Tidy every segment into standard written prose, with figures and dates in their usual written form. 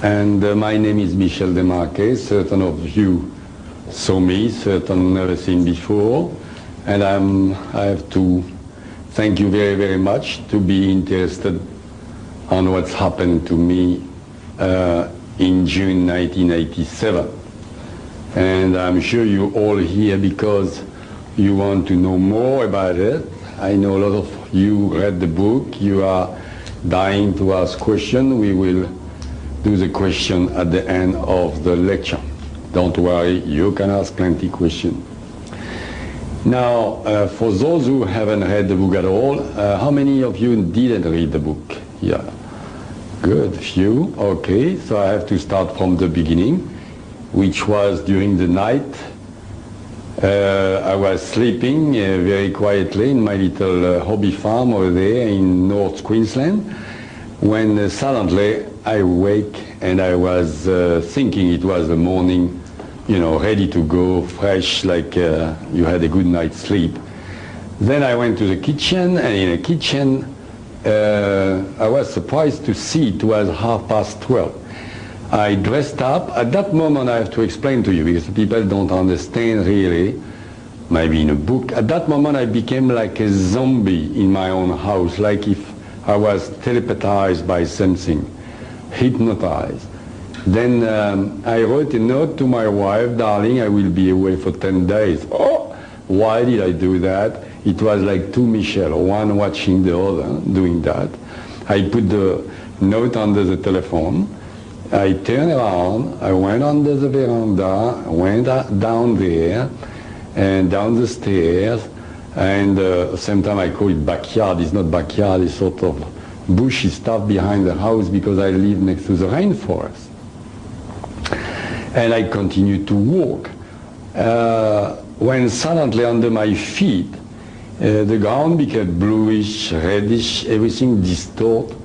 And my name is Micheal Desmarquet. Certain of you saw me, certain never seen before. And I have to thank you very, very much to be interested on what's happened to me in June 1987. And I'm sure you're all here because you want to know more about it. I know a lot of you read the book. You are dying to ask questions. We will do the question at the end of the lecture. Don't worry, you can ask plenty of questions. Now, for those who haven't read the book at all, how many of you didn't read the book? Yeah, good, few. Okay, so I have to start from the beginning, which was during the night. I was sleeping very quietly in my little hobby farm over there in North Queensland, when suddenly I wake and I was thinking it was the morning, you know, ready to go, fresh, like you had a good night's sleep. Then I went to the kitchen, and in the kitchen I was surprised to see it was 12:30. I dressed up. At that moment, I have to explain to you, because people don't understand really, maybe in a book. At that moment, I became like a zombie in my own house, like if I was telepatized by something, hypnotized. Then I wrote a note to my wife, darling, I will be away for 10 days. Oh, why did I do that? It was like two Michel, one watching the other, doing that. I put the note under the telephone. I turned around, I went under the veranda, went down there, and down the stairs, and at the same time I call it backyard. It's not backyard, it's sort of bushy stuff behind the house because I live next to the rainforest. And I continued to walk. When suddenly under my feet, the ground became bluish, reddish, everything distorted.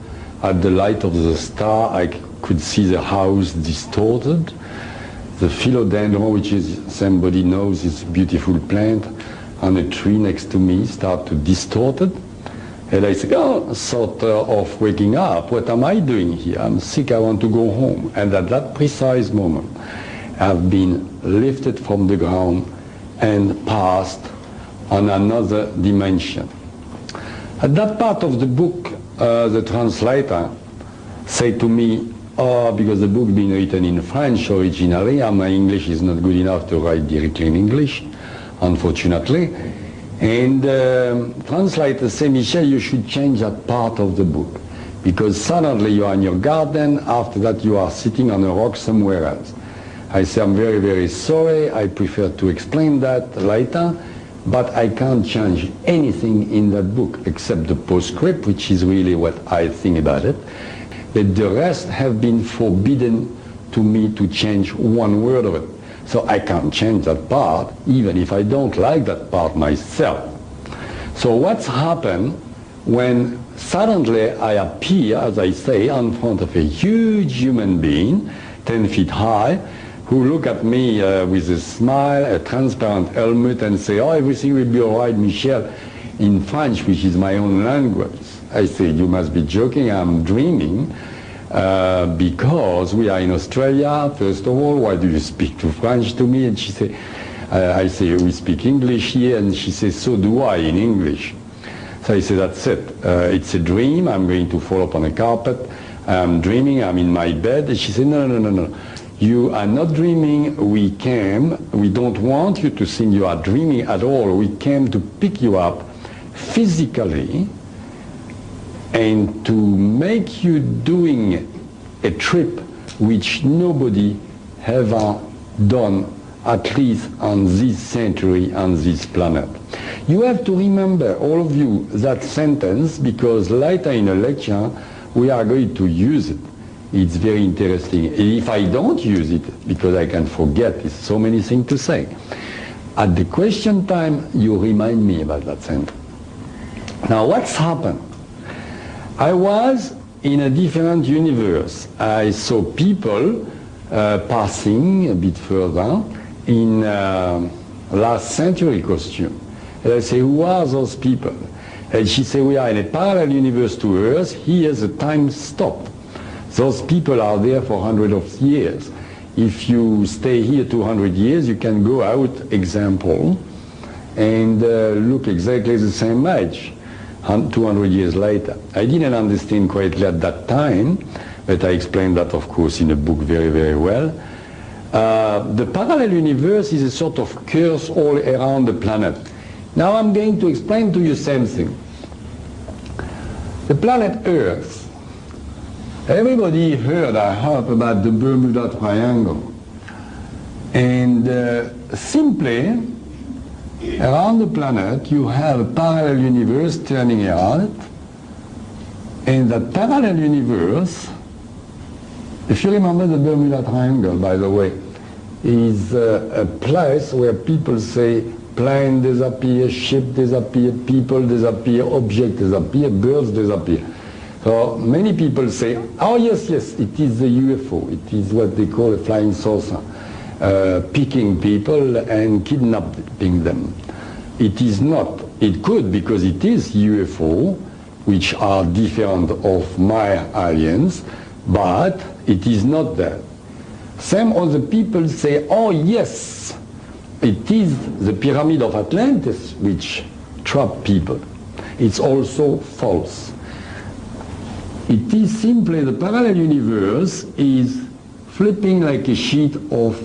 At the light of the star, I could see the house distorted. The philodendron, which is, somebody knows, is a beautiful plant, on a tree next to me, started to distort it. And I said, oh, sort of waking up, what am I doing here? I'm sick, I want to go home. And at that precise moment, I've been lifted from the ground and passed on another dimension. At that part of the book, the translator said to me, oh, because the book being written in French originally, and my English is not good enough to write directly in English, unfortunately. And translator said, Michel, you should change that part of the book, because suddenly you are in your garden, after that you are sitting on a rock somewhere else. I said, I'm very, very sorry, I prefer to explain that later, but I can't change anything in that book except the postscript, which is really what I think about it. But the rest have been forbidden to me to change one word of it. So I can't change that part, even if I don't like that part myself. So what's happened when suddenly I appear, as I say, in front of a huge human being, 10 feet high, who look at me with a smile, a transparent helmet, and say, oh, everything will be all right, Michel, in French, which is my own language. I said, you must be joking, I'm dreaming, because we are in Australia, first of all, why do you speak to French to me? And she said, I say, we speak English here, and she says, so do I in English. So I said, that's it, it's a dream, I'm going to fall upon a carpet, I'm dreaming, I'm in my bed. And she said, no, no, no, no. You are not dreaming, we don't want you to think you are dreaming at all. We came to pick you up physically and to make you doing a trip which nobody ever done, at least on this century, on this planet. You have to remember, all of you, that sentence, because later in a lecture we are going to use it. It's very interesting. If I don't use it, because I can forget, there's so many things to say. At the question time, you remind me about that sentence. Now, what's happened? I was in a different universe. I saw people passing a bit further in last century costume. And I say, who are those people? And she said, we are in a parallel universe to Earth. Here the time stopped. Those people are there for hundreds of years. If you stay here 200 years, you can go out, example, and look exactly the same age 200 years later. I didn't understand correctly at that time, but I explained that, of course, in a book very, very well. The parallel universe is a sort of curse all around the planet. Now I'm going to explain to you something. The planet Earth. Everybody heard, I hope, about the Bermuda Triangle. And simply, around the planet, you have a parallel universe turning around. And that parallel universe, if you remember the Bermuda Triangle, by the way, is a place where people say plane disappear, ship disappear, people disappear, object disappear, birds disappear. So many people say, oh yes, yes, it is the UFO. It is what they call a flying saucer, picking people and kidnapping them. It is not. It could, because it is UFO, which are different of my aliens, but it is not that. Some other people say, oh yes, it is the pyramid of Atlantis which trapped people. It's also false. It is simply the parallel universe is flipping like a sheet of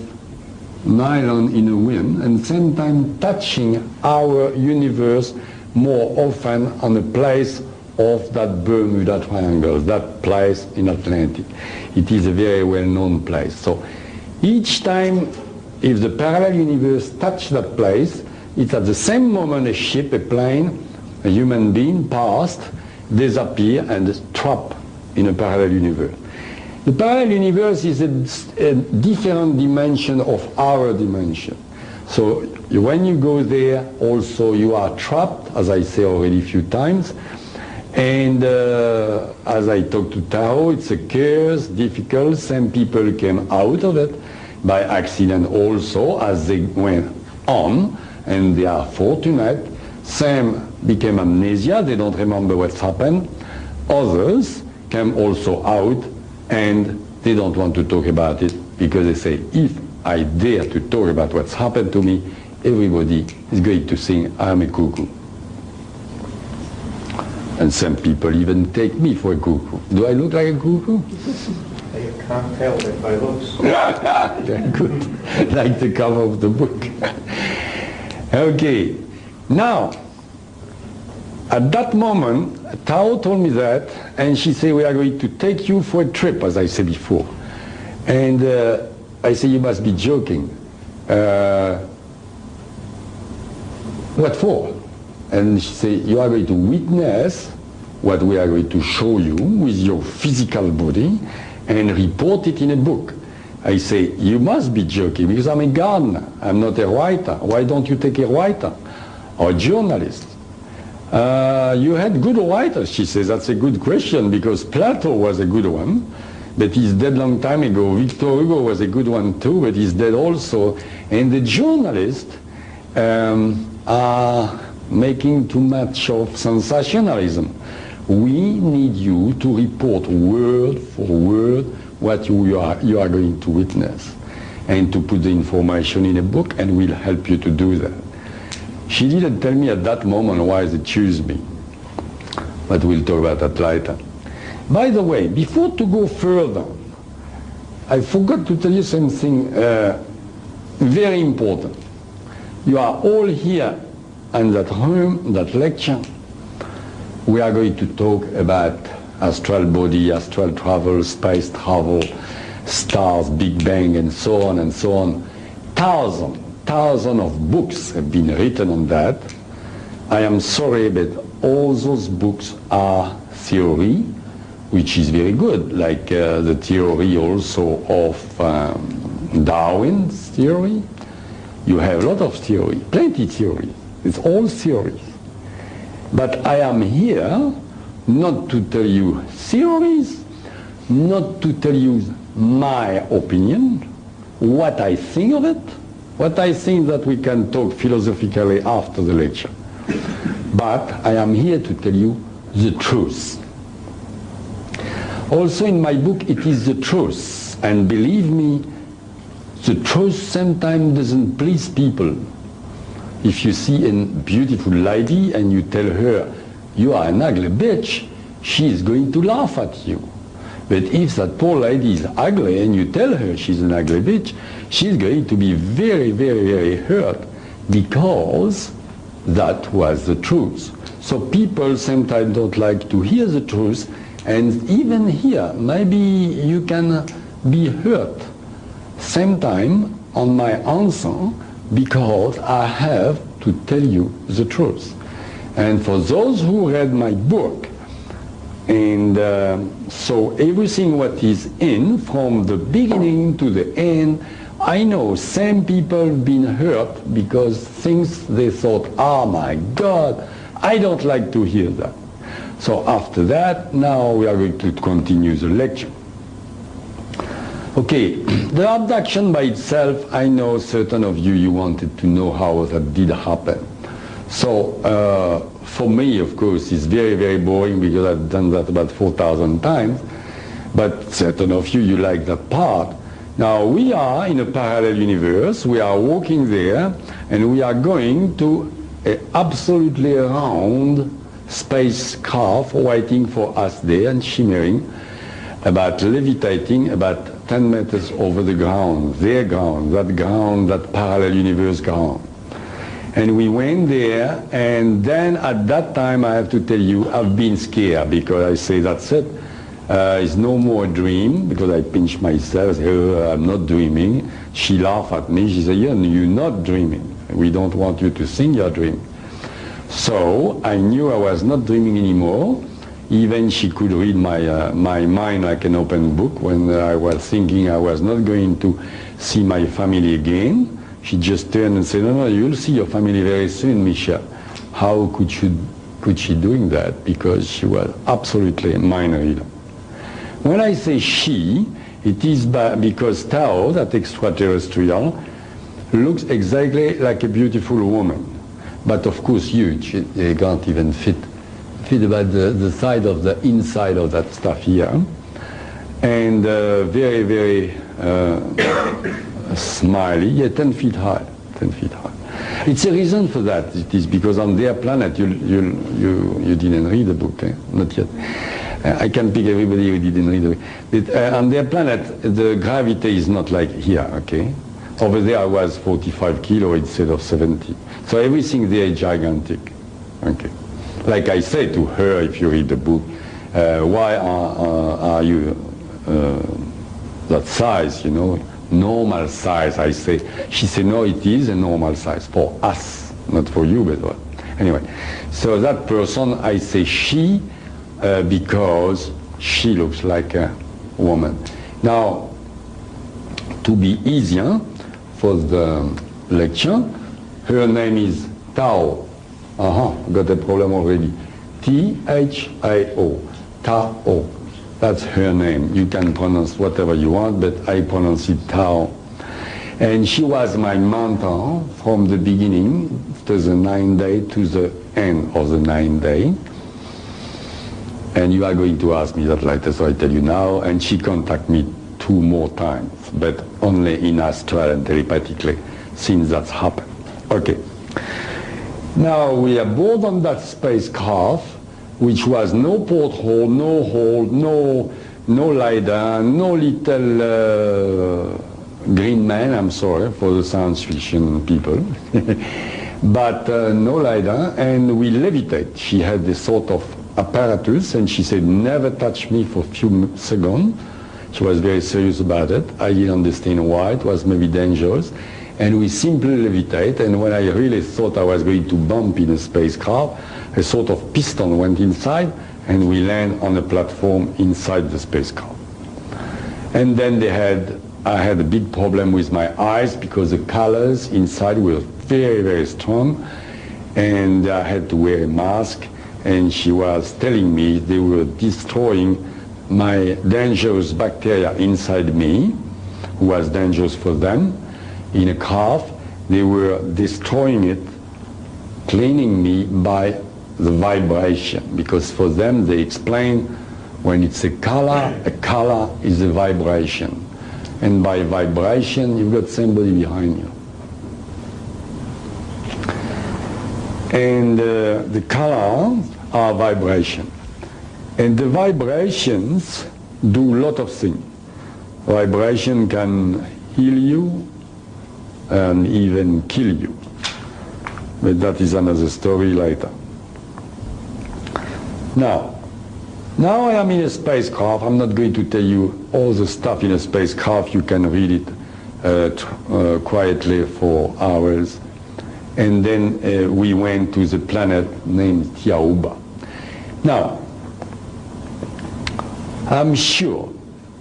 nylon in a wind and same time touching our universe more often on the place of that Bermuda Triangle, that place in Atlantic. It is a very well-known place. So each time if the parallel universe touches that place, it's at the same moment a ship, a plane, a human being passed, disappear and trapped in a parallel universe. The parallel universe is a different dimension of our dimension. So when you go there, also you are trapped, as I say already a few times. And as I talked to Tao, it's a curse, difficult. Some people came out of it by accident also as they went on, and they are fortunate. Some became amnesia, they don't remember what's happened. Others came also out and they don't want to talk about it because they say, if I dare to talk about what's happened to me, everybody is going to think I'm a cuckoo. And some people even take me for a cuckoo. Do I look like a cuckoo? You can't tell it by looks. Very good. Like the cover of the book. Okay. Now, at that moment, Tao told me that, and she said, we are going to take you for a trip, as I said before. And I said, you must be joking. What for? And she said, you are going to witness what we are going to show you with your physical body and report it in a book. I say, you must be joking because I'm a gardener. I'm not a writer. Why don't you take a writer or a journalist? You had good writers, she says. That's a good question because Plato was a good one, but he's dead long time ago. Victor Hugo was a good one too, but he's dead also. And the journalists are making too much of sensationalism. We need you to report word for word what you are going to witness and to put the information in a book, and we'll help you to do that. She didn't tell me at that moment why they choose me, but we'll talk about that later. By the way, before to go further, I forgot to tell you something very important. You are all here in that room, that lecture. We are going to talk about astral body, astral travel, space travel, stars, Big Bang, and so on and so on. Thousands of books have been written on that. I am sorry, but all those books are theory, which is very good, like the theory also of Darwin's theory. You have a lot of theory, plenty theory. It's all theories. But I am here not to tell you theories, not to tell you my opinion, what I think of it, what I think that we can talk philosophically after the lecture. But I am here to tell you the truth. Also in my book, it is the truth. And believe me, the truth sometimes doesn't please people. If you see a beautiful lady and you tell her, you are an ugly bitch, she is going to laugh at you. But if that poor lady is ugly and you tell her she's an ugly bitch, she's going to be very, very, very hurt because that was the truth. So people sometimes don't like to hear the truth, and even here, maybe you can be hurt same time on my answer because I have to tell you the truth. And for those who read my book, and so everything what is in, from the beginning to the end, I know some people have been hurt because things they thought, oh my God, I don't like to hear that. So after that, now we are going to continue the lecture. Okay, the abduction by itself, I know certain of you wanted to know how that did happen. So for me, of course, it's very, very boring because I've done that about 4,000 times. But certain of you like that part. Now we are in a parallel universe. We are walking there, and we are going to an absolutely round spacecraft waiting for us there and shimmering, about levitating about 10 meters over the ground, their ground, that parallel universe ground. And we went there, and then at that time, I have to tell you, I've been scared because I say, that's it. It's no more a dream, because I pinch myself, say, oh, I'm not dreaming. She laughed at me. She said, yeah, you're not dreaming. We don't want you to think you're dreaming. So I knew I was not dreaming anymore. Even she could read my mind like an open book. When I was thinking I was not going to see my family again, she just turned and said, no, you'll see your family very soon, Micheal. How could she doing that? Because she was absolutely mind-reader. When I say she, it is because Tao, that extraterrestrial, looks exactly like a beautiful woman. But of course huge. They can't even fit about the side of the inside of that stuff here. And very, very smiley, yeah, 10 feet high, 10 feet high. It's a reason for that. It is because on their planet, you didn't read the book, eh? Not yet. I can pick everybody who didn't read the book. On their planet, the gravity is not like here, okay? Over there I was 45 kilo instead of 70. So everything there is gigantic, okay? Like I say to her, if you read the book, why are you that size, you know, normal size, I say. She said, no, it is a normal size for us, not for you, but what? Anyway, so that person, I say she, because she looks like a woman. Now, to be easier for the lecture, her name is Tao. Got a problem already. T-H-A-O, Tao. That's her name. You can pronounce whatever you want, but I pronounce it Tao. And she was my mentor from the beginning to the 9th day to the end of the 9th day. And you are going to ask me that later, so I tell you now. And she contacted me 2 more times, but only in astral and telepathically, since that's happened. Okay. Now we are board on that spacecraft, which was no porthole, no hole, no LiDAR, no little green man, I'm sorry for the science fiction people, but no LiDAR, and we levitate. She had this sort of apparatus, and she said, never touch me for a few seconds. She was very serious about it. I didn't understand why. It was maybe dangerous. And we simply levitate, and when I really thought I was going to bump in a spacecraft, a sort of piston went inside, and we land on a platform inside the spacecraft. And then I had a big problem with my eyes because the colors inside were very, very strong, and I had to wear a mask, and she was telling me they were destroying my dangerous bacteria inside me, who was dangerous for them. In a craft, they were destroying it, cleaning me by the vibration, because for them they explain When it's a color is a vibration. And by vibration, you've got somebody behind you. And the colors are vibration. And the vibrations do a lot of things. Vibration can heal you and even kill you. But that is another story later. Now I am in a spacecraft. I'm not going to tell you all the stuff in a spacecraft. You can read it quietly for hours. And then we went to the planet named Tiahuba. Now, I'm sure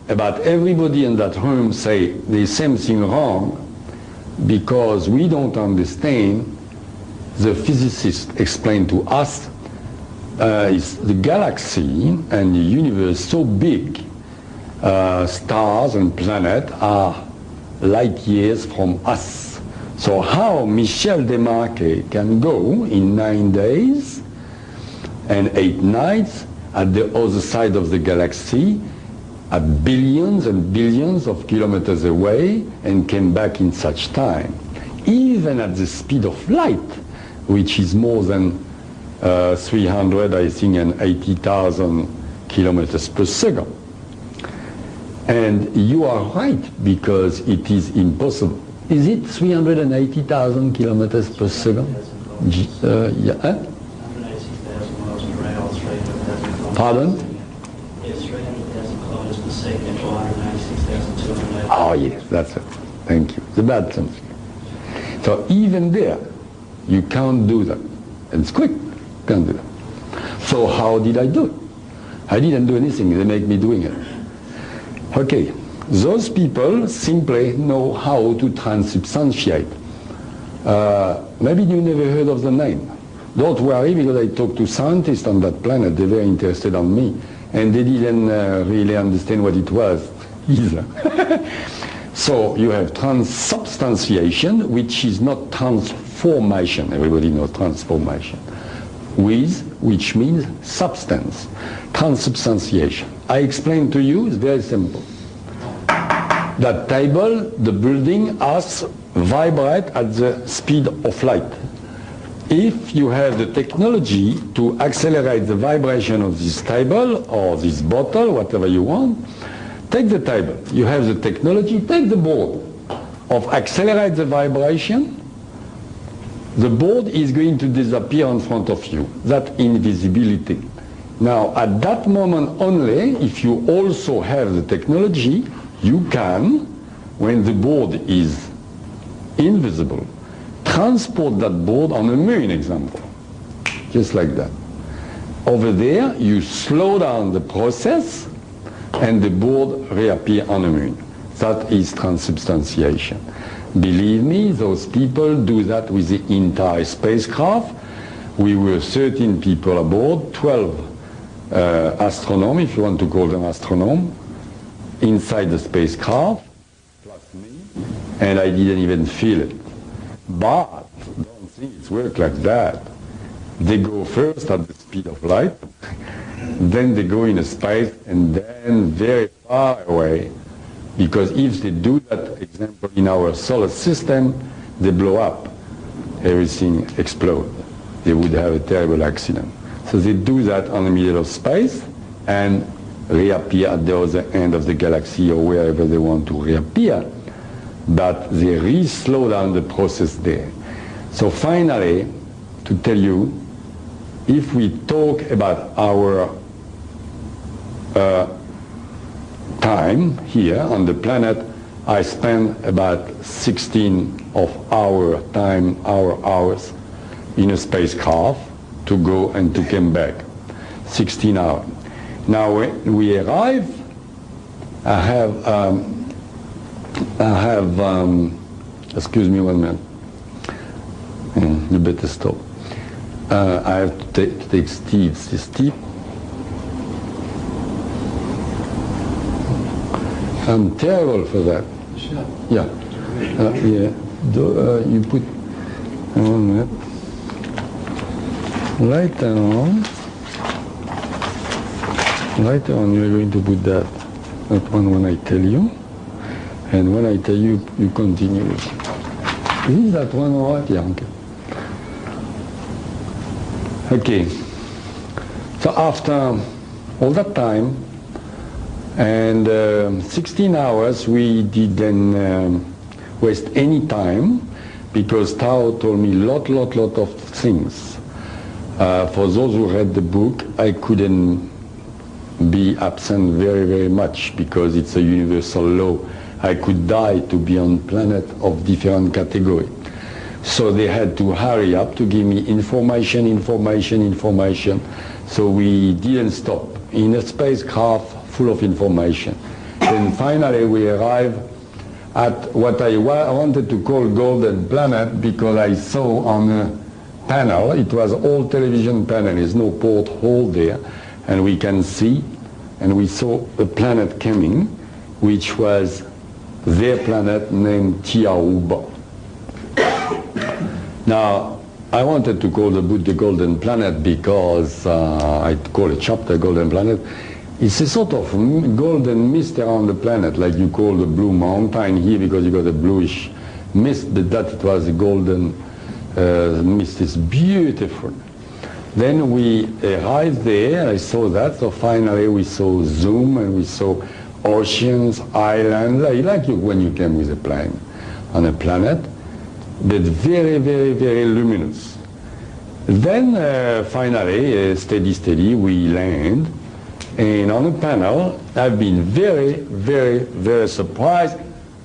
about everybody in that room say there's something wrong because we don't understand. The physicists explained to us is the galaxy and the universe so big, stars and planets are light years from us. So how Micheal Desmarquet can go in 9 days and 8 nights at the other side of the galaxy at billions and billions of kilometers away and came back in such time, even at the speed of light, which is more than 300, I think, and 80,000 kilometers per second. And you are right, because it is impossible. Is it 380,000 kilometers per second? Yeah. 186,000 miles per hour, 300,000 kilometers. Pardon? Yes, 300,000 kilometers per second, 186,280. Oh, yes, that's it. Thank you. The bad something. So even there, you can't do that. And it's quick. Can't do that. So how did I do it? I didn't do anything. They make me doing it. Okay. Those people simply know how to transubstantiate. Maybe you never heard of the name. Don't worry, because I talked to scientists on that planet. They were interested on me. And they didn't really understand what it was either. So you have transubstantiation, which is not transformation. Everybody knows transformation. Which means substance. Transubstantiation. I explained to you, it's very simple. That table, the building, has vibrate at the speed of light. If you have the technology to accelerate the vibration of this table or this bottle, whatever you want, take the table. You have the technology, take the board of accelerate the vibration. The board is going to disappear in front of you. That invisibility. Now, at that moment only, if you also have the technology, you can, when the board is invisible, transport that board on a moon, example. Just like that. Over there, you slow down the process and the board reappears on the moon. That is transubstantiation. Believe me, those people do that with the entire spacecraft. We were 13 people aboard, 12 astronomers, if you want to call them astronomers, inside the spacecraft, plus me, and I didn't even feel it. But don't think it's work like that. They go first at the speed of light, then they go in a space, and then very far away, because if they do that, example, in our solar system, they blow up. Everything explodes. They would have a terrible accident. So they do that on the middle of space and reappear at the other end of the galaxy or wherever they want to reappear. But they slow down the process there. So finally, to tell you, if we talk about our time here on the planet, I spend about 16 of our time, our hours in a spacecraft to go and to come back. 16 hours. Now when we arrive, I have excuse me 1 minute. You better stop. I have to take Steve. Steve? I'm terrible for that. Sure. Yeah. Yeah. You put 1 minute. Light on. Later on you're going to put that one when I tell you, and when I tell you, you continue. Is that one all right? Yeah, okay. Okay. So after all that time, and 16 hours, we didn't waste any time, because Tao told me lot of things. For those who read the book, I couldn't be absent very much, because it's a universal law. I could die to be on planet of different category. So they had to hurry up to give me information. So we didn't stop in a spacecraft full of information. Then finally we arrived at what I wanted to call Golden Planet, because I saw on a panel, it was all television panel, there's no porthole there, and we can see, and we saw a planet coming, which was their planet named Tiaoba. Now, I wanted to call the book The Golden Planet because I call a chapter Golden Planet. It's a sort of golden mist around the planet, like you call the Blue Mountain here because you got a bluish mist, but that it was a golden mist. It's beautiful. Then we arrived there, I saw that, so finally we saw Zoom and we saw oceans, islands, like you when you came with a plane on a planet, but very luminous. Then finally, steady, we land, and on a panel, I've been very surprised,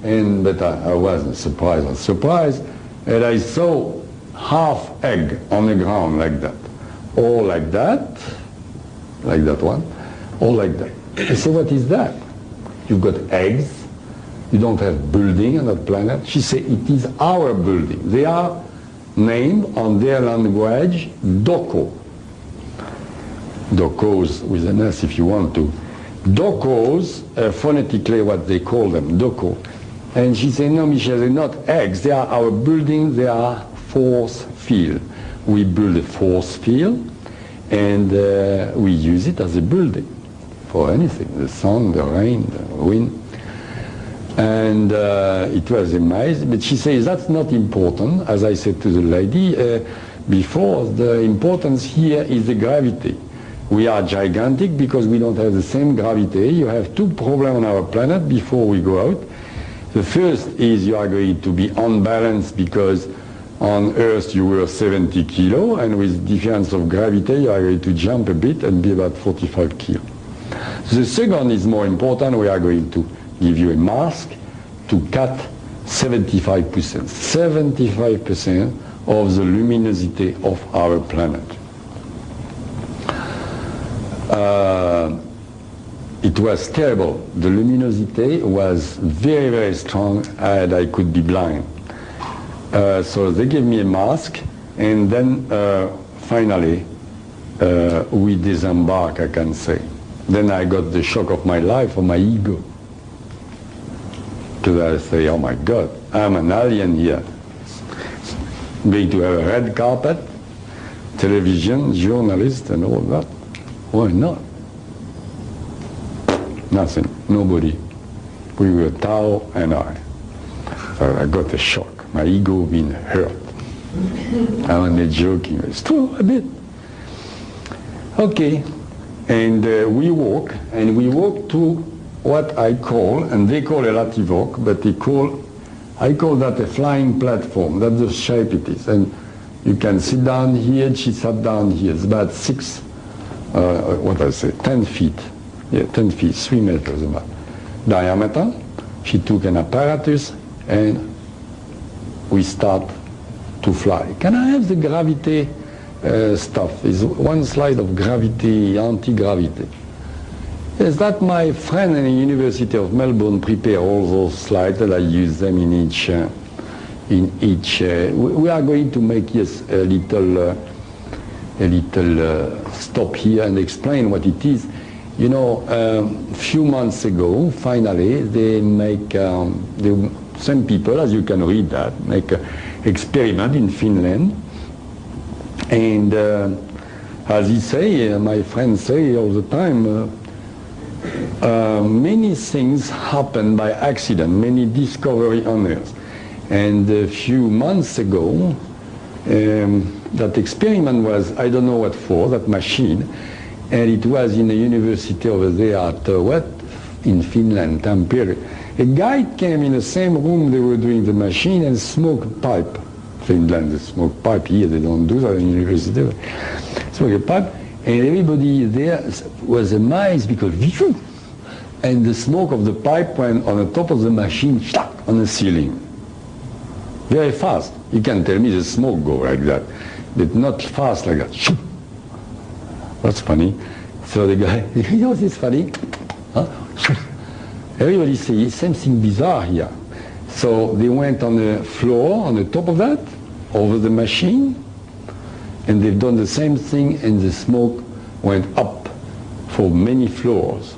but I wasn't surprised, I was surprised, and I saw half egg on the ground like that, all like that one, all like that. I said, what is that? You've got eggs, you don't have building on that planet. She said, it is our building. They are named on their language Doko. Dokos with an S if you want to. Dokos, phonetically what they call them, Doko. And she said, no, Michel, they're not eggs. They are our building, they are force field. We build a force field, and we use it as a building for anything, the sun, the rain, the wind. And it was amazing, but she says that's not important, as I said to the lady before. The importance here is the gravity. We are gigantic because we don't have the same gravity. You have two problems on our planet before we go out. The first is you are going to be unbalanced because on Earth you were 70 kilo, and with difference of gravity you are going to jump a bit and be about 45 kilo. The second is more important. We are going to give you a mask to cut 75%. 75% of the luminosity of our planet. It was terrible. The luminosity was very strong, and I could be blind. So they gave me a mask, and then finally we disembark, I can say. Then I got the shock of my life, of my ego. Because I say, oh my God, I'm an alien here. Going to have a red carpet, television, journalists and all that. Why not? Nothing, nobody. We were Tao and I. So I got a shock. My ego been hurt. I'm only joking. It's true, a bit. Okay. And we walk to what I call, and they call a lativok, but I call that a flying platform. That's the shape it is. And you can sit down here, and she sat down here. It's about 10 feet. Yeah, 10 feet, 3 meters about diameter. She took an apparatus, and we start to fly. Can I have the gravity stuff? Is one slide of gravity, anti-gravity. Yes, that my friend in the University of Melbourne prepare all those slides, and I use them in each. We are going to make a little stop here and explain what it is. You know, a few months ago, finally, they make some people, as you can read that, make an experiment in Finland. And as he say, my friends say all the time, many things happen by accident, many discovery on Earth. And a few months ago, that experiment was, I don't know what for, that machine, and it was in a university over there at, in Finland, Tampere. A guy came in the same room they were doing the machine and smoked a pipe. Finland, they smoke pipe. Here they don't do that in university. Smoke a pipe, and everybody there was amazed because and the smoke of the pipe went on the top of the machine, on the ceiling. Very fast. You can tell me the smoke go like that, but not fast like that. That's funny. So the guy, you know what's funny? Huh? Everybody says something bizarre here. So they went on the floor, on the top of that, over the machine, and they've done the same thing, and the smoke went up for many floors,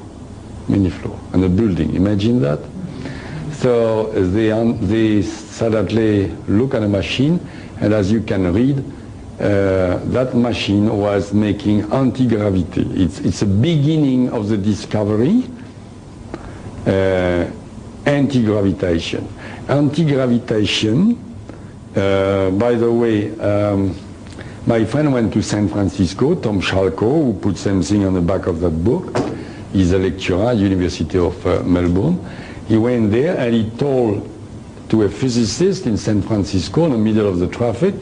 and the building. Imagine that. So they suddenly look at the machine, and as you can read, that machine was making anti-gravity. It's a beginning of the discovery, anti-gravitation. Anti-gravitation, by the way, my friend went to San Francisco, Tom Schalko, who put something on the back of that book. He's a lecturer at University of Melbourne. He went there and he told to a physicist in San Francisco in the middle of the traffic,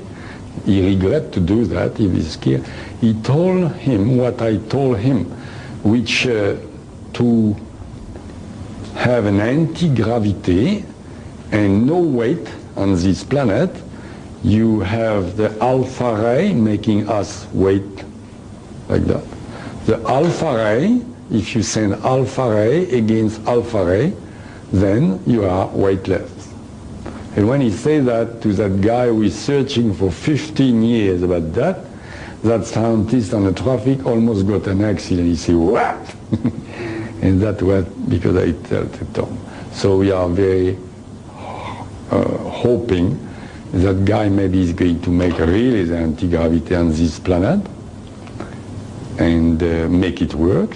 he regret to do that, he was scared. He told him what I told him, which to have an anti-gravity and no weight on this planet, you have the alpha ray making us weight like that. The alpha ray, if you send alpha ray against alpha ray, then you are weightless. And when he said that to that guy who is searching for 15 years about that scientist on the traffic almost got an accident. He said, what? And that was because I told Tom. So we are very hoping that guy maybe is going to make really the anti-gravity on this planet and make it work,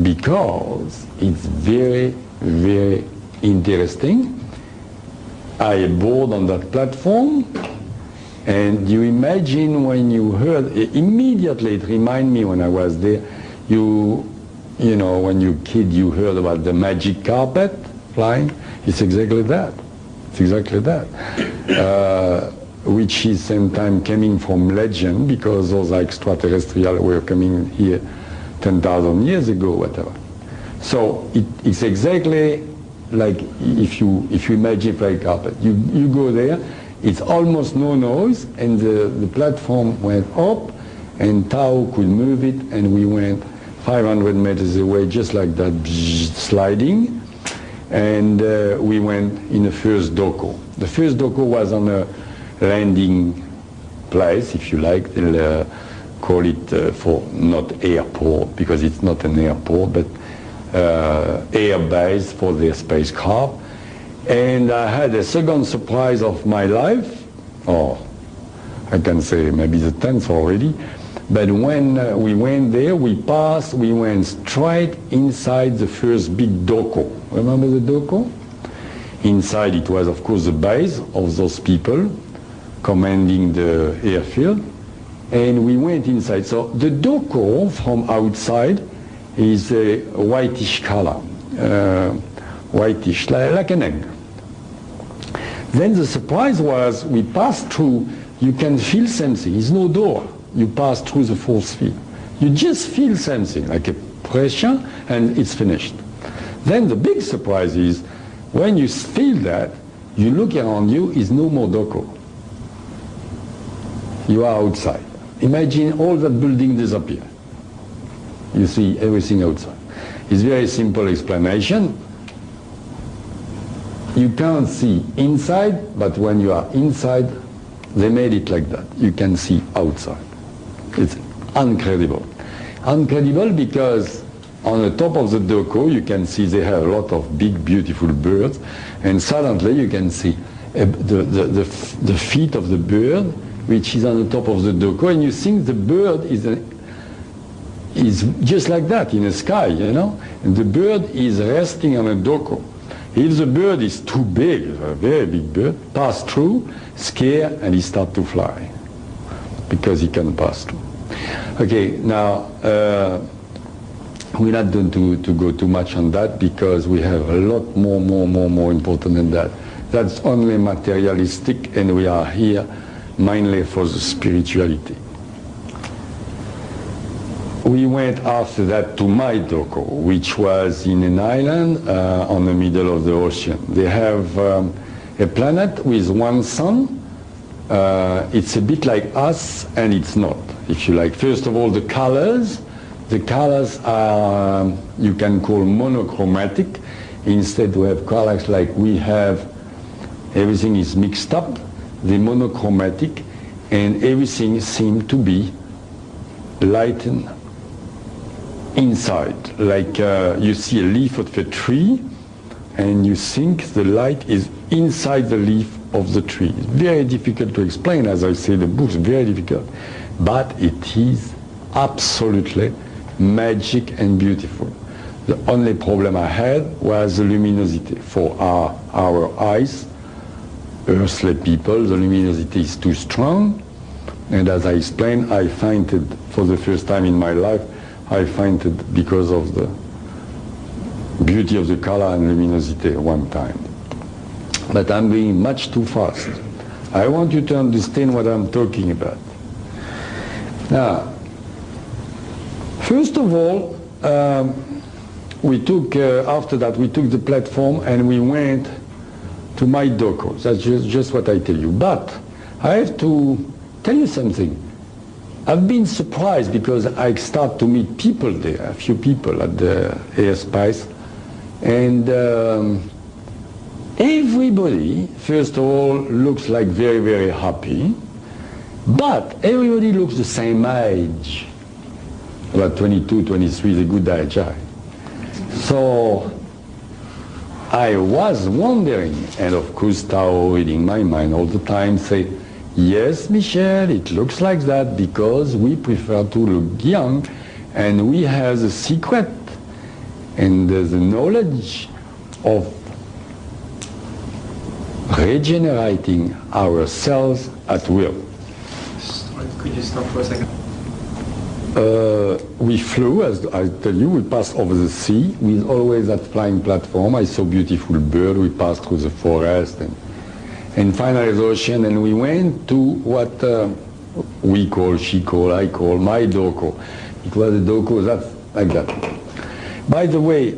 because it's very, very interesting. I board on that platform, and you imagine when you heard, immediately it reminded me when I was there, you know, when you kid, you heard about the magic carpet flying. It's exactly that. It's exactly that. Which is sometimes coming from legend, because those extraterrestrials were coming here 10,000 years ago, whatever. So it's exactly like if you imagine flying carpet. You go there, it's almost no noise, and the platform went up, and Tao could move it, and we went 500 meters away, just like that, sliding, and we went in the first doko. The first doko was on a landing place, if you like. They'll call it for not airport, because it's not an airport, but air base for their spacecraft. And I had a second surprise of my life, or I can say maybe the 10th already. But when we went there, we went straight inside the first big doko. Remember the doko? Inside it was, of course, the base of those people commanding the airfield. And we went inside. So the doko from outside is a whitish color, whitish, like an egg. Then the surprise was we passed through, you can feel something, it's no door. You pass through the force field. You just feel something, like a pressure, and it's finished. Then the big surprise is, when you feel that, you look around you, is no more doko. You are outside. Imagine all that building disappear. You see everything outside. It's very simple explanation. You can't see inside, but when you are inside, they made it like that. You can see outside. It's incredible. Incredible because on the top of the doko, you can see they have a lot of big, beautiful birds, and suddenly you can see the feet of the bird, which is on the top of the doko, and you think the bird is is just like that in the sky, you know. And the bird is resting on a doko. If the bird is too big, a very big bird, pass through, scare, and he start to fly because he can pass through. Okay, now we're not going to go too much on that because we have a lot more important than that. That's only materialistic, and we are here mainly for the spirituality. We went after that to Maidoko, which was in an island on the middle of the ocean. They have a planet with one sun. It's a bit like us, and it's not, if you like. First of all, the colors are, you can call monochromatic. Instead, we have colors like we have. Everything is mixed up, the monochromatic, and everything seems to be lightened inside. Like you see a leaf of a tree, and you think the light is inside the leaf of the tree. It's very difficult to explain, as I say, the book's very difficult, but it is absolutely magic and beautiful. The only problem I had was the luminosity. For our eyes, earthly people, the luminosity is too strong, and as I explained, I find it, for the first time in my life, I find it because of the beauty of the color and luminosity at one time. But I'm going much too fast. I want you to understand what I'm talking about. Now, first of all, after that we took the platform and we went to Maidoko. That's just what I tell you. But I have to tell you something. I've been surprised because I start to meet people there, a few people at the airspace, and everybody, first of all, looks like very happy, but everybody looks the same age. About 22, 23 is a good age. So I was wondering, and of course Tao reading my mind all the time, say, yes, Michel, it looks like that because we prefer to look young, and we have the secret and the knowledge of regenerating ourselves at will. Could you stop for a second? We flew, as I tell you, we passed over the sea with always that flying platform. I saw beautiful bird, we passed through the forest and finally the ocean, and we went to what we call, she call, I call, my doko. It was a doko that's like that. By the way,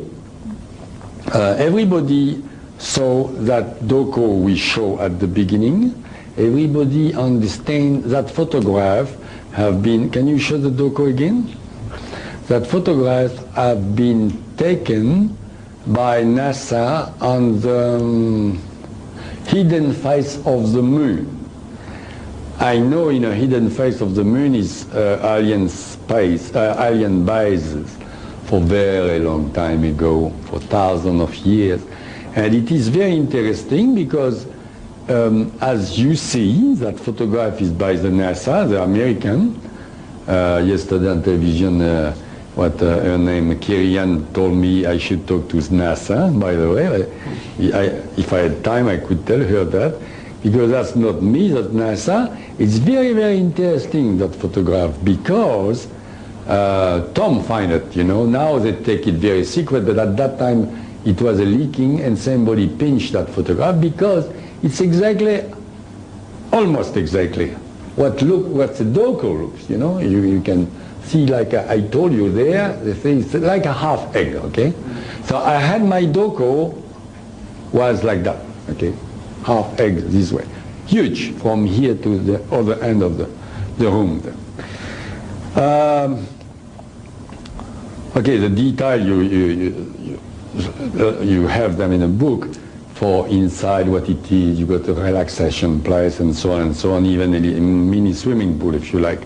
everybody saw that doko we show at the beginning. Everybody understand that photograph have been, can you show the doko again? That photographs have been taken by NASA on the hidden face of the moon. I know in a hidden face of the moon is alien bases for very long time ago, for thousands of years. And it is very interesting because as you see, that photograph is by the NASA, the American. Yesterday on television, her name, Kirian, told me I should talk to NASA, by the way. If I had time, I could tell her that, because that's not me, that's NASA. It's very interesting, that photograph, because Tom found it, you know. Now they take it very secret, but at that time it was a leaking, and somebody pinched that photograph because it's exactly, almost exactly, what the doko looks, you know. You can see, like I told you there, the thing is like a half egg, okay? So I had my doko was like that, okay? Half egg this way. Huge, from here to the other end of the room there. Okay, the detail, you have them in a book. For inside what it is, you got a relaxation place and so on, even a mini swimming pool if you like.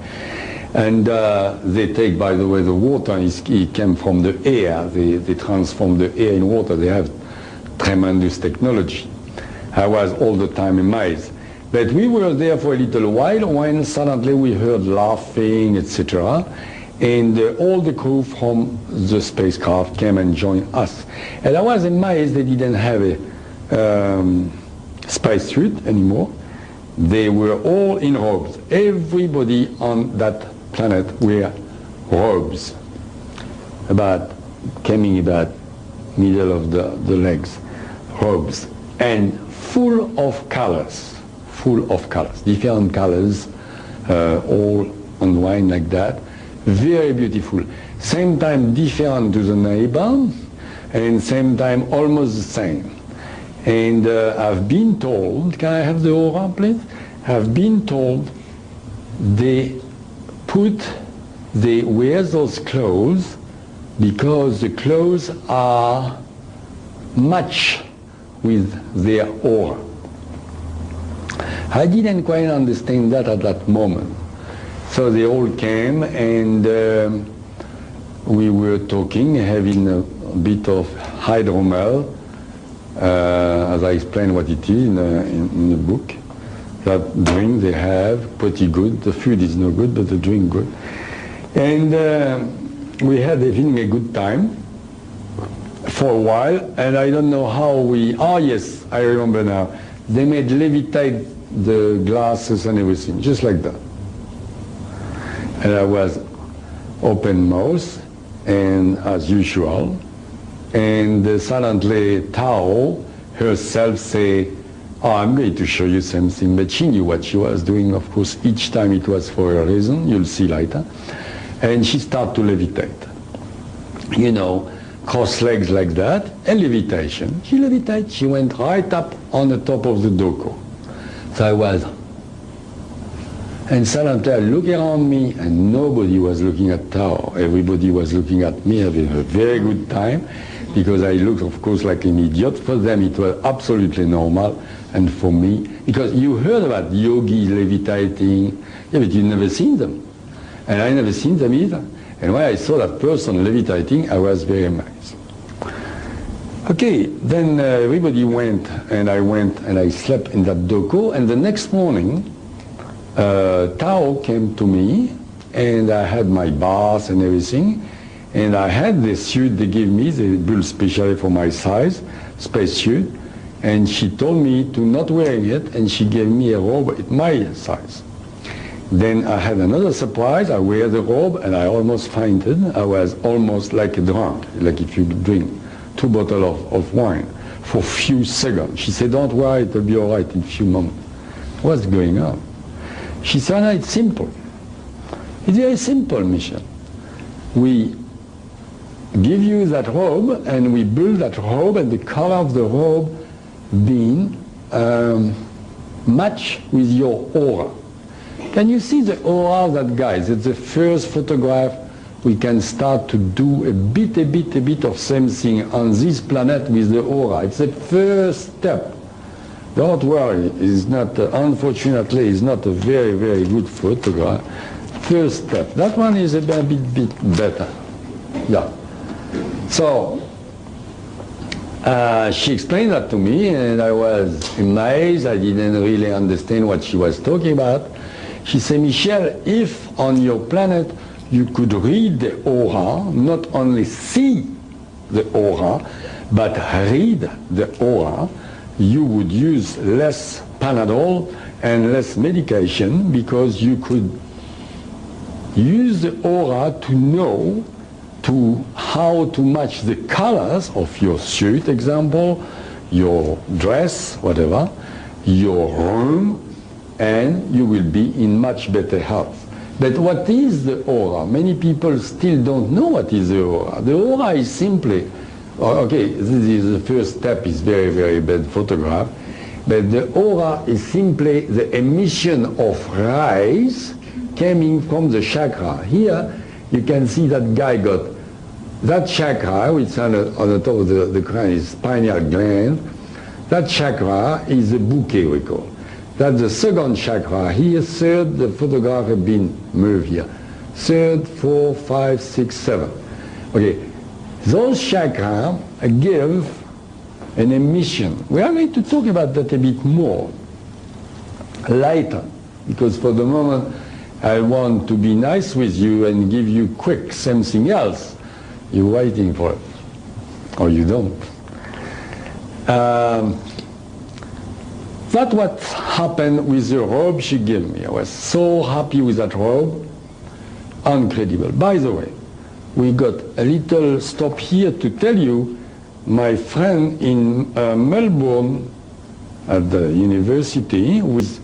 And they take, by the way, the water, it came from the air, they transform the air in water. They have tremendous technology. I was all the time amazed. But we were there for a little while when suddenly we heard laughing, etc. And all the crew from the spacecraft came and joined us. And I was amazed they didn't have a spacesuit anymore. They were all in robes. Everybody on that planet wear robes, coming about middle of the legs, robes, and full of colors, different colors, all unwind like that. Very beautiful. Same time different to the neighbor, and same time almost the same. And I've been told, can I have the aura please? I've been told they wear those clothes because the clothes are match with their aura. I didn't quite understand that at that moment. So they all came and we were talking, having a bit of hydromel, as I explained what it is in the book. That drink they have, pretty good. The food is no good, but the drink good. And we had having a good time for a while, and I don't know how yes, I remember now. They made levitate the glasses and everything, just like that. And I was open mouth, and as usual, and suddenly Tao herself say, oh, I'm going to show you something, but she knew what she was doing, of course. Each time it was for a reason, you'll see later. And she started to levitate. You know, cross legs like that, and levitation. She levitated, she went right up on the top of the doko. So I was, and suddenly I look around me, and nobody was looking at Tao. Everybody was looking at me, having a very good time, because I looked, of course, like an idiot. For them, it was absolutely normal, and for me, because you heard about yogis levitating, yeah, but you never seen them, and I never seen them either. And when I saw that person levitating, I was very amazed. Okay, then everybody went, and I went, and I slept in that doko, and the next morning, Tao came to me, and I had my bath and everything, and I had the suit they gave me, they built specially for my size, space suit, and she told me to not wearing it, and she gave me a robe at my size. Then I had another surprise. I wear the robe, and I almost fainted. I was almost like a drunk, like if you drink 2 bottles of wine for a few seconds. She said, don't worry, it'll be all right in a few moments. What's going on? She said, no, it's simple. It's very simple, Micheal. We give you that robe, and we build that robe, and the color of the robe being match with your aura. Can you see the aura of that guy? It's the first photograph. We can start to do a bit of same thing on this planet with the aura. It's the first step. Don't worry, it's not, unfortunately, it's not a very, very good photograph. First step. That one is a bit better. Yeah. So, she explained that to me, and I was amazed. I didn't really understand what she was talking about. She said, Micheal, if on your planet you could read the aura, not only see the aura, but read the aura, you would use less Panadol and less medication, because you could use the aura to know how to match the colors of your suit, example, your dress, whatever, your room, and you will be in much better health. But what is the aura? Many people still don't know what is the aura. The aura is simply, okay, this is the first step, is very, very bad photograph, but the aura is simply the emission of rays coming from the chakra. Here you can see that guy got that chakra, which is on the top of the crown, is pineal gland. That chakra is a bouquet, we call. That's the second chakra. Here, third, the photograph has been moved here. Third, 4, 5, 6, 7. Okay, those chakras give an emission. We are going to talk about that a bit more later, because for the moment I want to be nice with you and give you quick something else. You're waiting for it, or you don't. That's what happened with the robe she gave me. I was so happy with that robe. Incredible. By the way, we got a little stop here to tell you, my friend in Melbourne at the university was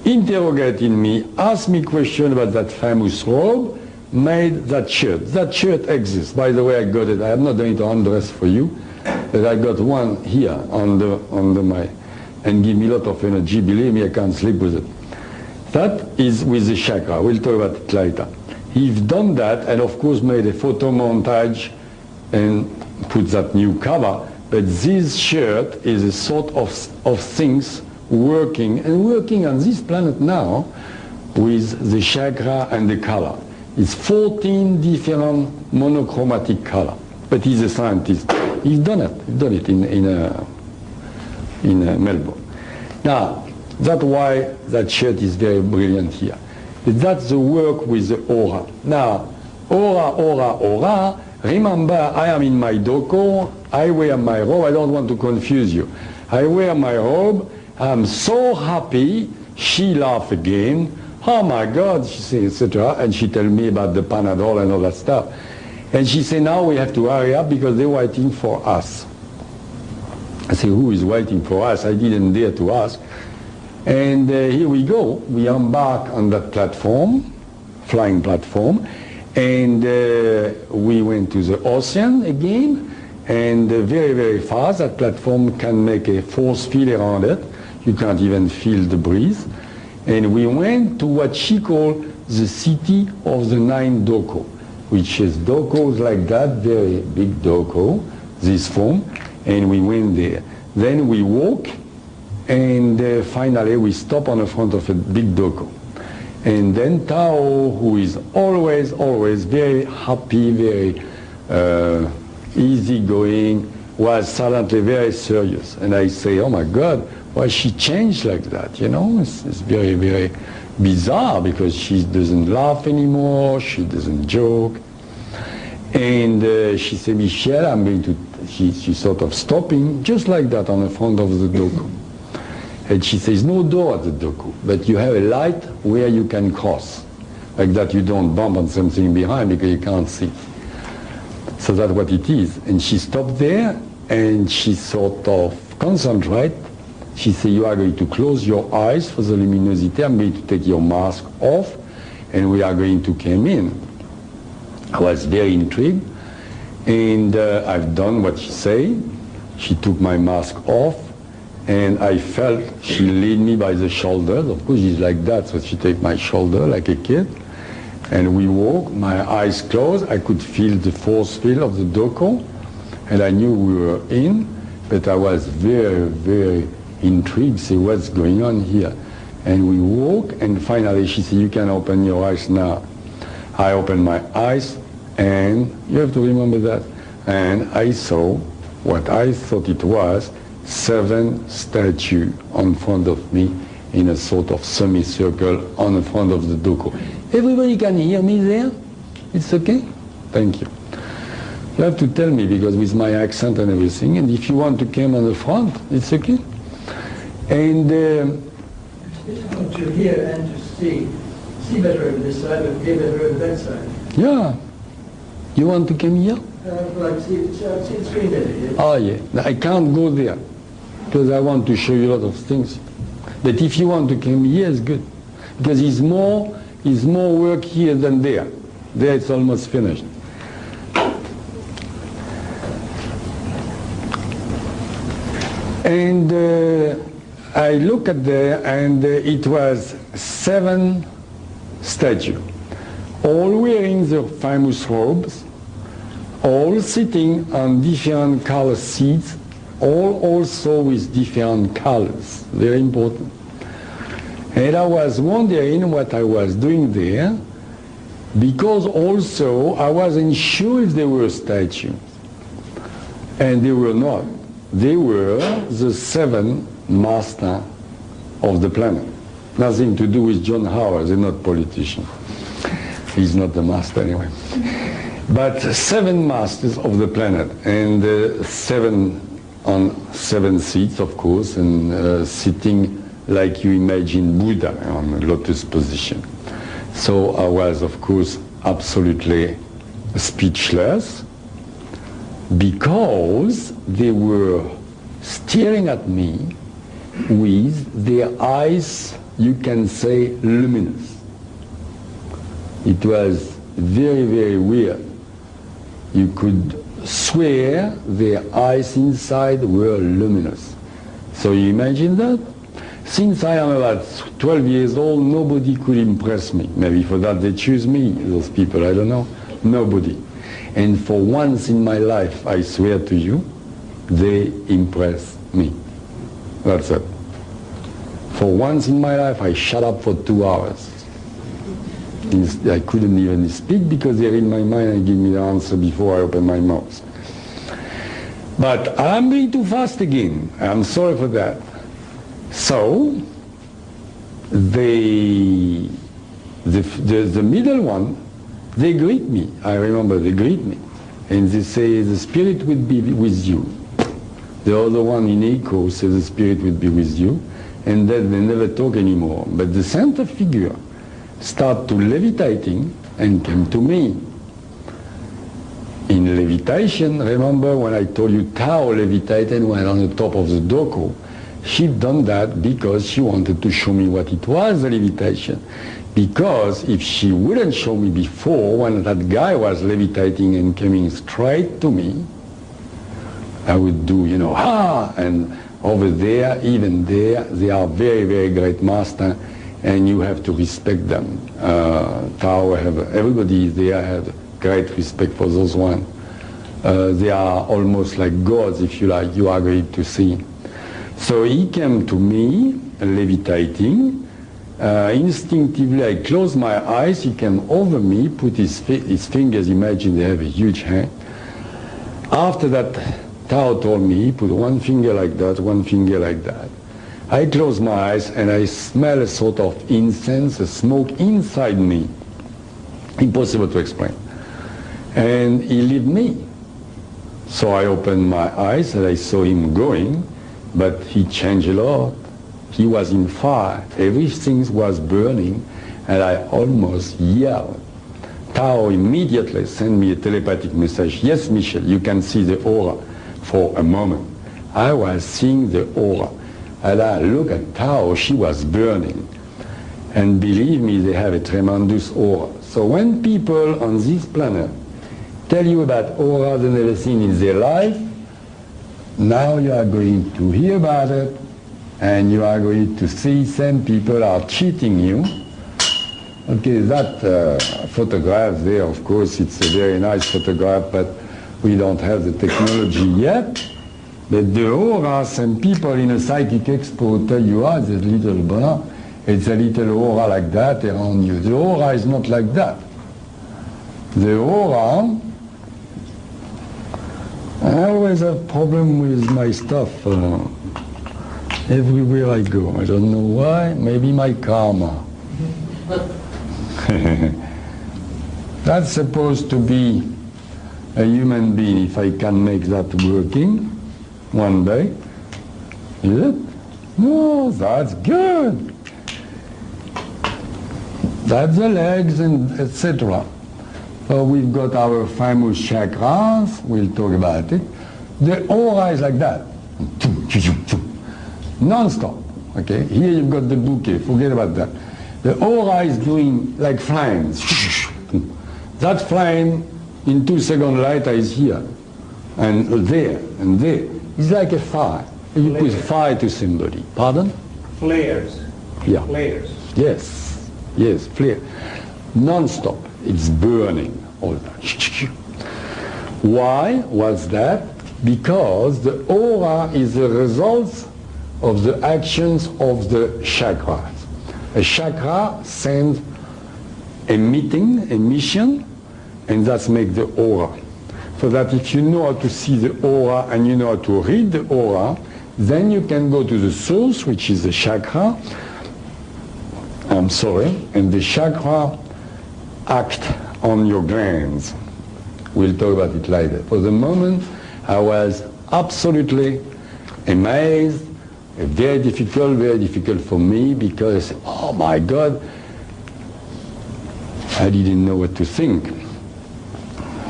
interrogating me, asked me question about that famous robe, made that shirt. That shirt exists. By the way, I got it. I am not going to undress for you, but I got one here under my, and give me a lot of energy. Believe me, I can't sleep with it. That is with the chakra. We'll talk about it later. He's done that, and of course made a photo montage and put that new cover. But this shirt is a sort of things working on this planet now with the chakra and the color. It's 14 different monochromatic color. But he's a scientist. He's done it in Melbourne. Now, that's why that shirt is very brilliant here. But that's the work with the aura. Now, aura. Remember, I am in my doko. I wear my robe. I don't want to confuse you. I wear my robe. I'm so happy. She laughed again. Oh my God, she said, etc. And she told me about the Panadol and all that stuff. And she said, now we have to hurry up because they're waiting for us. I said, who is waiting for us? I didn't dare to ask. And here we go. We embark on that platform, flying platform, and we went to the ocean again, and very, very fast. That platform can make a force field around it. You can't even feel the breeze. And we went to what she called the city of the 9 doko, which is dokos like that, very big doko, this form, and we went there. Then we walk, and finally we stop on the front of a big doko. And then Tao, who is always very happy, very easygoing, was silently very serious. And I say, oh my God, why she changed like that? You know, it's very, very bizarre because she doesn't laugh anymore, she doesn't joke. And she said, Micheal, I'm going to, she's sort of stopping, just like that on the front of the doku. And she says, no door at the doku, but you have a light where you can cross. Like that you don't bump on something behind because you can't see. So that's what it is. And she stopped there and she sort of concentrate. She said, you are going to close your eyes for the luminosity. I'm going to take your mask off and we are going to come in. I was very intrigued, and I've done what she said. She took my mask off, and I felt she lead me by the shoulders. Of course, she's like that, so she take my shoulder like a kid, and we walk. My eyes closed. I could feel the force field of the doko, and I knew we were in, but I was very, very intrigued. See what's going on here, and we walk, and finally she said, "You can open your eyes now." I opened my eyes, and you have to remember that, and I saw what I thought it was, 7 statues in front of me in a sort of semicircle on the front of the doko. Everybody can hear me there? It's okay? Thank you. You have to tell me because with my accent and everything, and if you want to come on the front, it's okay. And it's difficult to hear and to see. See better over this side, but hear better over that side. yeah. You want to come here? Well, I see the screen better here. Oh yeah. I can't go there because I want to show you a lot of things. But if you want to come here, it's good. Because it's more work here than there. There it's almost finished. And I look at there, and it was 7 statues, all wearing their famous robes, all sitting on different color seats, all also with different colors, very important. And I was wondering what I was doing there, because also I wasn't sure if they were statues. And they were not. They were the 7 masters of the planet. Nothing to do with John Howard, they're not politicians. He's not the master anyway. But 7 masters of the planet, and 7 on 7 seats, of course, and sitting like you imagine Buddha on a lotus position. So I was, of course, absolutely speechless, because they were staring at me with their eyes, you can say, luminous. It was very, very weird. You could swear their eyes inside were luminous. So you imagine that? Since I am about 12 years old, nobody could impress me. Maybe for that they choose me, those people, I don't know. Nobody. And for once in my life, I swear to you, they impress me. That's it. For once in my life, I shut up for 2 hours. I couldn't even speak because they read my mind and give me the answer before I open my mouth. But I'm being too fast again. I'm sorry for that. So, the middle one, they greet me. I remember they greet me. And they say, the spirit will be with you. The other one in echo says the spirit will be with you. And then they never talk anymore. But the center figure start to levitating and came to me. In levitation, remember when I told you Tao levitated when on the top of the doko? She'd done that because she wanted to show me what it was, the levitation. Because if she wouldn't show me before, when that guy was levitating and coming straight to me, I would do, you know, ha! And over there, even there, they are very, very great master, and you have to respect them. Tao everybody there have great respect for those ones. They are almost like gods, if you like, you are going to see. So he came to me, levitating. Instinctively, I closed my eyes. He came over me, put his fingers, imagine they have a huge hand. After that, Tao told me, he put one finger like that, one finger like that. I closed my eyes and I smell a sort of incense, a smoke inside me. Impossible to explain. And he left me. So I opened my eyes and I saw him going, but he changed a lot. He was in fire. Everything was burning, and I almost yelled. Tao immediately sent me a telepathic message. Yes, Micheal, you can see the aura for a moment. I was seeing the aura. And I look at Tao, she was burning. And believe me, they have a tremendous aura. So when people on this planet tell you about aura they never seen in their life, now you are going to hear about it, and you are going to see some people are cheating you. Okay, that photograph there, of course, it's a very nice photograph, but we don't have the technology yet. But the aura, some people in a psychic expo tell you, ah, this little bonheur, it's a little aura like that around you. The aura is not like that. The aura, I always have problem with my stuff everywhere I go. I don't know why, maybe my karma. That's supposed to be a human being, if I can make that working one day. Is it? No, that's good. That's the legs and etc. So we've got our famous chakras, we'll talk about it. The aura is like that. Non-stop. Okay? Here you've got the bouquet, forget about that. The aura is doing like flames. That flame in 2 seconds later is here. And there, and there. It's like a fire. You put fire to somebody. Pardon? Flares. Yeah. Flares. Yes. Yes, flare. Non-stop. It's burning all the time. Why was that? Because the aura is the result of the actions of the chakras. A chakra sends emission, and that's make the aura. So that if you know how to see the aura and you know how to read the aura, then you can go to the source, which is the chakra, I'm sorry, and the chakra act on your glands. We'll talk about it later. For the moment, I was absolutely amazed, very difficult for me, because, oh my God, I didn't know what to think.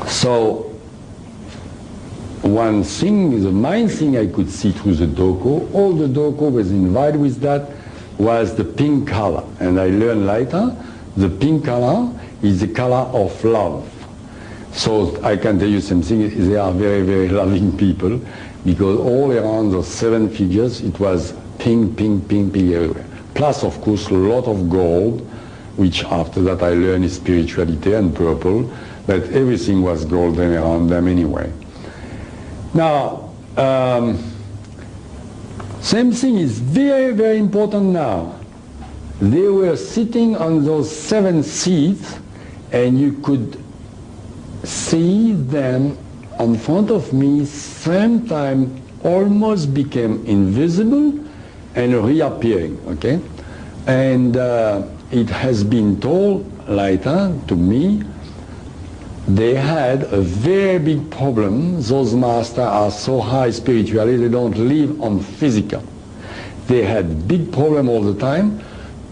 So, one thing, the main thing I could see through the doko, all the doko was involved with that, was the pink color. And I learned later, the pink color is the color of love. So I can tell you something, they are very loving people, because all around those 7 figures, it was pink everywhere. Plus, of course, a lot of gold, which after that I learned is spirituality, and purple, but everything was golden around them anyway. Now, same thing is very important now. They were sitting on those 7 seats, and you could see them in front of me, same time almost became invisible and reappearing, okay? And it has been told later to me, they had a very big problem. Those masters are so high spiritually, they don't live on physical. They had big problem all the time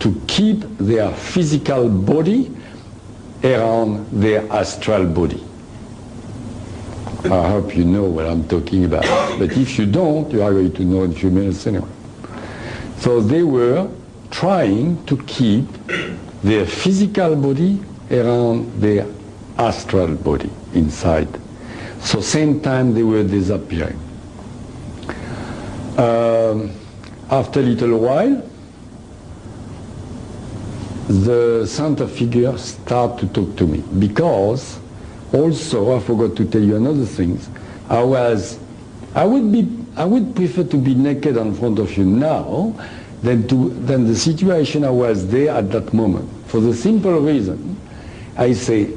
to keep their physical body around their astral body. I hope you know what I'm talking about. But if you don't, you are going to know in a few minutes anyway. So they were trying to keep their physical body around their astral body inside. So same time they were disappearing. After a little while, the center figure started to talk to me, because also I forgot to tell you another thing. I would prefer to be naked in front of you now than the situation I was there at that moment. For the simple reason, I say,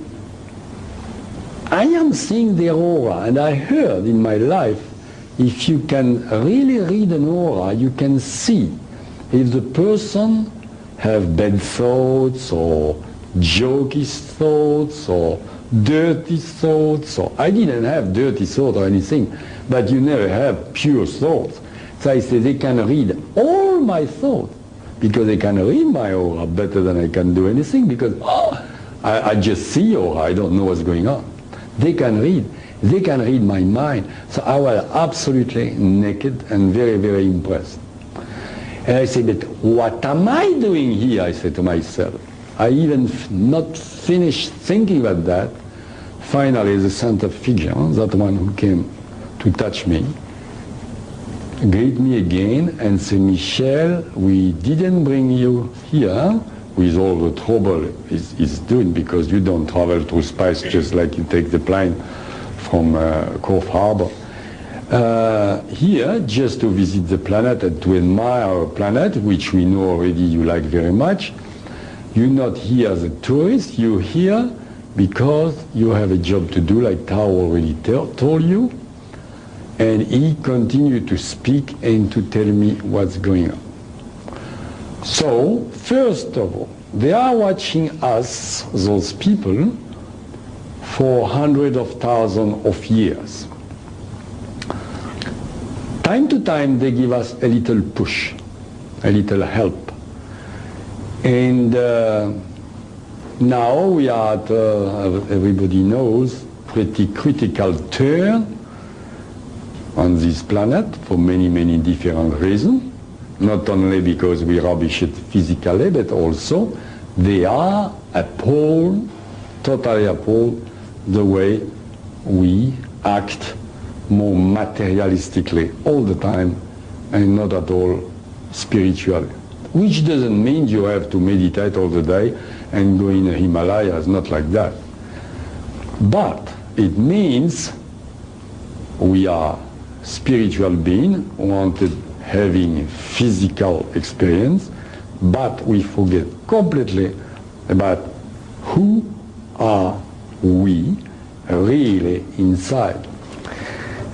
I am seeing the aura, and I heard in my life, if you can really read an aura, you can see if the person have bad thoughts or jokey thoughts or dirty thoughts. Or I didn't have dirty thoughts or anything, but you never have pure thoughts. So I say they can read all my thoughts, because they can read my aura better than I can do anything, because I just see aura, I don't know what's going on. They can read my mind. So I was absolutely naked and very impressed. And I said, but what am I doing here? I said to myself. I even not finished thinking about that. Finally, the center figure, that one who came to touch me, greet me again and say, Micheal, we didn't bring you here with all the trouble it's doing, because you don't travel through space just like you take the plane from Cove Harbor. Here, just to visit the planet and to admire our planet, which we know already you like very much. You're not here as a tourist, you're here because you have a job to do, like Tao already told you. And he continued to speak and to tell me what's going on. So, first of all, they are watching us, those people, for hundreds of thousands of years. Time to time, they give us a little push, a little help. And now we are at, everybody knows, pretty critical turn on this planet for many different reasons. Not only because we rubbish it physically, but also they are appalled, totally appalled, the way we act more materialistically all the time and not at all spiritually. Which doesn't mean you have to meditate all the day and go in the Himalayas, not like that. But it means we are spiritual beings, wanted having physical experience, but we forget completely about who are we really inside.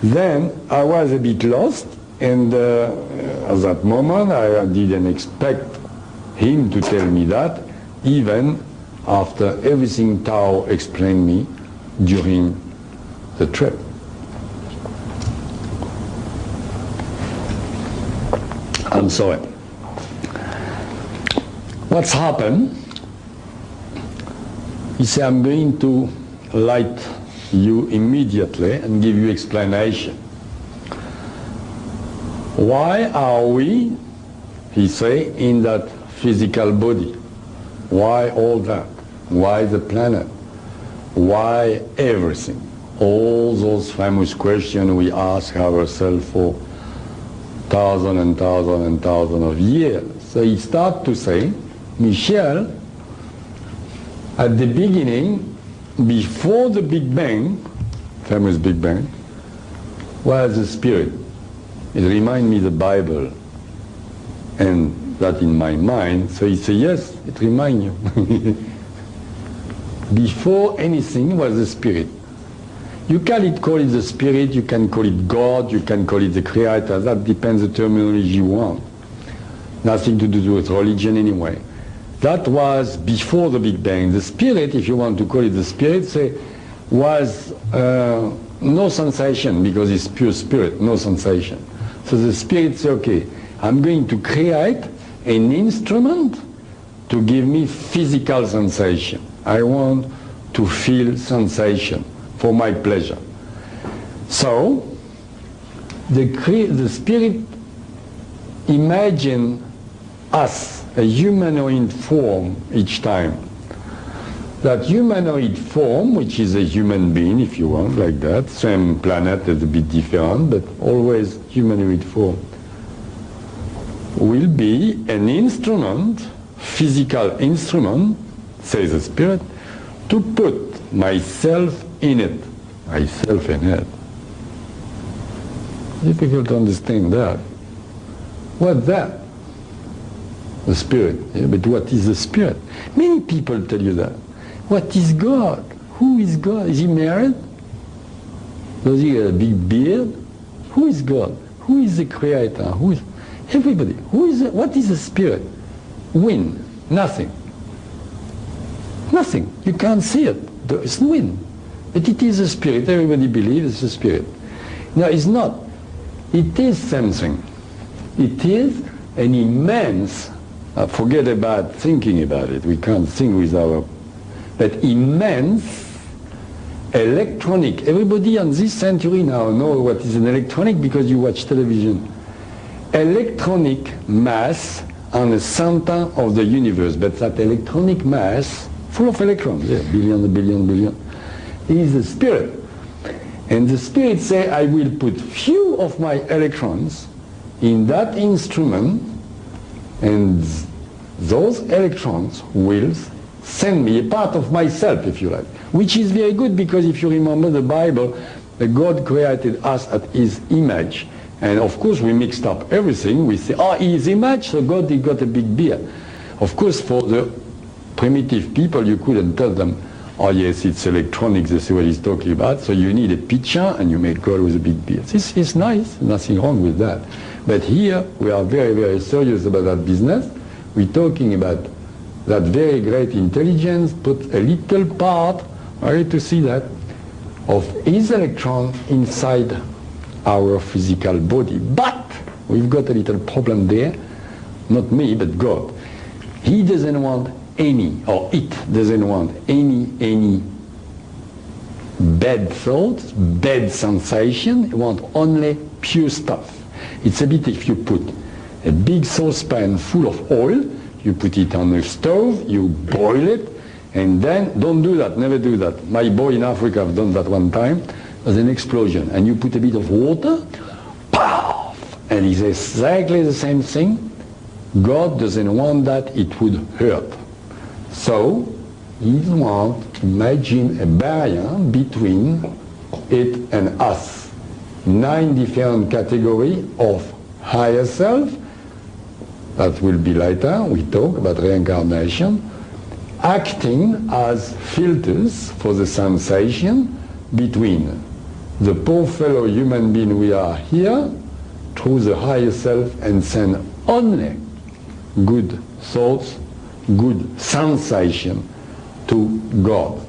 Then I was a bit lost, and at that moment I didn't expect him to tell me that, even after everything Tao explained me during the trip. I'm sorry. What's happened? He said, I'm going to light you immediately and give you explanation. Why are we, he say, in that physical body? Why all that? Why the planet? Why everything? All those famous questions we ask ourselves for thousands and thousands and thousands of years. So he starts to say, Micheal, at the beginning, before the Big Bang, famous Big Bang, was the spirit. It reminds me of the Bible, and that in my mind. So he said, yes, it reminds you. Before anything was the spirit. You can call it the spirit, you can call it God, you can call it the creator. That depends the terminology you want. Nothing to do with religion anyway. That was before the Big Bang. The spirit, if you want to call it the spirit, say, was no sensation, because it's pure spirit, no sensation. So the spirit said, okay, I'm going to create an instrument to give me physical sensation. I want to feel sensation for my pleasure. So the spirit imagine us, a humanoid form each time. That humanoid form, which is a human being, if you want, like that, same planet is a bit different, but always humanoid form, will be an instrument, physical instrument, says the spirit, to put myself in it. Myself in it. Difficult to understand that. What's that? The spirit. Yeah, but what is the spirit? Many people tell you that. What is God? Who is God? Is he married? Does he have a big beard? Who is God? Who is the creator? Who is everybody? What is the spirit? Wind. Nothing. Nothing. You can't see it. There is wind. But it is a spirit. Everybody believes it's a spirit. No, it's not. It is something. It is an immense, forget about thinking about it. We can't think with our, but immense electronic. Everybody on this century now know what is an electronic because you watch television. Electronic mass on the center of the universe, but that electronic mass, full of electrons, yeah, billion, is the spirit. And the spirit say, I will put few of my electrons in that instrument, and those electrons will send me a part of myself, if you like, which is very good, because if you remember the Bible, God created us at his image. And of course we mixed up everything. We say, oh, his image, so God, he got a big beard. Of course, for the primitive people, you couldn't tell them, oh yes, it's electronics, this is what he's talking about, so you need a picture and you make God with a big beard. This is nice, nothing wrong with that. But here, we are very, very serious about that business. We're talking about that very great intelligence, put a little part, are you to see that, of his electron inside our physical body. But we've got a little problem there, not me, but God. He doesn't want any, or it doesn't want any bad thoughts, bad sensation. It wants only pure stuff. It's a bit if you put a big saucepan full of oil, you put it on the stove, you boil it, and then, don't do that, never do that. My boy in Africa have done that one time. There's an explosion, and you put a bit of water, pow! And it's exactly the same thing. God doesn't want that, it would hurt. So, he wants to imagine a barrier between it and us. 9 different categories of higher self, that will be later, we talk about reincarnation, acting as filters for the sensation between the poor fellow human being we are here through the higher self, and send only good thoughts good sensation to God.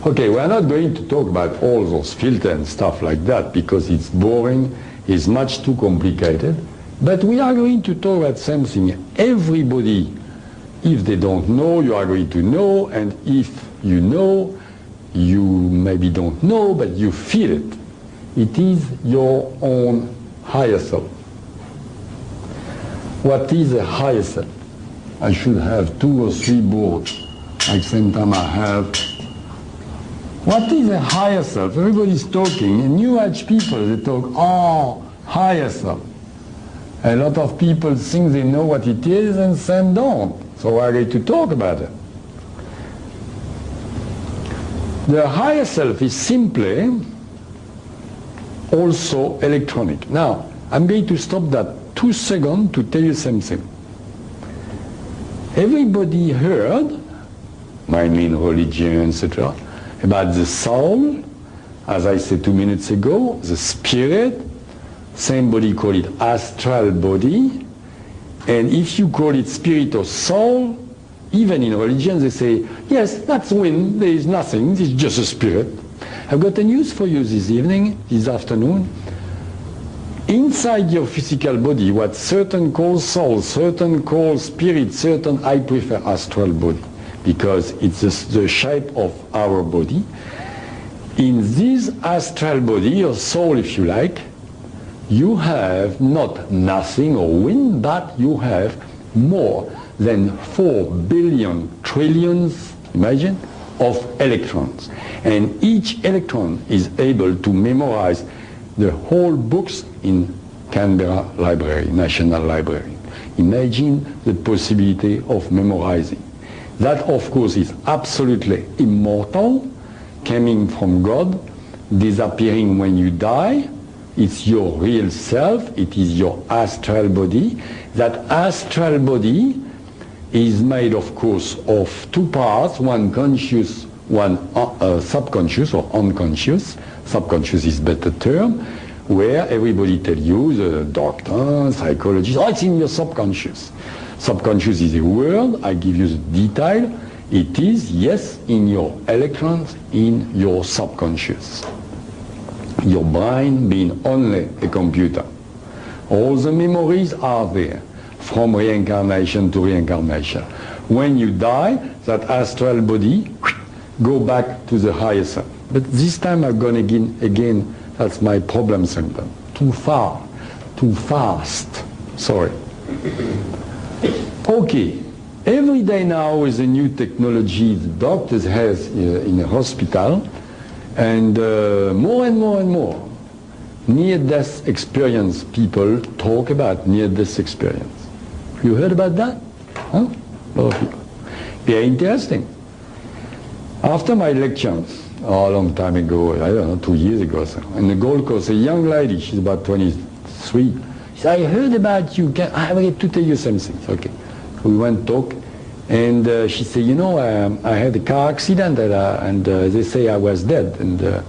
Okay, we're not going to talk about all those filters and stuff like that because it's boring, it's much too complicated. But we are going to talk about something everybody, if they don't know, you are going to know, and if you know, you maybe don't know, but you feel it. It is your own higher self. What is a higher self? I should have 2 or 3 boards, like same time I have. What is a higher self? Everybody's talking, and New Age people, they talk, oh, higher self. A lot of people think they know what it is, and some don't. So we're going to talk about it. The higher self is simply also electronic. Now, I'm going to stop that 2 seconds to tell you something. Everybody heard, mainly in religion, etc., about the soul, as I said 2 minutes ago, the spirit. Somebody call it astral body, and if you call it spirit or soul, even in religion they say, yes, that's wind, there is nothing, it's just a spirit. I've got a news for you this evening, this afternoon. Inside your physical body, what certain call soul, certain call spirit, certain I prefer astral body, because it's the shape of our body. In this astral body, or soul if you like, you have not nothing or wind, but you have more than 4 billion trillions, imagine, of electrons. And each electron is able to memorize the whole books in Canberra Library, National Library. Imagine the possibility of memorizing. That, of course, is absolutely immortal, coming from God, disappearing when you die. It's your real self, it is your astral body. That astral body is made, of course, of 2 parts, one conscious, one subconscious or unconscious. Subconscious is a better term, where everybody tell you, the doctor, psychologist, oh, it's in your subconscious. Subconscious is a word, I give you the detail. It is, yes, in your electrons, in your subconscious. Your brain being only a computer. All the memories are there, from reincarnation to reincarnation. When you die, that astral body go back to the higher self. But this time I'm going again, that's my problem center. Too far, too fast. Sorry. Okay. Every day now with the new technology the doctors have in a hospital, and more and more and more near-death experience people talk about near-death experience. You heard about that? Huh? A lot of people. Very interesting. After my lectures, a long time ago, I don't know, 2 years ago or so, in the Gold Coast, a young lady, she's about 23, she said, I heard about you, I have to tell you something. Okay. We went talk, and she said, you know, I had a car accident, and they say I was dead. And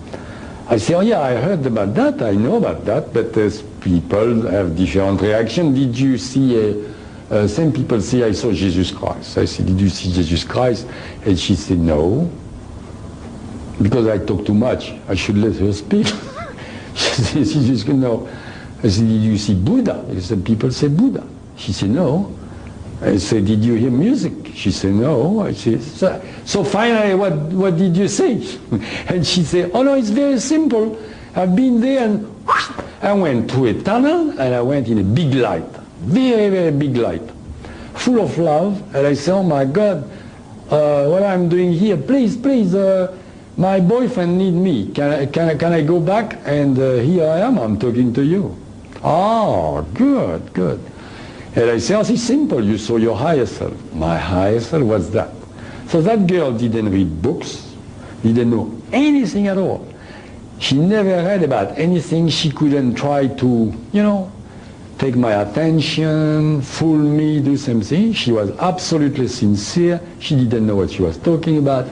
I said, oh yeah, I heard about that, I know about that, but people have different reactions. Did you see, some people say, I saw Jesus Christ. I said, did you see Jesus Christ? And she said, no, because I talk too much. I should let her speak. She said, no. I said, did you see Buddha? Some people say Buddha. She said, no. I said, did you hear music? She said, no. I said, so finally, what did you say? And she said, oh no, it's very simple. I've been there, and whoosh, I went through a tunnel, and I went in a big light, very, very big light, full of love. And I said, oh my God, what I'm doing here, please, my boyfriend needs me. Can I go back? And here I am, I'm talking to you. Oh, good, good. And I say, oh, it's simple, you saw your higher self. My higher self, what's that? So that girl didn't read books, didn't know anything at all. She never read about anything. She couldn't try to, you know, take my attention, fool me, do something. She was absolutely sincere. She didn't know what she was talking about.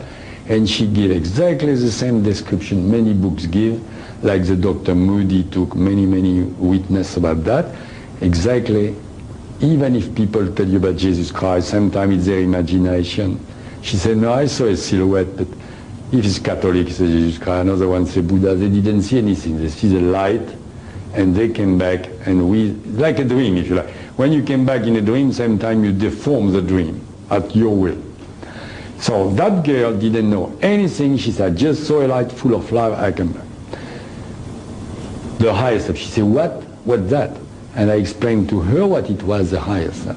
And she gave exactly the same description many books give, like the Dr. Moody took many witnesses about that. Exactly even if people tell you about Jesus Christ, sometimes it's their imagination. She said, no, I saw a silhouette, but if it's Catholic, it's Jesus Christ. Another one said Buddha. They didn't see anything. They see the light, and they came back, and like a dream, if you like. When you came back in a dream, same time you deform the dream at your will. So that girl didn't know anything. She said, just saw a light full of light, I came back. The higher self. She said, what? What's that? And I explained to her what it was, the higher self.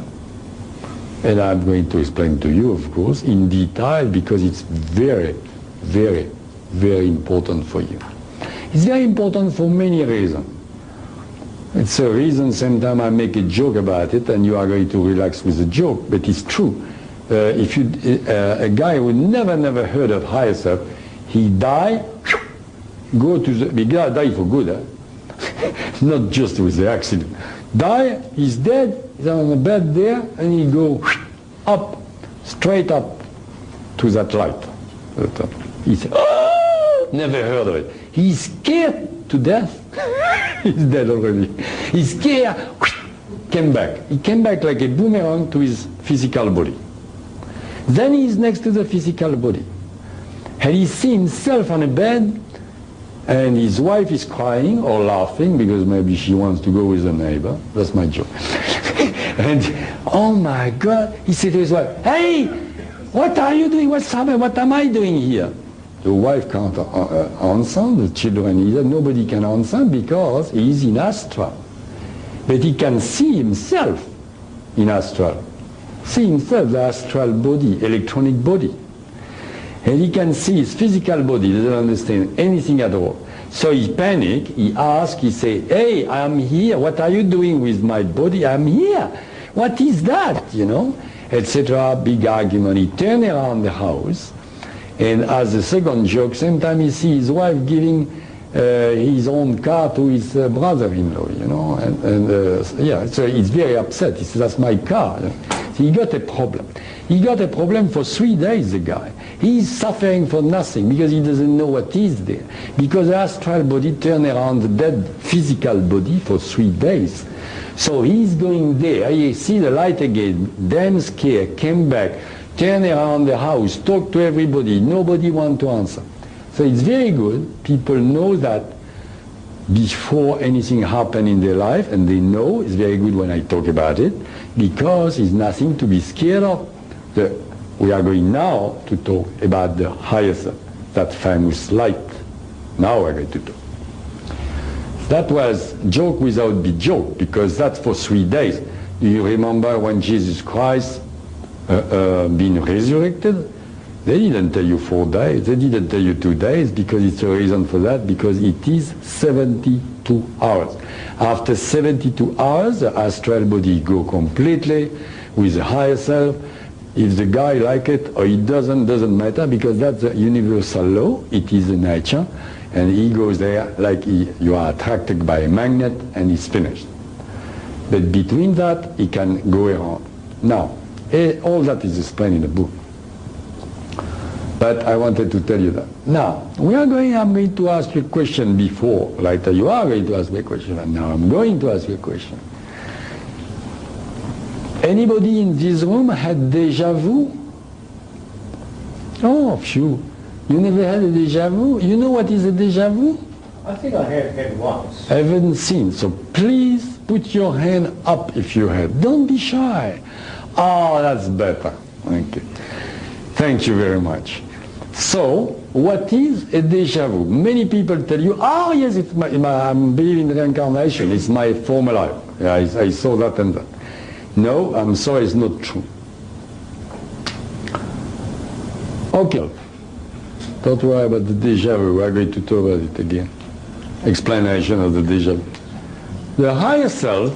And I'm going to explain to you, of course, in detail, because it's very, very, very important for you. It's very important for many reasons. It's a reason sometimes I make a joke about it, and you are going to relax with the joke, but it's true. If you, a guy who never heard of higher self, he die, go to the, he die for good, not just with the accident. Die, he's dead, he's on the bed there, and he go up, straight up to that light. He said, oh, never heard of it. He's scared to death. He's dead already. He's scared, came back. He came back like a boomerang to his physical body. Then he's next to the physical body. And he sees himself on a bed, and his wife is crying or laughing because maybe she wants to go with a neighbor. That's my joke. And, oh my God, he said to his wife, hey, what are you doing? What's happening? What am I doing here? The wife can't answer, the children either. Nobody can answer because he is in astral. But he can see himself in astral. See himself, the astral body, electronic body. And he can see his physical body, doesn't understand anything at all. So he panics, he asks, he says, hey, I'm here, what are you doing with my body? I'm here. What is that, you know? Etc. Big argument. He turns around the house, and as a second joke, sometimes he sees his wife giving his own car to his brother-in-law, you know, yeah, so he's very upset. He says, that's my car. So he got a problem. He got a problem for 3 days, the guy. He's suffering for nothing because he doesn't know what is there. Because the astral body turned around the dead physical body for 3 days. So he's going there, he see the light again, damn scared, came back, turned around the house, talked to everybody, nobody want to answer. So it's very good, people know that before anything happen in their life, and they know, it's very good when I talk about it, because it's nothing to be scared of. We are going now to talk about the higher self, that famous light. Now we're going to talk. That was joke without be joke, because that's for 3 days. Do you remember when Jesus Christ been resurrected? They didn't tell you 4 days, they didn't tell you 2 days, because it's a reason for that, because it is 72 hours. After 72 hours, the astral body go completely with the higher self. If the guy like it or he doesn't matter, because that's a universal law, it is the nature, and he goes there like you are attracted by a magnet, and he's finished. But between that, he can go around. Now, all that is explained in the book. But I wanted to tell you that. Now, I'm going to ask you a question before. Later you are going to ask me a question, and now I'm going to ask you a question. Anybody in this room had déjà vu? Oh, phew. You never had a déjà vu? You know what is a déjà vu? I think I have had once. I haven't seen, so please put your hand up if you have. Don't be shy. Oh, that's better. Okay. Thank you very much. So, what is a déjà vu? Many people tell you, oh yes, it's I'm believing in reincarnation, it's my former life. Yeah, I saw that and that. No, I'm sorry, it's not true. Okay. Don't worry about the déjà vu, we're going to talk about it again. Explanation of the déjà vu. The higher self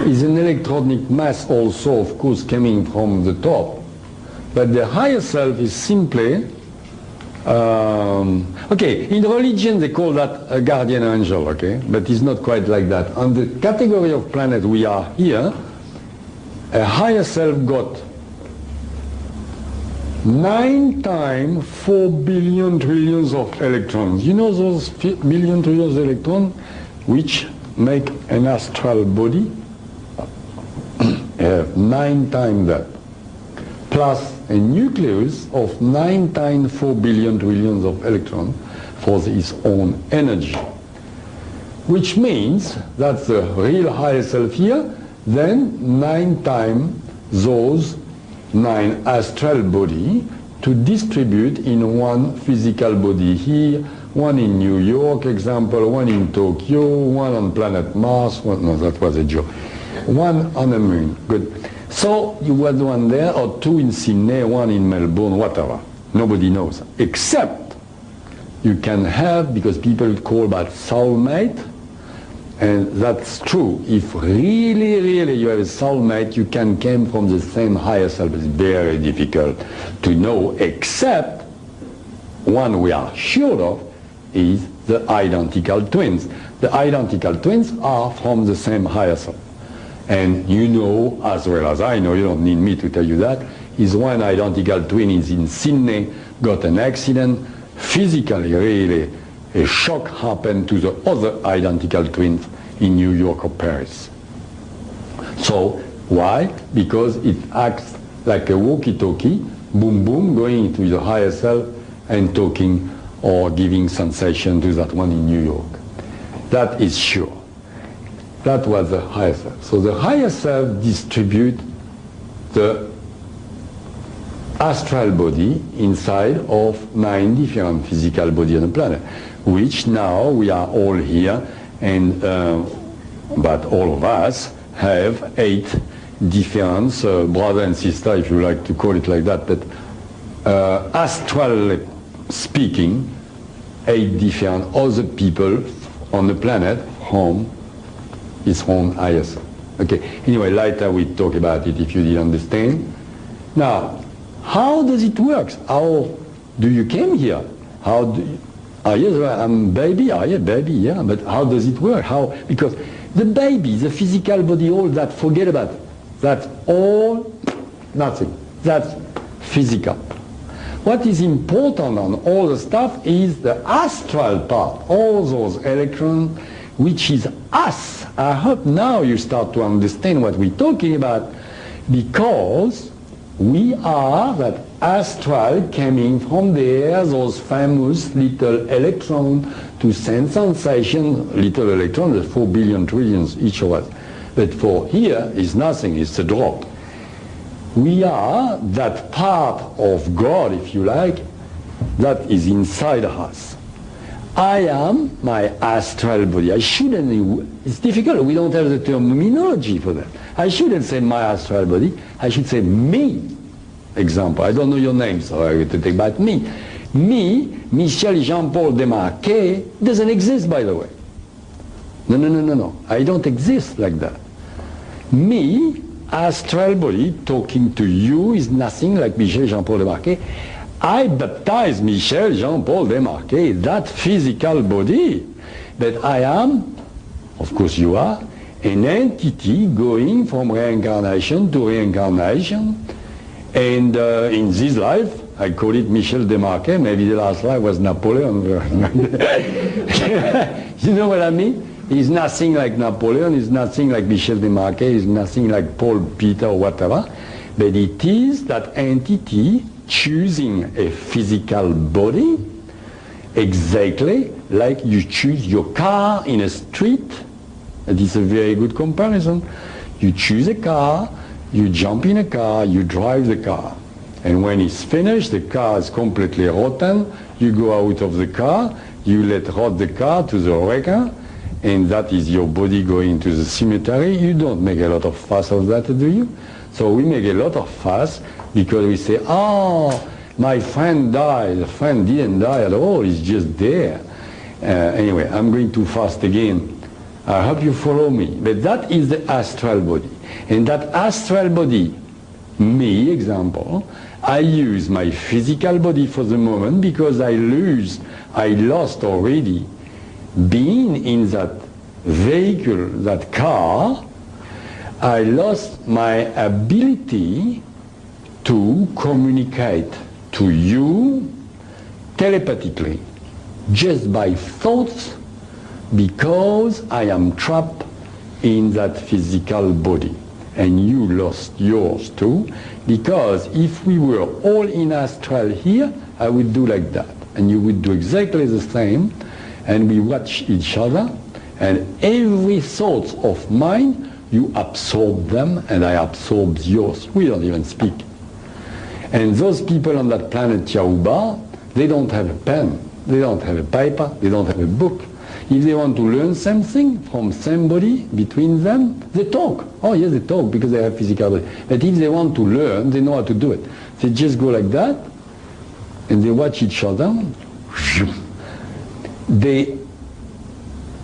is an electronic mass also, of course, coming from the top. But the higher self is simply, okay, in religion they call that a guardian angel, okay? But it's not quite like that. On the category of planet we are here, a higher self got 9 times 4 billion trillions of electrons. You know those billion trillions of electrons which make an astral body? have 9 times that, plus a nucleus of 9 times 4 billion trillions of electrons for its own energy. Which means that's the real higher self here, then 9 times those 9 astral body to distribute in one physical body here, one in New York, example, one in Tokyo, one on planet Mars, no, that was a joke, one on the moon, good. So you had one there, or 2 in Sydney, 1 in Melbourne, whatever. Nobody knows, except you can have, because people call that soulmate, and that's true. If really, really you have a soulmate, you can come from the same higher self. It's very difficult to know, except one we are sure of is the identical twins. The identical twins are from the same higher self. And you know, as well as I know, you don't need me to tell you that, is one identical twin is in Sydney, got an accident, physically really a shock happened to the other identical twins in New York or Paris. So why? Because it acts like a walkie-talkie, boom boom, going into the higher self and talking or giving sensation to that one in New York. That is sure. That was the higher self. So the higher self distributes the astral body inside of 9 different physical bodies on the planet, which now we are all here, and but all of us have 8 different brother and sister, if you like to call it like that, but astral speaking, 8 different other people on the planet from its own higher self. Okay, anyway, later we talk about it if you didn't understand. Now, how does it work? How do you came here? How do you, yes, I'm baby, yeah, baby, yeah, but how does it work? How? Because the baby, the physical body, all that, forget about it. That's all nothing. That's physical. What is important on all the stuff is the astral part, all those electrons, which is us. I hope now you start to understand what we're talking about, because we are that astral coming from there, those famous little electrons to send sensation, little electrons, 4 billion trillions each of us. But for here is nothing, it's a drop. We are that part of God, if you like, that is inside us. I am my astral body. I shouldn't, it's difficult, we don't have the terminology for that. I shouldn't say my astral body, I should say me. Example, I don't know your name, so I have to take back me. Me, Micheal Jean-Paul Desmarquet, doesn't exist, by the way. No, I don't exist like that. Me, astral body, talking to you is nothing like Micheal Jean-Paul Desmarquet. I baptize Micheal Jean-Paul Desmarquet, that physical body. But I am, of course you are, an entity going from reincarnation to reincarnation. And in this life, I call it Micheal Desmarquet, maybe the last life was Napoleon. You know what I mean? He's nothing like Napoleon, he's nothing like Micheal Desmarquet, he's nothing like Paul, Peter, or whatever. But it is that entity choosing a physical body exactly like you choose your car in a street. That is a very good comparison. You choose a car, you jump in a car, you drive the car. And when it's finished, the car is completely rotten, you go out of the car, you let rot the car to the wrecker, and that is your body going to the cemetery. You don't make a lot of fuss of that, do you? So we make a lot of fuss because we say, oh, my friend died. The friend didn't die at all, he's just there. Anyway, I'm going too fast again. I hope you follow me. But that is the astral body. And that astral body, me, example, I use my physical body for the moment because I lost already being in that vehicle, that car. I lost my ability to communicate to you telepathically, just by thoughts, because I am trapped in that physical body. and you lost yours too, because if we were all in astral here, I would do like that, and you would do exactly the same, and we watch each other, and every thought of mine, you absorb them, and I absorb yours. We don't even speak. And those people on that planet Yahuba, they don't have a pen, they don't have a paper, they don't have a book. If they want to learn something from somebody between them, they talk. Oh yes, they talk because they have physical body. But if they want to learn, they know how to do it. They just go like that, and they watch each other.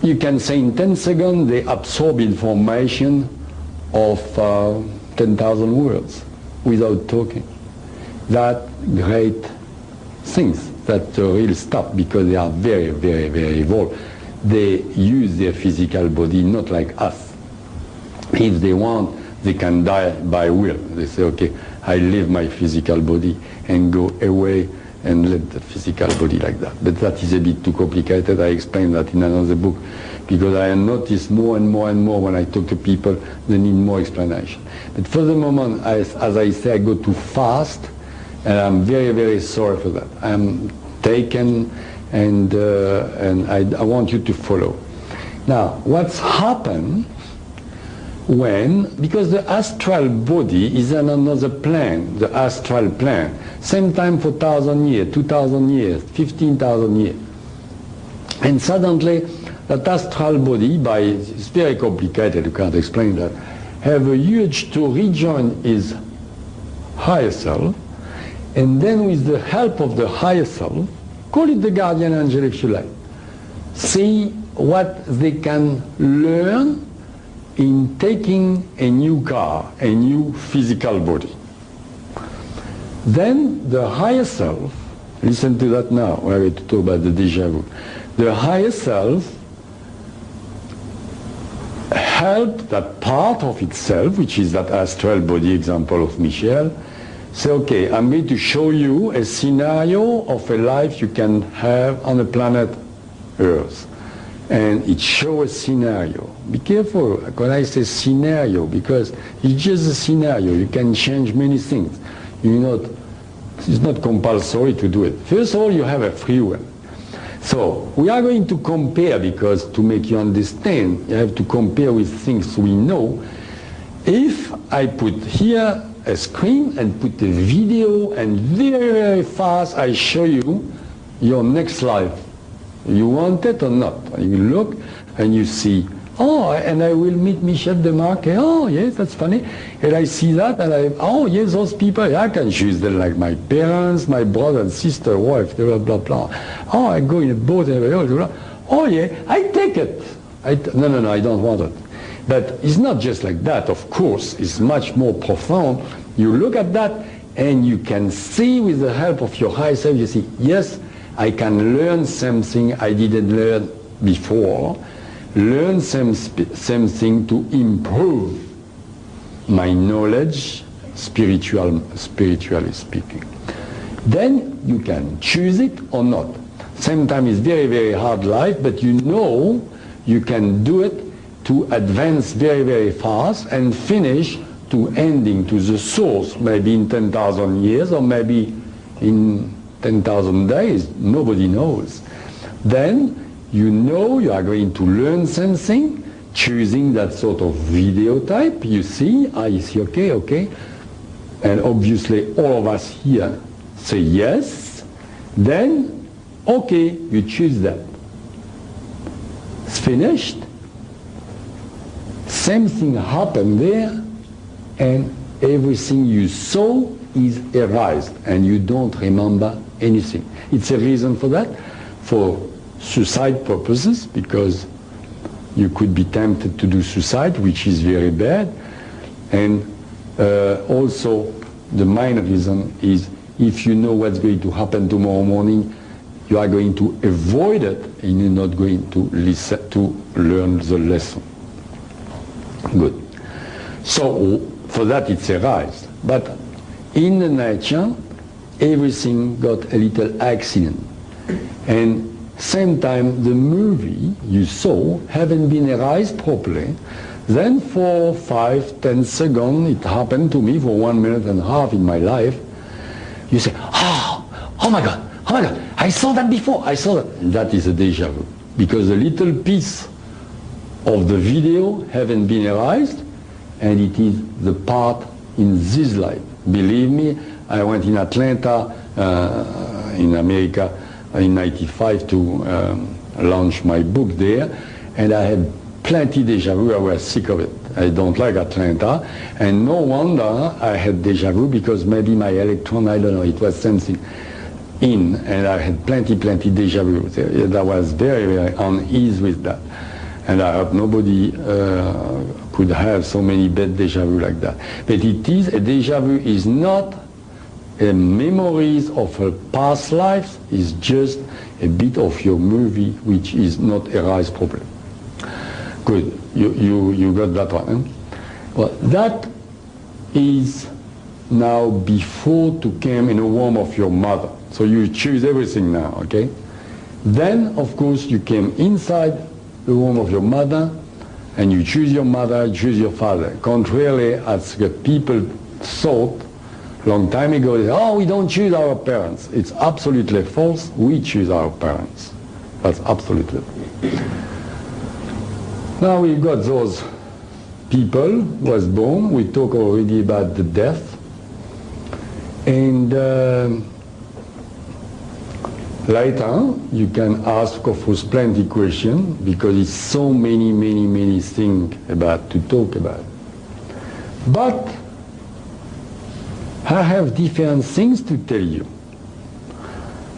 You can say in 10 seconds, they absorb information of 10,000 words without talking. That great things, that real stuff, because they are very, very, very evolved. They use their physical body not like us. If they want, they can die by will. They say, okay, I leave my physical body and go away and let the physical body like that. But that is a bit too complicated. I explain that in another book, because I notice more and more and more when I talk to people, they need more explanation. But for the moment, as I say, I go too fast, and I'm very, very sorry for that. I'm taken, and I want you to follow. Now, what's happened when, because the astral body is on another plane, the astral plane, same time for 1,000 years, 2,000 years, 15,000 years. And suddenly, that astral body, it's very complicated, you can't explain that, have a urge to rejoin his higher self, and then with the help of the higher self, call it the guardian angel if you like, see what they can learn in taking a new car, a new physical body. Then the higher self, listen to that now, we're going to talk about the déjà vu. The higher self helped that part of itself, which is that astral body example of Micheal, say, okay, I'm going to show you a scenario of a life you can have on the planet Earth. And it shows a scenario. Be careful when I say scenario, because it's just a scenario. You can change many things. It's not compulsory to do it. First of all, you have a free will. So we are going to compare, because to make you understand, you have to compare with things we know. If I put here a screen and put a video, and very, very fast I show you your next life, you want it or not? You look and you see, oh, and I will meet Micheal Desmarquet. Oh, yes, that's funny. And I see that, and oh, yes, those people, I can choose them like my parents, my brother and sister, wife, blah, blah, blah. Oh, I go in a boat, and blah, blah, blah. Oh, yeah, I take it. No, I don't want it. But it's not just like that, of course. It's much more profound. You look at that, and you can see with the help of your higher self, you see, yes, I can learn something I didn't learn before, learn something to improve my knowledge, spiritually speaking. Then you can choose it or not. Sometimes it's very, very hard life, but you know you can do it to advance very, very fast and finish to ending to the source, maybe in 10,000 years or maybe in 10,000 days, nobody knows. Then you know you are going to learn something, choosing that sort of video type. You see, okay. And obviously all of us here say yes. Then, okay, you choose that. It's finished. Same thing happened there, and everything you saw is erased, and you don't remember anything. It's a reason for that, for suicide purposes, because you could be tempted to do suicide, which is very bad. And also the main reason is if you know what's going to happen tomorrow morning, you are going to avoid it, and you're not going to listen to learn the lesson. Good. So for that it's erased. But in the nature, everything got a little accident. And same time, the movie you saw haven't been erased properly. Then for 5, 10 seconds, it happened to me for 1 minute and a half in my life. You say, oh my God, I saw that before, I saw that. And that is a déjà vu. Because a little piece of the video haven't been erased, and it is the part in this life. Believe me, I went in Atlanta, in America, in '95 to launch my book there, and I had plenty déjà vu. I was sick of it. I don't like Atlanta, and no wonder I had déjà vu, because maybe my electron, I don't know, it was something in, and I had plenty déjà vu. I was very, very uneasy with that. And I hope nobody could have so many bad déjà vu like that. But it is, a déjà vu is not a memories of a past life, is just a bit of your movie which is not erased properly. Good, you got that one. Eh? Well, that is now before to come in the womb of your mother. So you choose everything now, okay? Then, of course, you came inside the womb of your mother, and you choose your mother, choose your father. Contrarily, as the people thought long time ago, they said, oh, we don't choose our parents. It's absolutely false. We choose our parents. That's absolutely. Now we've got those people was born. We talk already about the death. And later, you can ask, of course, plenty questions, because it's so many things to talk about. But I have different things to tell you.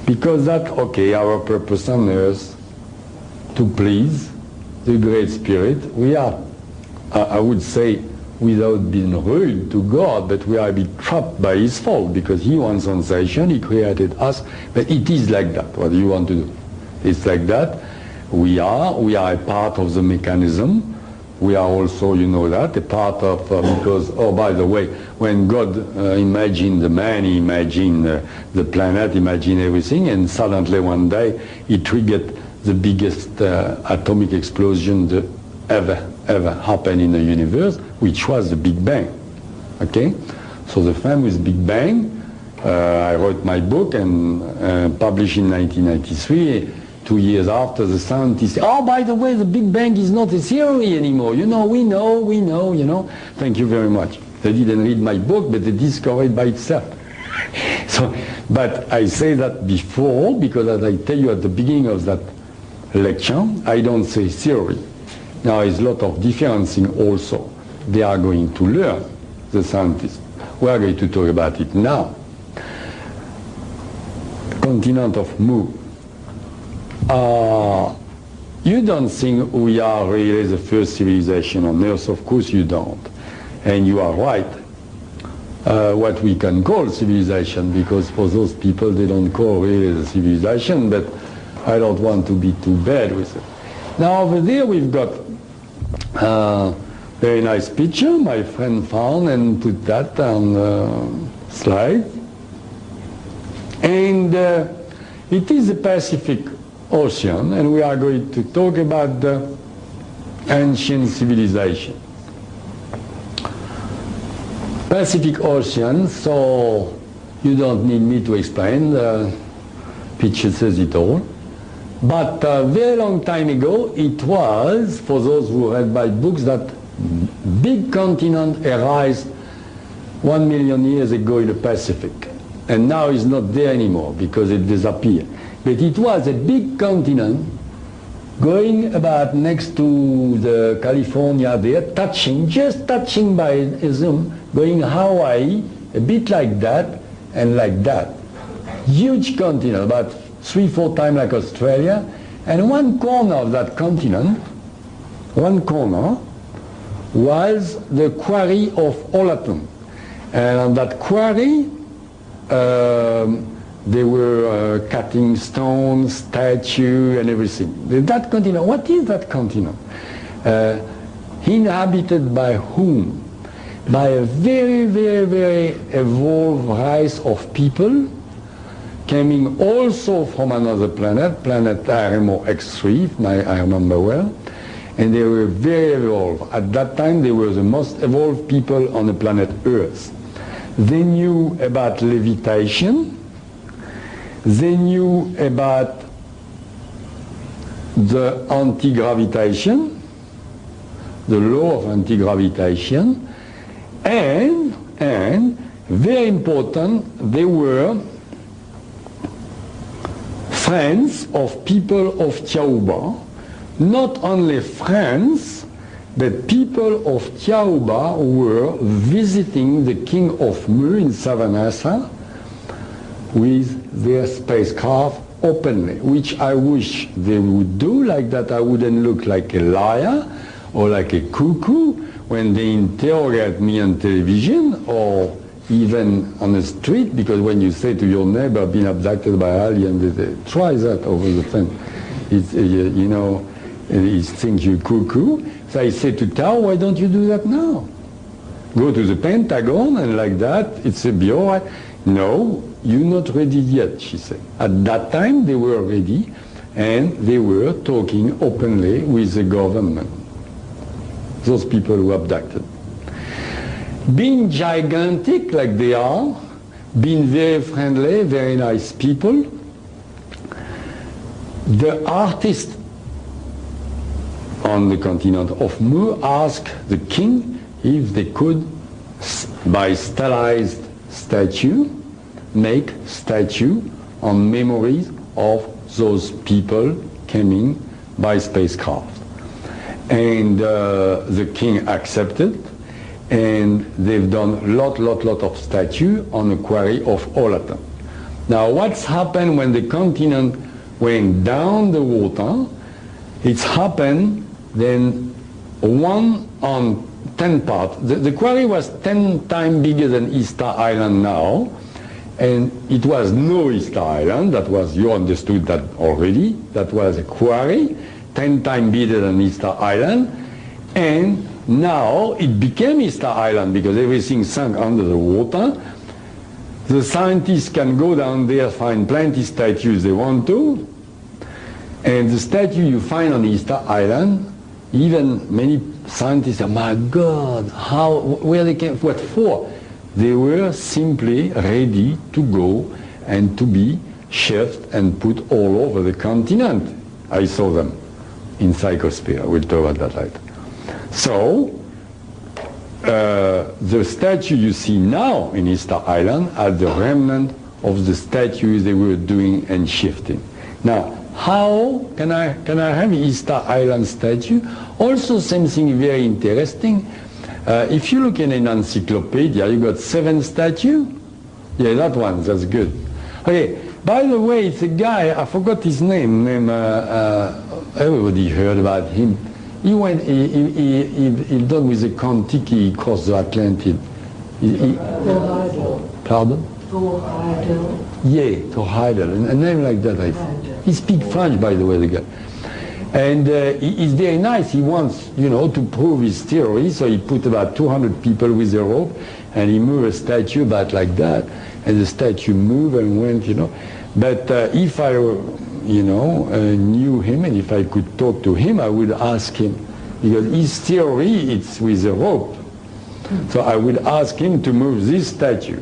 Because that, okay, our purpose on earth, to please the Great Spirit. We are, I would say, without being rude to God, but we are a bit trapped by His fault, because He wants sensation, He created us, but it is like that. What do you want to do? It's like that. We are a part of the mechanism. We are also, you know that, a part of, because, oh, by the way, when God imagined the man, He imagined the planet, imagined everything, and suddenly one day He triggered the biggest atomic explosion that ever happened in the universe, which was the Big Bang. Okay? So the famous Big Bang, I wrote my book and published in 1993. 2 years after, the scientists, oh, by the way, the Big Bang is not a theory anymore. You know, we know, you know. Thank you very much. They didn't read my book, but they discovered it by itself. So, but I say that before, because as I tell you at the beginning of that lecture, I don't say theory. Now, there's a lot of different things also. They are going to learn, the scientists. We are going to talk about it now. Continent of Mu. You don't think we are really the first civilization on Earth? Of course you don't. And you are right. What we can call civilization, because for those people they don't call really the civilization, but I don't want to be too bad with it. Now over there we've got a very nice picture my friend found and put that on the slide. And it is the Pacific Ocean, and we are going to talk about the ancient civilization. Pacific Ocean, so you don't need me to explain, the picture says it all. But a very long time ago, it was, for those who read my books, that big continent arose 1 million years ago in the Pacific. And now it's not there anymore because it disappeared. But it was a big continent going about next to the California there, just touching by a zoom, going Hawaii, a bit like that and like that. Huge continent, about 3-4 times like Australia. And one corner of that continent, one corner, was the quarry of Olatum. And on that quarry, they were cutting stones, statues, and everything. That continent, what is that continent? Inhabited by whom? By a very, very, very evolved race of people coming also from another planet Aremo X3, I remember well. And they were very evolved. At that time, they were the most evolved people on the planet Earth. They knew about levitation. They knew about the anti-gravitation, the law of anti-gravitation, and very important, they were friends of people of Tiaoba. Not only friends, but people of Tiaoba were visiting the king of Mu in Savanasa with their spacecraft openly, which I wish they would do. Like that I wouldn't look like a liar or like a cuckoo when they interrogate me on television or even on the street, because when you say to your neighbor, been abducted by aliens, they try that over the fence. It's, you know, he thinks you cuckoo. So I say to Tao, why don't you do that now? Go to the Pentagon and like that, it's a be all right. No, you're not ready yet, she said. At that time, they were ready, and they were talking openly with the government, those people who abducted. Being gigantic like they are, being very friendly, very nice people, the artists on the continent of Mu asked the king if they could, by stylized statue, make statue on memories of those people coming by spacecraft. And the king accepted, and they've done lot of statue on the quarry of Olaton. Now what's happened when the continent went down the water? It's happened then 1 on 10 parts. The quarry was 10 times bigger than Easter Island now, and it was no Easter Island. That was, you understood that already. That was a quarry 10 times bigger than Easter Island, and now it became Easter Island because everything sank under the water. The scientists can go down there, find plenty of statues they want to, and the statue you find on Easter Island, even many scientists say, my God, how, where they came, what for? They were simply ready to go and to be shelved and put all over the continent. I saw them in Psychosphere. We'll talk about that later. So, the statue you see now in Easter Island are the remnant of the statues they were doing and shifting. Now, how can I have Easter Island statue? Also something very interesting. If you look in an encyclopedia, you got 7 statues. Yeah, that one, that's good. Okay, by the way, it's a guy, I forgot his name, everybody heard about him. He went, he done with the Kon-Tiki, he crossed the Atlantic. Pardon? Yeah, Thor Heidel, a name like that. He speaks French, by the way, the guy. And he's very nice. He wants, you know, to prove his theory, so he put about 200 people with a rope, and he moved a statue about like that, and the statue moved and went, you know. But if I, you know, knew him, and if I could talk to him, I would ask him, because his theory, it's with a rope. So I would ask him to move this statue.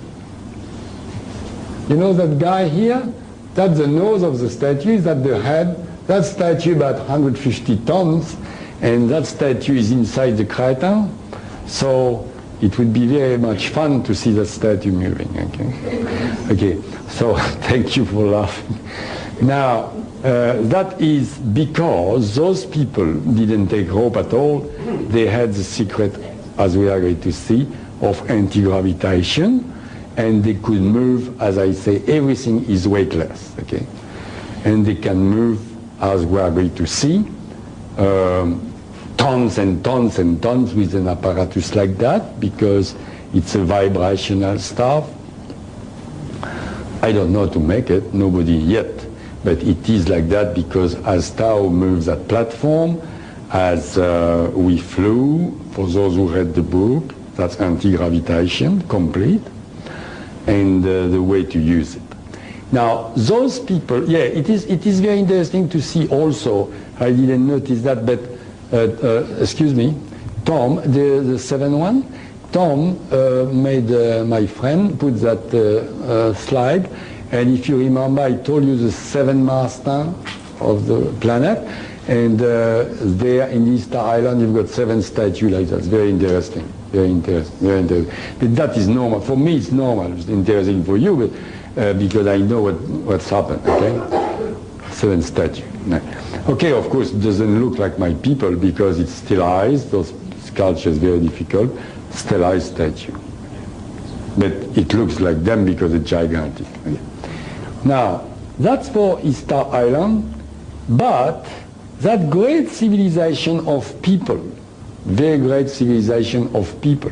You know that guy here? That's the nose of the statue, that's the head. That statue about 150 tons, and that statue is inside the crater. So it would be very much fun to see that statue moving. Okay, so thank you for laughing. Now, that is because those people didn't take rope at all. They had the secret, as we are going to see, of anti-gravitation, and they could move, as I say, everything is weightless, okay? And they can move, as we are going to see, tons and tons and tons with an apparatus like that, because it's a vibrational stuff. I don't know how to make it, nobody yet, but it is like that because as Tao moves that platform, as we flew, for those who read the book, that's anti-gravitation, complete, and the way to use it. Now, those people, yeah, it is very interesting to see also, I didn't notice that, but excuse me, Tom, the seventh one, Tom made my friend put that slide, and if you remember, I told you the seven master of the planet, and there in Easter Island you've got 7 statues like that. It's very interesting, very interesting, very interesting. But that is normal. For me it's normal. It's interesting for you, but, because I know what's happened, okay? 7 statues. Okay, of course it doesn't look like my people because it's stylized. Those sculptures very difficult. Stylized statue. But it looks like them because it's gigantic. Okay. Now, that's for Easter Island, but that great civilization of people, very great civilization of people,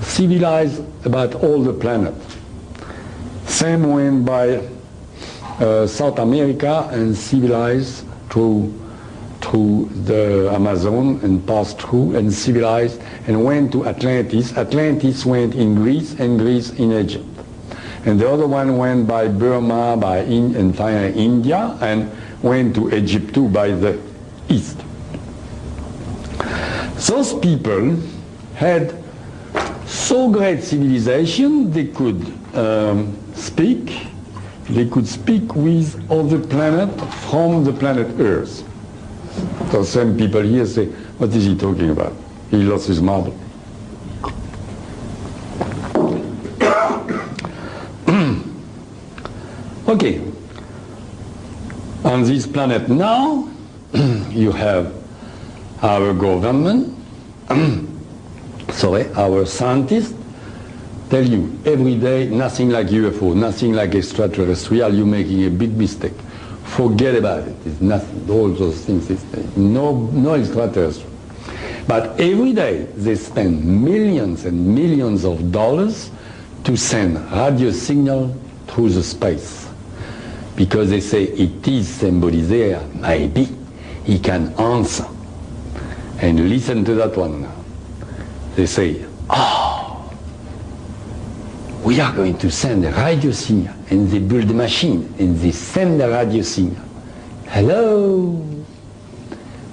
civilized about all the planet. Same went by South America and civilized through the Amazon and passed through and civilized and went to Atlantis. Atlantis went in Greece and Greece in Egypt. And the other one went by Burma, and finally India, and went to Egypt too by the east. Those people had so great civilization they could speak with other planets from the planet Earth. So some people here say, what is he talking about? He lost his marble. Okay. On this planet now, you have our government, our scientists tell you every day nothing like UFO, nothing like extraterrestrial, you're making a big mistake. Forget about it. It's nothing. All those things. No extraterrestrial. But every day they spend millions and millions of dollars to send radio signal through the space. Because they say it is somebody there, maybe he can answer. And listen to that one now. They say, we are going to send a radio signal, and they build a machine and they send the radio signal. Hello,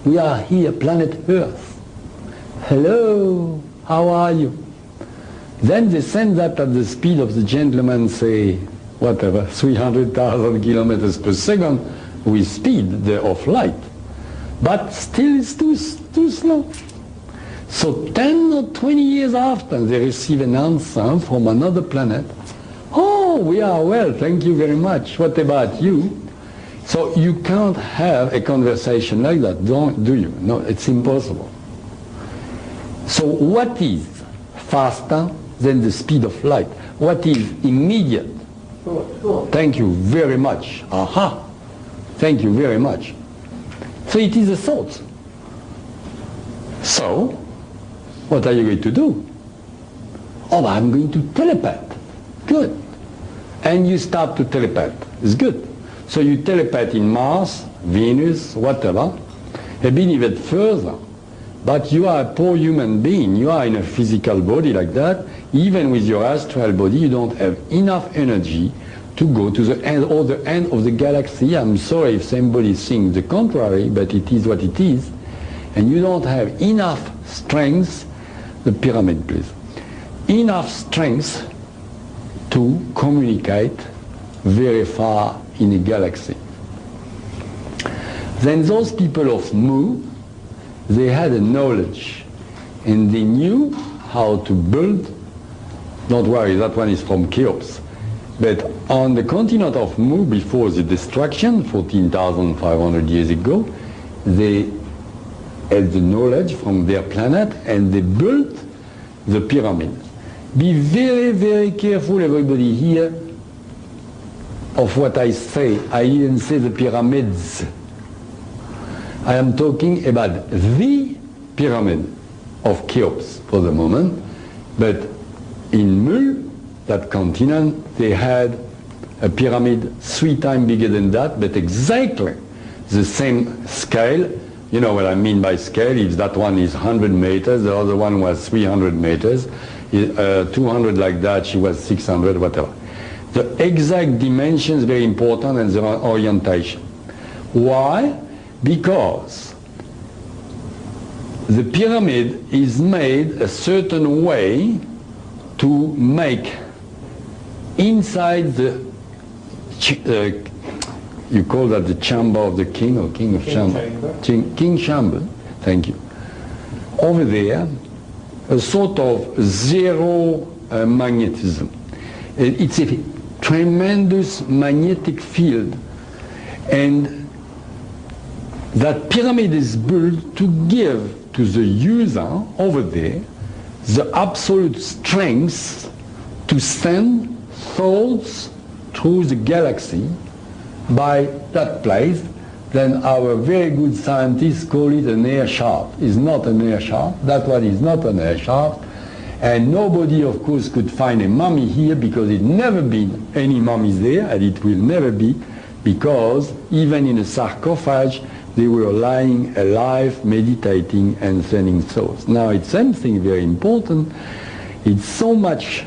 we are here, planet Earth. Hello, how are you? Then they send that at the speed of the gentleman, say, whatever, 300,000 kilometers per second with speed of light. But still it's too slow. So 10 or 20 years after they receive an answer from another planet, oh, we are well, thank you very much, what about you? So you can't have a conversation like that, do you? No, it's impossible. So what is faster than the speed of light? What is immediate? Thank you very much. Aha! Thank you very much. So it is a thought. So, what are you going to do? Oh, I'm going to telepath. Good. And you start to telepath. It's good. So you telepath in Mars, Venus, whatever, a bit even further. But you are a poor human being. You are in a physical body like that. Even with your astral body, you don't have enough energy to go to the other end of the galaxy. I'm sorry if somebody thinks the contrary, but it is what it is. And you don't have enough strength, the pyramid please, enough strength to communicate very far in a galaxy. Then those people of Mu, they had a knowledge and they knew how to build. Don't worry, that one is from Cheops. But on the continent of Mu, before the destruction, 14,500 years ago, they had the knowledge from their planet and they built the pyramid. Be very, very careful, everybody here, of what I say. I didn't say the pyramids. I am talking about the pyramid of Cheops for the moment, but in Mu, that continent, they had a pyramid 3 times bigger than that, but exactly the same scale. You know what I mean by scale. If that one is 100 meters, the other one was 300 meters, 200 like that, she was 600, whatever. The exact dimensions very important and the orientation. Why? Because the pyramid is made a certain way to make inside the you call that the chamber of the king, or king of chamber? King chamber, thank you. Over there, a sort of zero magnetism. It's a tremendous magnetic field, and that pyramid is built to give to the user over there the absolute strength to send thoughts through the galaxy by that place. Then our very good scientists call it an air shaft. It's not an air shaft. That one is not an air shaft. And nobody, of course, could find a mummy here because it never been any mummies there, and it will never be, because even in a sarcophage, they were lying alive, meditating, and sending souls. Now, it's something very important. It's so much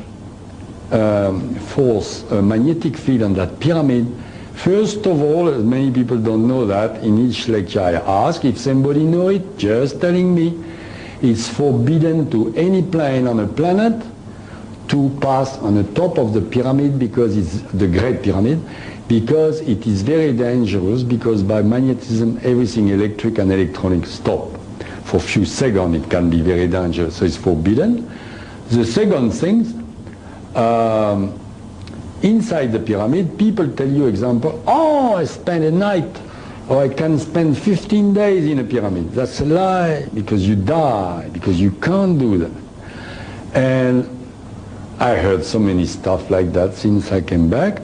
force, magnetic field on that pyramid. First of all, as many people don't know that, in each lecture I ask if somebody knows it, just telling me, it's forbidden to any plane on a planet to pass on the top of the pyramid, because it's the Great Pyramid, because it is very dangerous, because by magnetism everything electric and electronic stop. For a few seconds it can be very dangerous, so it's forbidden. The second thing, inside the pyramid, people tell you, example, oh, I spent a night, or I can spend 15 days in a pyramid. That's a lie, because you die, because you can't do that. And I heard so many stuff like that since I came back.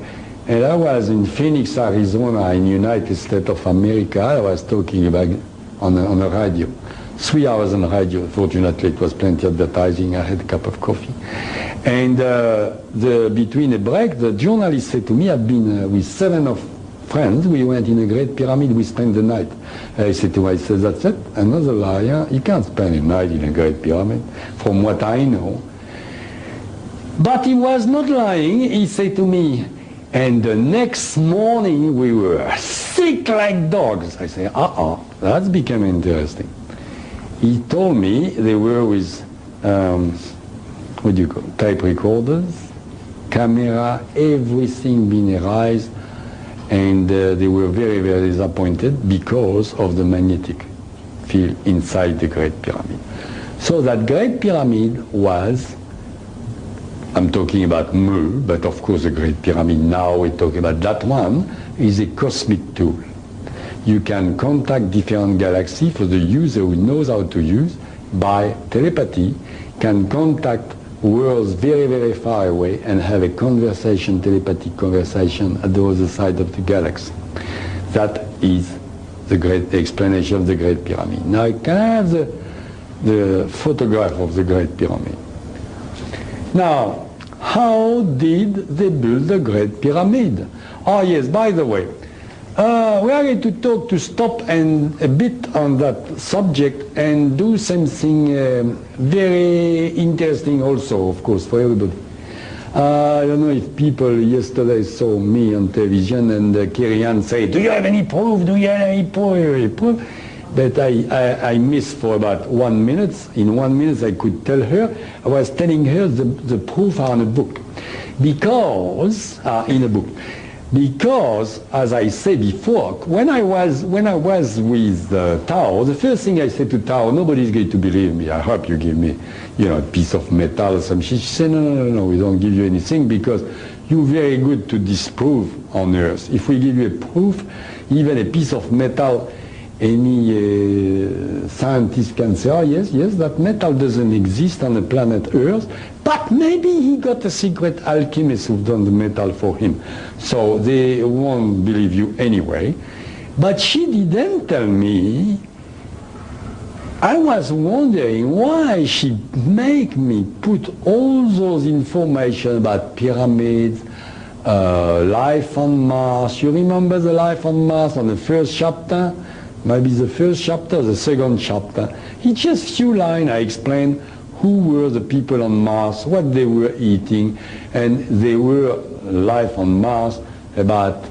And I was in Phoenix, Arizona, in United States of America. I was talking about on a radio. 3 hours on the radio. Fortunately, it was plenty of advertising. I had a cup of coffee. And between a break, the journalist said to me, I've been with 7 of friends. We went in a Great Pyramid. We spent the night. I said to myself, that's it. Another liar. You can't spend a night in a Great Pyramid, from what I know. But he was not lying. He said to me, and the next morning we were sick like dogs. I say, that's become interesting. He told me they were with, what do you call it, tape recorders, camera, everything being erased, and they were very, very disappointed because of the magnetic field inside the Great Pyramid. So that Great Pyramid was, I'm talking about Mu, but of course the Great Pyramid now we're talking about that one, is a cosmic tool. You can contact different galaxies for the user who knows how to use, by telepathy, can contact worlds very, very far away and have a conversation, telepathic conversation at the other side of the galaxy. That is the great explanation of the Great Pyramid. Now can I have the photograph of the Great Pyramid? Now, how did they build the Great Pyramid? Oh yes, by the way, we are going to stop and a bit on that subject and do something very interesting also, of course, for everybody. I don't know if people yesterday saw me on television and Kerry-Ann said, do you have any proof? Do you have any proof? But I missed for about 1 minute. In 1 minute I could tell her, I was telling her the proof are in a book. Because, because, as I said before, when I was with Tao, the first thing I said to Tao, nobody's going to believe me. I hope you give me, a piece of metal or something. She said, no, we don't give you anything because you're very good to disprove on Earth. If we give you a proof, even a piece of metal, any scientist can say, oh yes, that metal doesn't exist on the planet Earth, but maybe he got a secret alchemist who's done the metal for him. So they won't believe you anyway. But she didn't tell me. I was wondering why she make me put all those information about pyramids, life on Mars. You remember the life on Mars on the first chapter? Maybe the first chapter, the second chapter. It's just few lines. I explained who were the people on Mars, what they were eating, and they were life on Mars about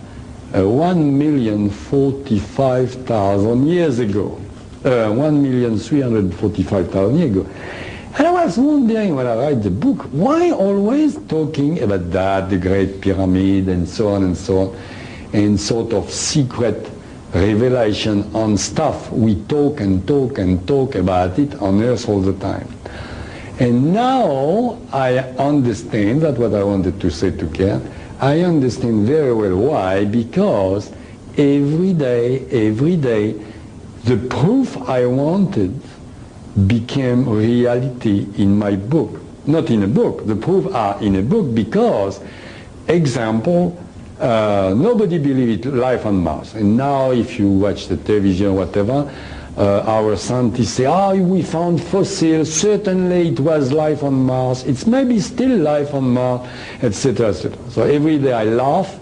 1,045,000 years ago. 1,345,000 years ago. And I was wondering when I write the book, why always talking about that, the Great Pyramid, and so on, and sort of secret revelation on stuff. We talk and talk and talk about it on Earth all the time. And now I understand, that's what I wanted to say to Karen, I understand very well why, because every day, the proof I wanted became reality in my book. Not in a book, the proof are in a book because, example, nobody believed life on Mars. And now if you watch the television or whatever, our scientists say, we found fossils, certainly it was life on Mars, it's maybe still life on Mars, etc., etc. So every day I laugh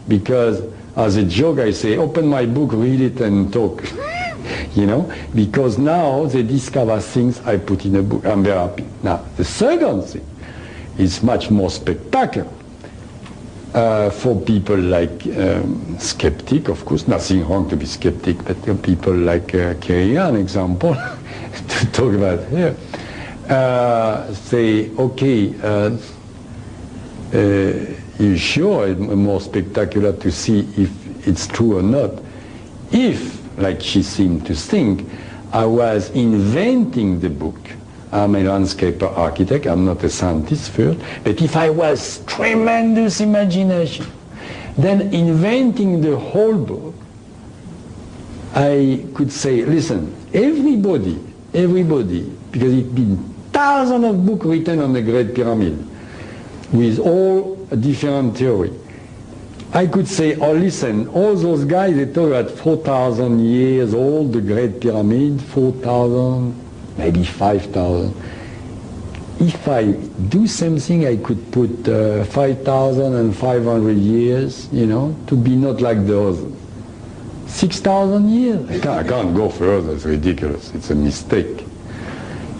because as a joke I say, open my book, read it and talk. You know, because now they discover things I put in a book. I'm very happy. Now, the second thing is much more spectacular. For people like skeptic, of course, nothing wrong to be skeptic, but people like Kerry, an example, to talk about here, say, okay, you sure it's more spectacular to see if it's true or not. If, like she seemed to think, I was inventing the book. I'm a landscaper architect, I'm not a scientist first, but if I was tremendous imagination, then inventing the whole book, I could say, listen, everybody, because it's been thousands of books written on the Great Pyramid, with all different theories. I could say, listen, all those guys, they talk about 4,000 years old, the Great Pyramid, 4,000, maybe 5,000. If I do something, I could put 5,500 years, you know, to be not like the others. 6,000 years? I can't go further, it's ridiculous, it's a mistake.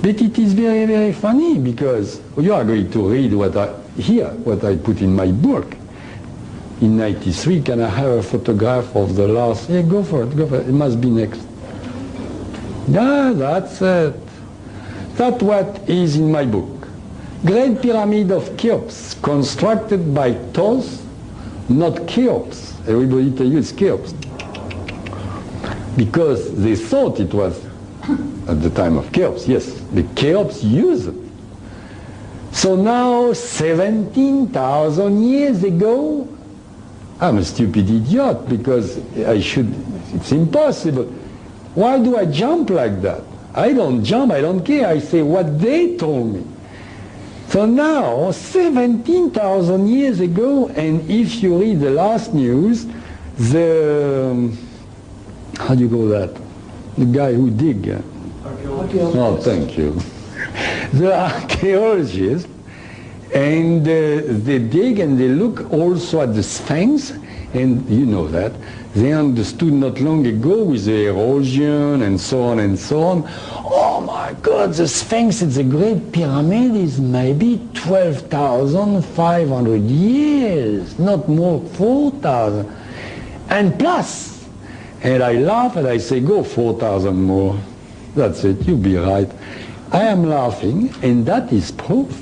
But it is very, very funny because you are going to read what I put in my book. In 93, can I have a photograph of the last? Yeah, go for it, it must be next. Yeah, that's it. That's what is in my book. Great Pyramid of Cheops, constructed by Thoth, not Cheops. Everybody tell you it's Cheops. Because they thought it was at the time of Cheops, yes, the Cheops used it. So now, 17,000 years ago, I'm a stupid idiot because it's impossible. Why do I jump like that? I don't jump, I don't care. I say what they told me. So now, 17,000 years ago, and if you read the last news, how do you call that? The guy who dig. Archaeologists. Oh, thank you. The archaeologists, and they dig and they look also at the Sphinx, and you know that. They understood not long ago with the erosion and so on and so on. Oh my God, the Sphinx, it's a Great Pyramid, is maybe 12,500 years, not more, 4,000. And plus, and I laugh and I say, go 4,000 more. That's it, you be right. I am laughing, and that is proof.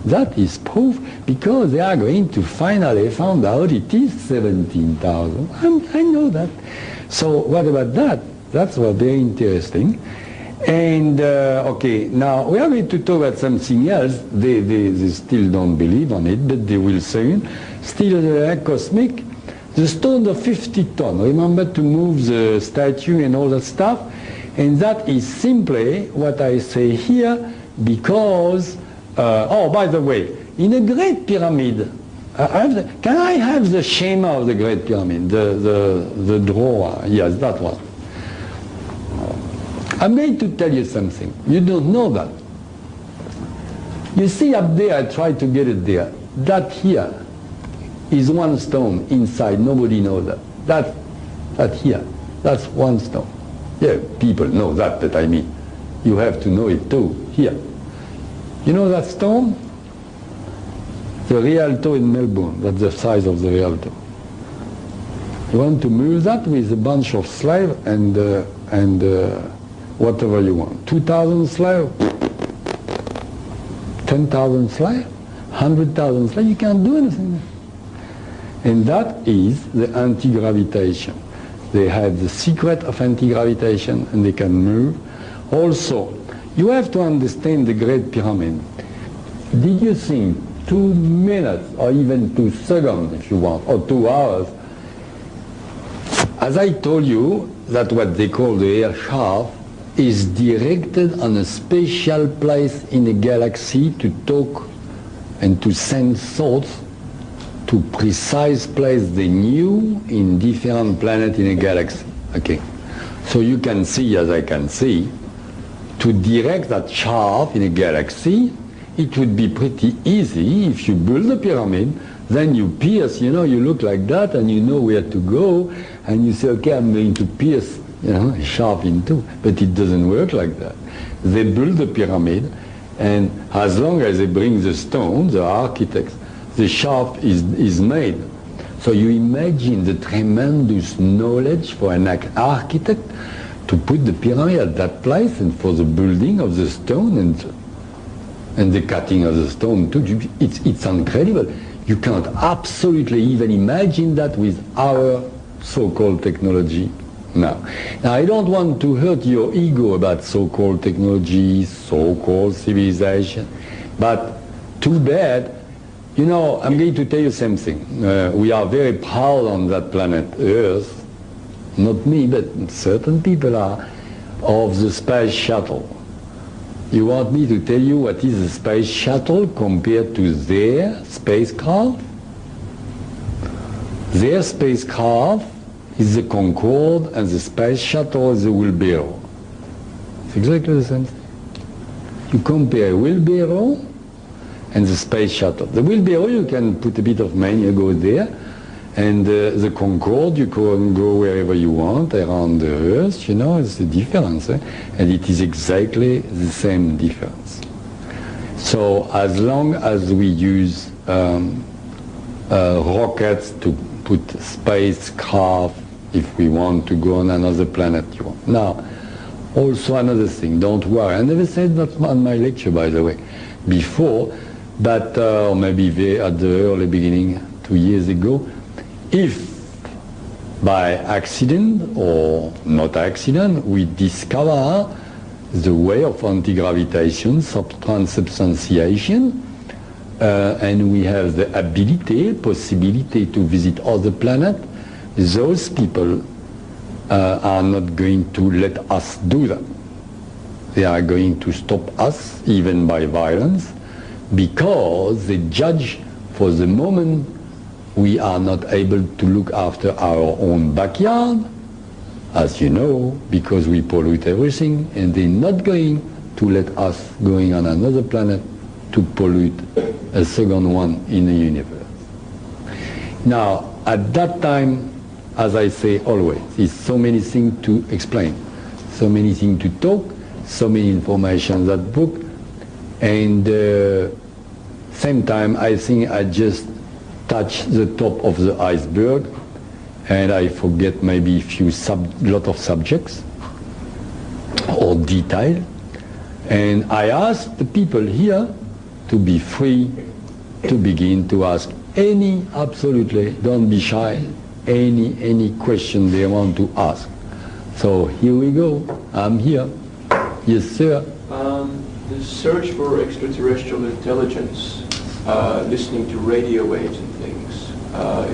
That is proof because they are going to finally find out it is 17,000. I know that. So what about that? That's very interesting. And okay, now we are going to talk about something else. They still don't believe on it, but they will soon. Still cosmic. The stone of 50 tons. Remember to move the statue and all that stuff. And that is simply what I say here because by the way, in a Great Pyramid, can I have the schema of the Great Pyramid, the drawer? Yes, that one. I'm going to tell you something. You don't know that. You see up there, I tried to get it there. That here is one stone inside. Nobody knows that. That here, that's one stone. Yeah, people know that, but I mean, you have to know it too. Here. You know that stone? The Rialto in Melbourne, that's the size of the Rialto. You want to move that with a bunch of slaves and whatever you want. 2,000 slaves, 10,000 slaves, 100,000 slaves, you can't do anything. And that is the anti-gravitation. They have the secret of anti-gravitation and they can move. Also, you have to understand the Great Pyramid. Did you think 2 minutes or even 2 seconds, if you want, or 2 hours, as I told you, that what they call the air shaft is directed on a special place in a galaxy to talk and to send thoughts to precise place they knew in different planets in a galaxy. Okay, so you can see, as I can see, to direct that shaft in a galaxy, it would be pretty easy if you build a pyramid, then you pierce, you know, you look like that and you know where to go, and you say, okay, I'm going to pierce, you know, a shaft in two. But it doesn't work like that. They build the pyramid, and as long as they bring the stone, the architects, the shaft is made. So you imagine the tremendous knowledge for an architect to put the pyramid at that place, and for the building of the stone and the cutting of the stone too. It's incredible. You can't absolutely even imagine that with our so-called technology now. Now, I don't want to hurt your ego about so-called technology, so-called civilization, but too bad. You know, I'm going to tell you something. We are very proud on that planet Earth, not me, but certain people are, of the space shuttle. You want me to tell you what is a space shuttle compared to their spacecraft? Their spacecraft is the Concorde and the space shuttle is the wheelbarrow. It's exactly the same thing. You compare a wheelbarrow and the space shuttle. The wheelbarrow, you can put a bit of money, you go there, and the Concorde, you can go wherever you want around the Earth, you know, it's the difference, and it is exactly the same difference. So as long as we use rockets to put spacecraft, if we want to go on another planet, you want. Now, also another thing, don't worry. I never said that on my lecture, by the way, before, but maybe at the early beginning, 2 years ago, if by accident or not accident we discover the way of anti-gravitation, transubstantiation, and we have the ability, possibility to visit other planets, those people are not going to let us do that. They are going to stop us, even by violence, because they judge for the moment we are not able to look after our own backyard, as you know, because we pollute everything, and they're not going to let us going on another planet to pollute a second one in the universe. Now, at that time, as I say always, there's so many things to explain, so many things to talk, so many information that book, and same time I think I just touch the top of the iceberg, and I forget maybe a lot of subjects or detail, and I ask the people here to be free to begin to ask absolutely, don't be shy, any question they want to ask. So here we go, I'm here. Yes, sir. The search for extraterrestrial intelligence, listening to radio waves and things,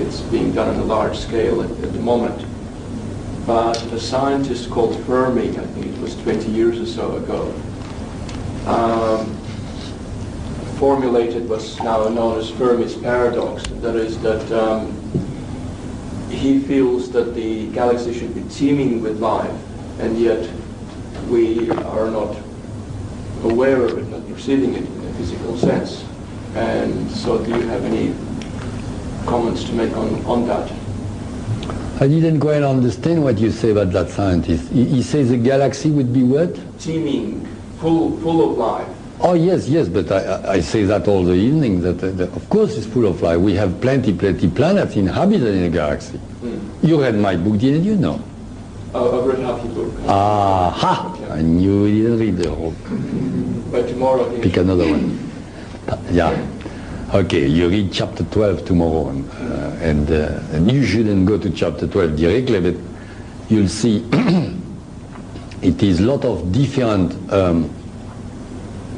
it's being done on a large scale at the moment. But a scientist called Fermi, I think it was 20 years or so ago, formulated what's now known as Fermi's paradox. That is that he feels that the galaxy should be teeming with life, and yet we are not aware of it, not perceiving it in a physical sense. And so do you have any comments to make on that? I didn't quite understand what you say about that scientist. He says the galaxy would be what? Teeming, full of life. Oh yes, but I say that all the evening, that of course it's full of life. We have plenty planets inhabited in the galaxy. You read my book, didn't you? No. I've read half your book. Aha! Okay. I knew you didn't read the whole. By tomorrow, I Pick another one. Yeah. Okay, you read chapter 12 tomorrow, and you shouldn't go to chapter 12 directly, but you'll see it is a lot of different.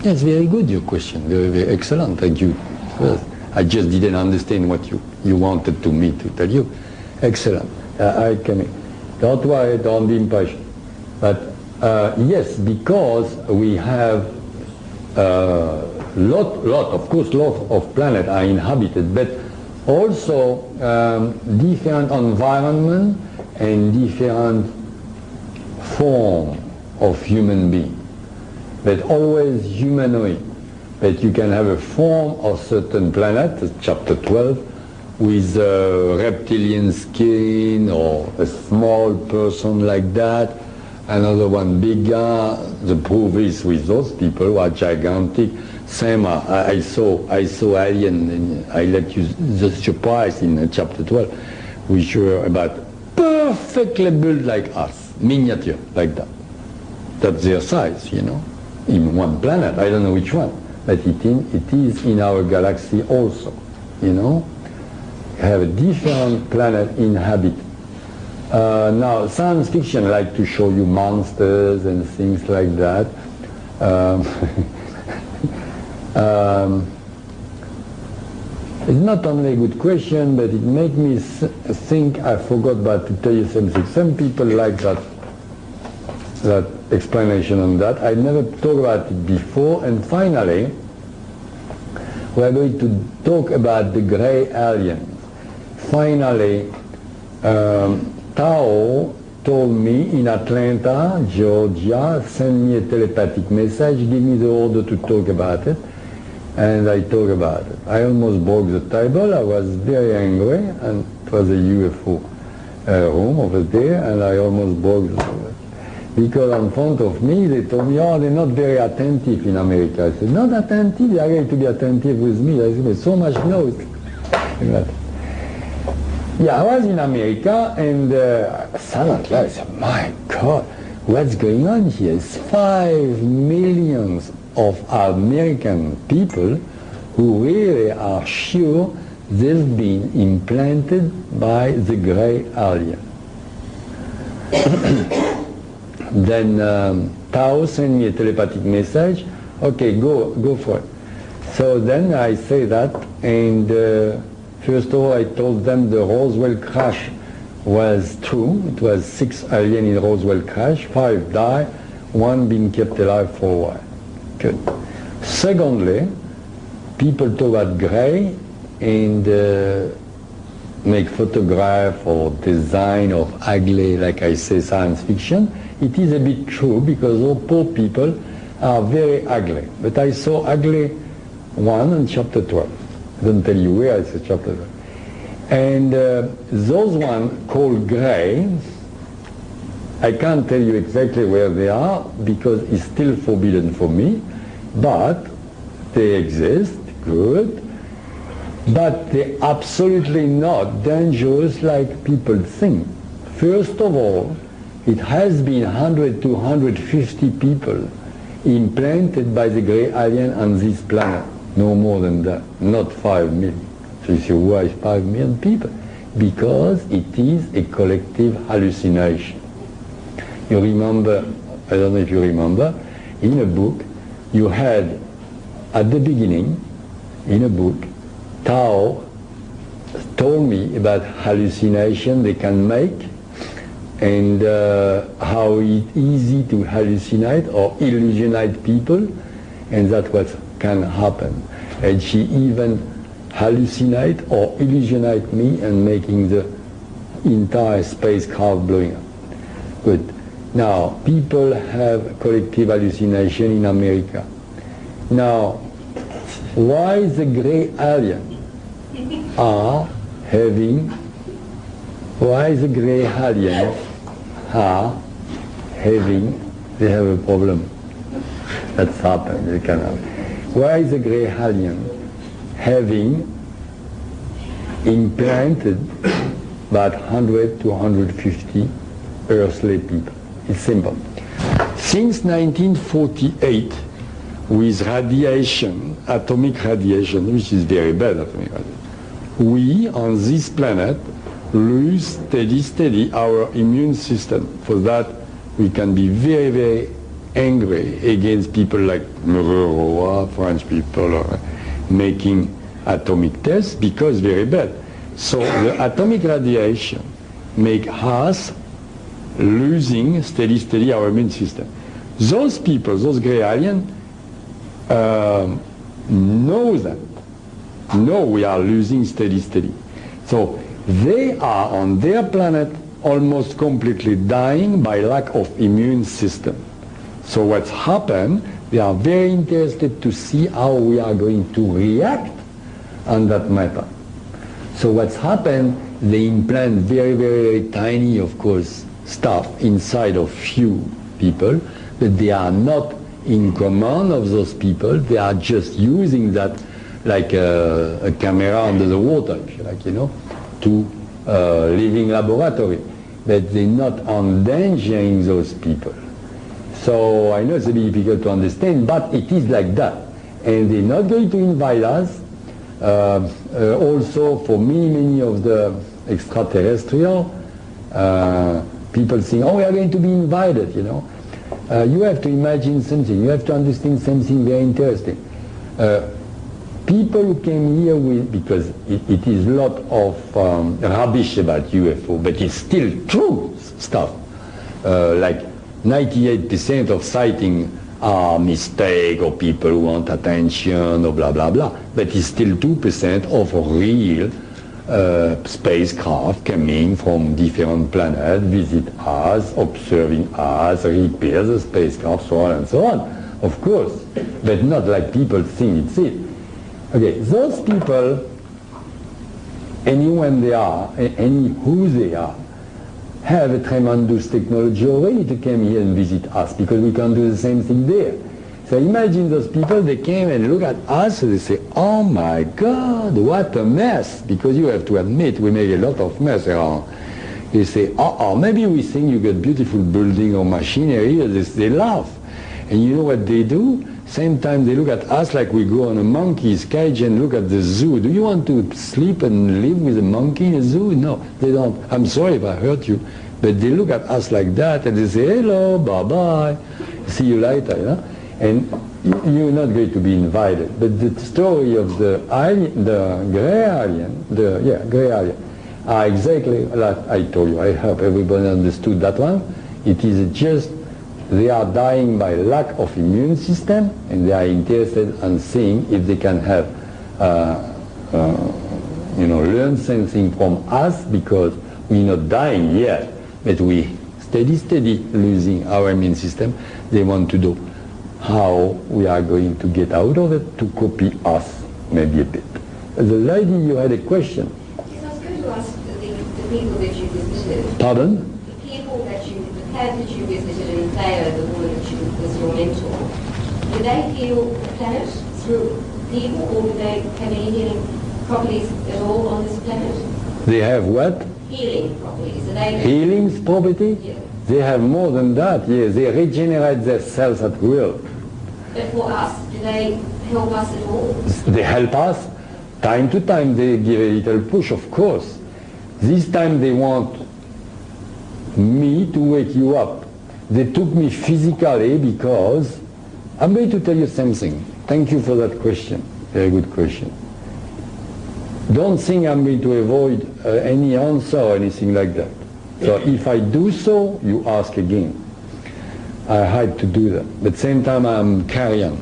Yes, very good, your question. Very, very excellent. Thank you. I just didn't understand what you wanted me to tell you. Excellent. I can. Don't worry, don't be impatient. But yes, because we have lot of planets are inhabited, but also different environment and different form of human being, but always humanoid. But you can have a form of certain planet, chapter 12, with a reptilian skin or a small person like that, another one bigger. The proof is with those people who are gigantic. Same, I saw alien, and I let you the surprise in chapter 12, which were about perfectly built like us, miniature like that. That's their size, you know, in one planet. I don't know which one, but it is in our galaxy also, you know. Have a different planet inhabit. Now, science fiction like to show you monsters and things like that. It's not only a good question, but it made me think. I forgot about to tell you something. Some people like that explanation on that. I never talked about it before, and finally, we are going to talk about the gray aliens. Finally, Tao told me in Atlanta, Georgia, send me a telepathic message, give me the order to talk about it, and I talk about it. I almost broke the table. I was very angry, and it was a UFO room over there, and I almost broke the table. Because in front of me, they told me, oh, they're not very attentive in America. I said, not attentive? They are going to be attentive with me. I said, so much noise. Yeah, I was in America, and suddenly I said, my God, what's going on here? It's 5 million of American people who really are sure they've been implanted by the gray alien. Then Tao sent me a telepathic message. Okay, go for it. So then I say that, and first of all, I told them the Roswell crash was true. It was 6 aliens in Roswell crash, 5 died, 1 being kept alive for a while. Good. Secondly, people talk about gray and make photograph or design of ugly, like I say, science fiction. It is a bit true because all poor people are very ugly. But I saw ugly one in chapter 12. I don't tell you where, it's a chapter 12. And those ones called gray, I can't tell you exactly where they are because it's still forbidden for me, but they exist, good. But they're absolutely not dangerous like people think. First of all, it has been 100 to 150 people implanted by the gray alien on this planet. No more than that, not 5 million. So you say, why 5 million people? Because it is a collective hallucination. You remember, I don't know if you remember, in a book, you had, at the beginning, in a book, Tao told me about hallucination they can make and how it's easy to hallucinate or illusionate people, and that's what can happen. And she even hallucinate or illusionate me and making the entire spacecraft blowing up. Good. Now, people have collective hallucination in America. Now, why the gray alien are having, why the gray aliens are having, they have a problem. That's happened, they can have. Why is the gray alien having implanted about 100 to 150 earthly people. It's simple. Since 1948, with radiation, atomic radiation, which is very bad atomic radiation, we on this planet lose steady our immune system. For that, we can be very, very angry against people like Moreau, French people, making atomic tests, because very bad. So the atomic radiation make us losing steady our immune system. Those people, those gray aliens, know that. Know we are losing steady. So they are on their planet almost completely dying by lack of immune system. So what's happened, they are very interested to see how we are going to react on that matter. So what's happened, they implant very, very, very tiny, of course, stuff inside of few people, but they are not in command of those people. They are just using that like a camera under the water, if you like, you know, to living laboratory. But they're not endangering those people. So I know it's a bit difficult to understand, but it is like that. And they're not going to invite us. Also, for many of the extraterrestrial, people think, oh, we are going to be invited, you know. You have to imagine something. You have to understand something very interesting. People who came here with, because it is a lot of rubbish about UFO, but it's still true stuff. Like 98% of sightings are mistake or people who want attention or blah blah blah. But it's still 2% of real spacecraft coming from different planets, visit us, observing us, repair the spacecraft, so on and so on. Of course, but not like people think it's it. Okay, those people, anyone they are, any who they are, have a tremendous technology already to come here and visit us, because we can do the same thing there. So imagine those people, they came and look at us and they say, oh my God, what a mess, because you have to admit we make a lot of mess around. They say, maybe we think you got beautiful building or machinery. They laugh. And you know what they do? Same time they look at us like we go on a monkey's cage and look at the zoo. Do you want to sleep and live with a monkey in a zoo? No, they don't. I'm sorry if I hurt you. But they look at us like that and they say, hello, bye-bye, see you later, you know? And you're not going to be invited. But the story of the alien, the gray alien, are exactly like I told you. I hope everybody understood that one. It is just they are dying by lack of immune system, and they are interested in seeing if they can have, learn something from us, because we're not dying yet, but we steady losing our immune system. They want to know how we are going to get out of it to copy us, maybe a bit. The lady, you had a question. Yes, I was going to ask the people that you visited. Pardon? The people that you, the planet that you visited in Theo, the woman that was your mentor, do they heal the planet through people, or do they have any healing properties at all on this planet? They have what? Healing properties. Are they Healing property? Yeah. They have more than that, yes. They regenerate their cells at will. But for us, do they help us at all? They help us. Time to time they give a little push, of course. This time they want me to wake you up. They took me physically because, I'm going to tell you something. Thank you for that question. Very good question. Don't think I'm going to avoid any answer or anything like that. So if I do so, you ask again. I had to do that. But same time I'm carrying.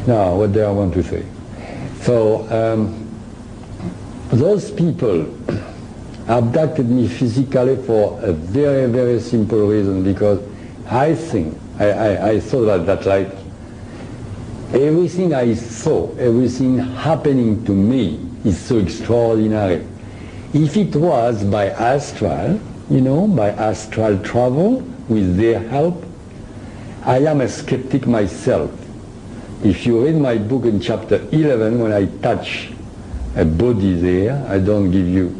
Now, what do I want to say? So, those people abducted me physically for a very, very simple reason, because I think, I saw that like, everything I saw, everything happening to me is so extraordinary. If it was by astral, by astral travel, with their help, I am a skeptic myself. If you read my book in chapter 11, when I touch a body there, I don't give you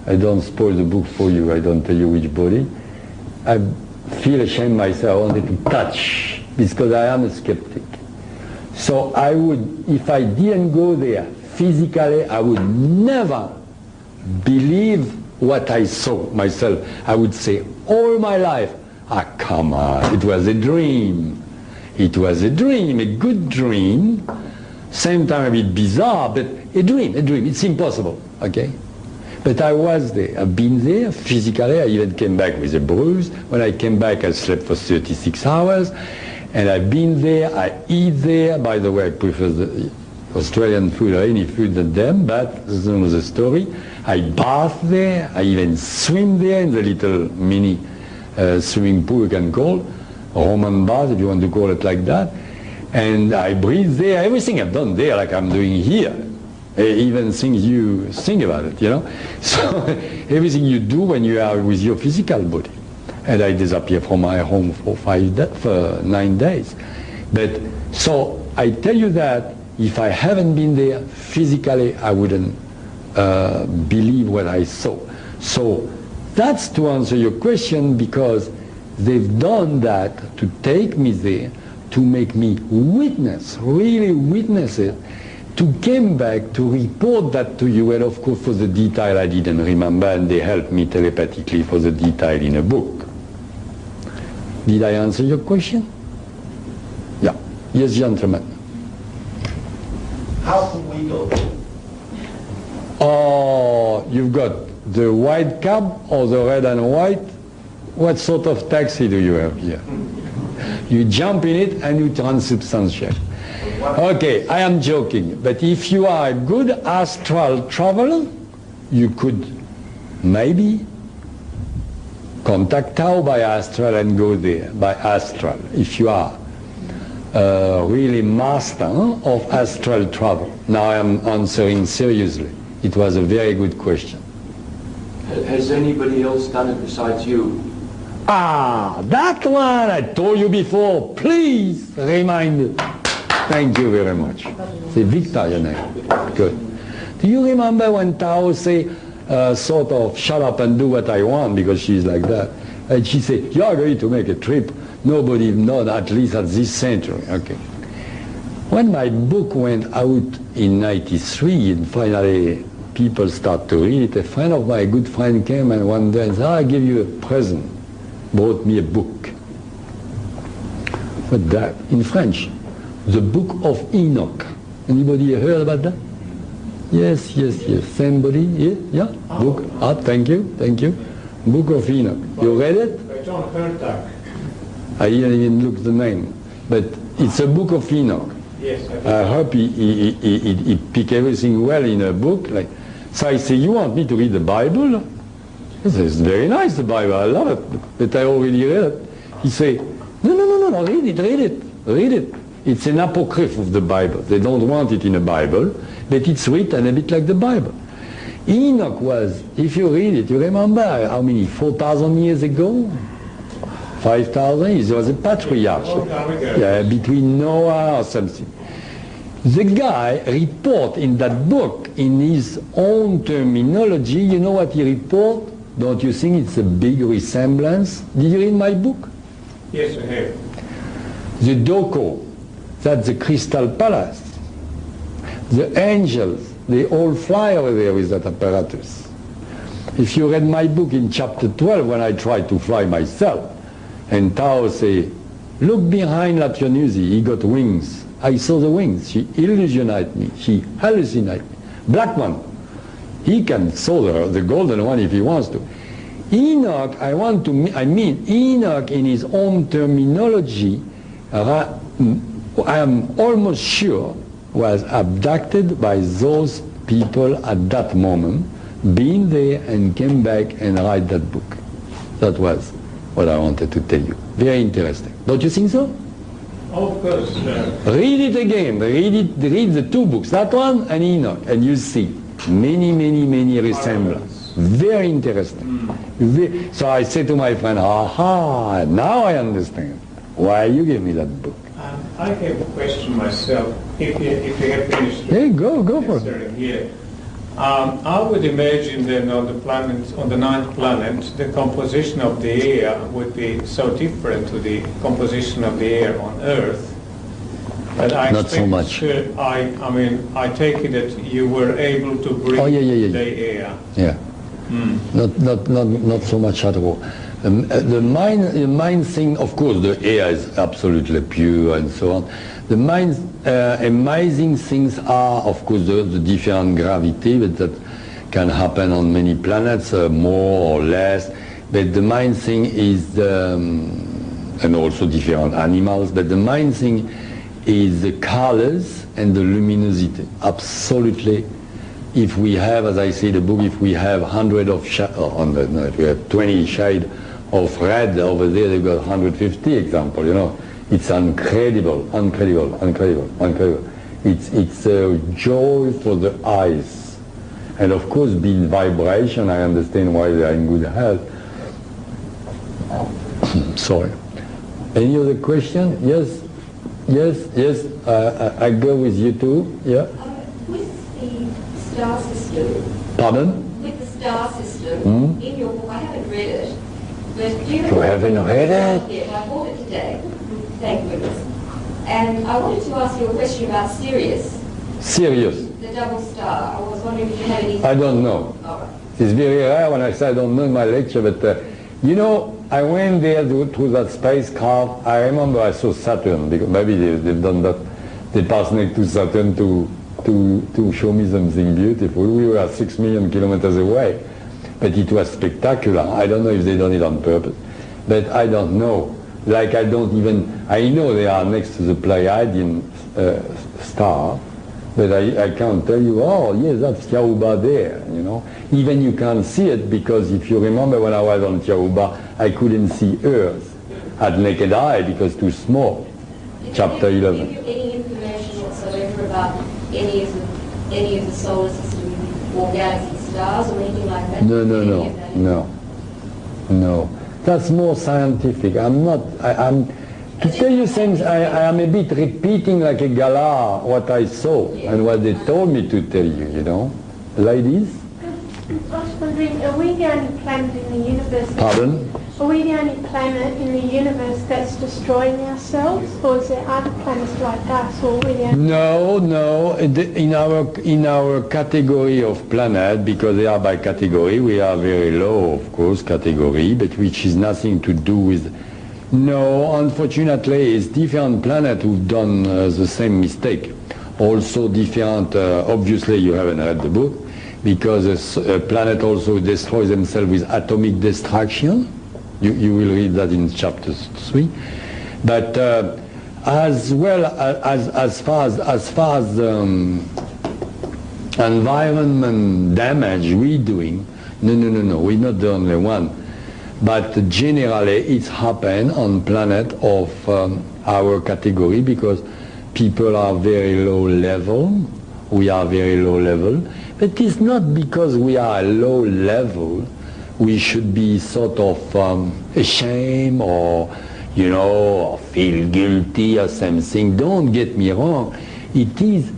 I don't spoil the book for you. I don't tell you which body. I feel ashamed myself. I wanted to touch because I am a skeptic. So I would, if I didn't go there physically, I would never believe what I saw myself. I would say all my life, come on, it was a dream. It was a dream, a good dream. Same time a bit bizarre, but a dream. It's impossible, okay? But I was there. I've been there physically. I even came back with a bruise. When I came back, I slept for 36 hours. And I've been there. I eat there. By the way, I prefer the Australian food or any food than them, but this is another story. I bath there. I even swim there in the little mini swimming pool you can call, Roman bath if you want to call it like that. And I breathe there. Everything I've done there like I'm doing here. Even things you think about it, you know. So everything you do when you are with your physical body. And I disappear from my home for 9 days. But so I tell you that if I haven't been there physically, I wouldn't believe what I saw. So that's to answer your question, because they've done that to take me there, to make me witness, really witness it, to come back to report that to you, and of course for the detail I didn't remember, and they helped me telepathically for the detail in a book. Did I answer your question? Yeah. Yes, gentlemen. How can we go? Oh, you've got the white cab or the red and white? What sort of taxi do you have here? You jump in it and you transubstantiate. Okay, I am joking, but if you are a good astral traveler, you could maybe contact Tao by astral and go there by astral, if you are really master of astral travel. Now I am answering seriously. It was a very good question. Has anybody else done it besides you? That one I told you before. Please remind me. Thank you very much. C'est Victor, your name. Good. Do you remember when Tao say, sort of, shut up and do what I want, because she's like that? And she said, you are going to make a trip. Nobody knows, at least at this century. Okay. When my book went out in 93, and finally people start to read it, a friend of mine, a good friend, came and one day and said, I'll give you a present. Brought me a book. What that? In French. The Book of Enoch. Anybody heard about that? Yes. Somebody? Yeah? Book. Thank you. Book of Enoch. You read it? By John Hertak. I didn't even look the name. But it's a Book of Enoch. Yes. I hope he pick everything well in a book. So I say, you want me to read the Bible? He says, it's very nice, the Bible. I love it. But I already read it. He say, no, read it. It's an apocryph of the Bible. They don't want it in a Bible, but it's written a bit like the Bible. Enoch was, if you read it, you remember how many, 4,000 years ago? 5,000? He was a patriarch. Yeah, between Noah or something. The guy report in that book, in his own terminology, you know what he report? Don't you think it's a big resemblance? Did you read my book? Yes, I have. The Doko. That's the Crystal Palace. The angels, they all fly over there with that apparatus. If you read my book in chapter 12, when I try to fly myself, and Tao say, look behind Lapionusi, he got wings. I saw the wings. She illusionated me. She hallucinated me. Black one. He can saw the golden one if he wants to. Enoch, I mean Enoch in his own terminology, I am almost sure was abducted by those people at that moment, been there and came back and write that book. That was what I wanted to tell you. Very interesting. Don't you think so? Of course. Read it again. Read the two books, that one and Enoch, and you see many resemblances. Very interesting. So I said to my friend, aha, now I understand why you gave me that book. I have a question myself. If you have finished. Hey, go for it. Here. I would imagine then on the planet, on the ninth planet, the composition of the air would be so different to the composition of the air on Earth. But I Not so much. I mean, I take it that you were able to breathe the air. Yeah. Not so much at all. The main thing, of course, the air is absolutely pure and so on. The main amazing things are, of course, the different gravity, but that can happen on many planets, more or less. But the main thing is, and also different animals, but the main thing is the colors and the luminosity. Absolutely. If we have, as I say in the book, if we have 100 of if we have 20 shades of red over there, they've got 150 example, you know. It's incredible. It's a joy for the eyes. And of course, being vibration, I understand why they are in good health. Sorry. Any other question? Yes? I go with you too. Yeah? With the star system. Pardon? With the star system, in your book, I haven't read it, but do you You haven't read it? Yes, I bought it today. Thank goodness. And I wanted to ask you a question about Sirius, Serious? the double star. I was wondering if you had any... I don't know. All right. It's very rare when I say I don't know in my lecture, but you know, I went there to that spacecraft. I remember I saw Saturn, because maybe they've done that. They passed next to Saturn to show me something beautiful. We were 6 million kilometers away, but it was spectacular. I don't know if they done it on purpose, but I don't know. Like I know they are next to the Pleiadian star, but I can't tell you, oh yes, that's Tiahuba there, you know. Even you can't see it, because if you remember when I was on Tiahuba, I couldn't see Earth at naked eye because too small. Chapter 11. Did you give you any information whatsoever about any of the solar system or galaxy stars or anything like that? No. That's more scientific. To tell you things, I am a bit repeating like a galah what I saw and what they told me to tell you, you know. Ladies? I was wondering, are we the only planet in the universe? Pardon? Are we the only planet in the universe that's destroying ourselves, or is there other planets like us, or are we the only? No. In our category of planet, because they are by category, we are very low, of course, category, but which is nothing to do with. No, unfortunately, it's different planets who've done the same mistake. Also different. Obviously, you haven't read the book, because a planet also destroys themselves with atomic destruction. You will read that in chapter 3. But as well as far as environment damage we're doing, no, we're not the only one. But generally, it's happened on planet of our category, because people are very low level. We are very low level. But it's not because we are low level we should be sort of ashamed or, you know, or feel guilty or something. Don't get me wrong. It is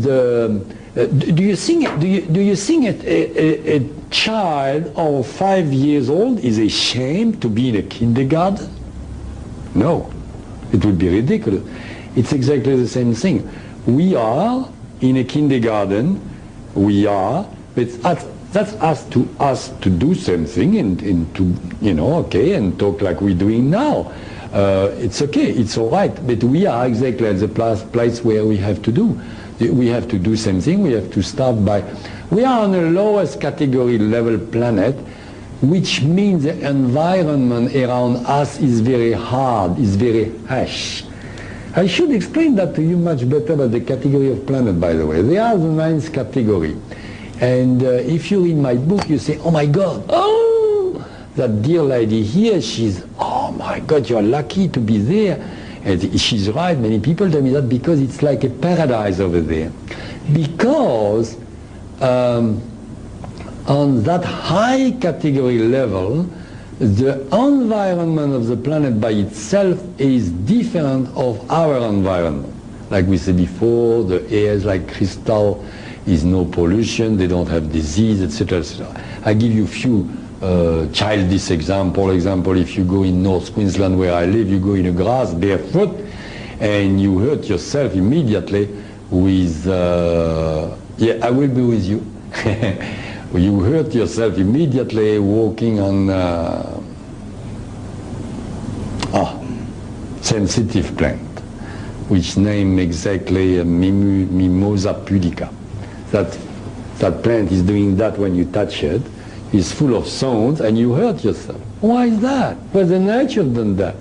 the. Do you think a child of 5 years old is ashamed to be in a kindergarten? No, it would be ridiculous. It's exactly the same thing. We are in a kindergarten. But that's us to do something and to, you know, okay, and talk like we're doing now. It's okay, it's all right. But we are exactly at the place where we have to do. We have to do something. We have to start by. We are on the lowest category level planet, which means the environment around us is very hard, is very harsh. I should explain that to you much better about the category of planet, by the way. They are the 9th category. And if you read my book, you say, oh my God, oh, that dear lady here, she's, oh my God, you're lucky to be there. And she's right, many people tell me that, because it's like a paradise over there. Because on that high category level, the environment of the planet by itself is different of our environment. Like we said before, the air is like crystal, is no pollution, they don't have disease, etc., etc. I give you a few childish example. Example, if you go in North Queensland where I live, you go in the grass barefoot and you hurt yourself immediately with, yeah, I will be with you. You hurt yourself immediately walking on sensitive plant, which name exactly Mimosa pudica. That plant is doing that when you touch it. It's full of thorns and you hurt yourself. Why is that? Well, the nature done that.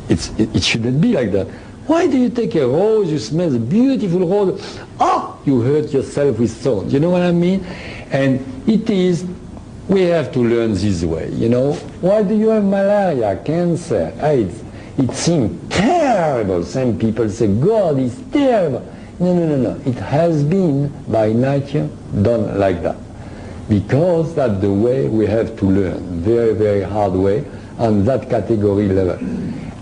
It shouldn't be like that. Why do you take a rose, you smell the beautiful rose, you hurt yourself with thorns. You know what I mean? And it is, we have to learn this way, you know. Why do you have malaria, cancer, AIDS? It seems terrible. Some people say, God is terrible. No. It has been by nature done like that. Because that's the way we have to learn, very, very hard way, on that category level.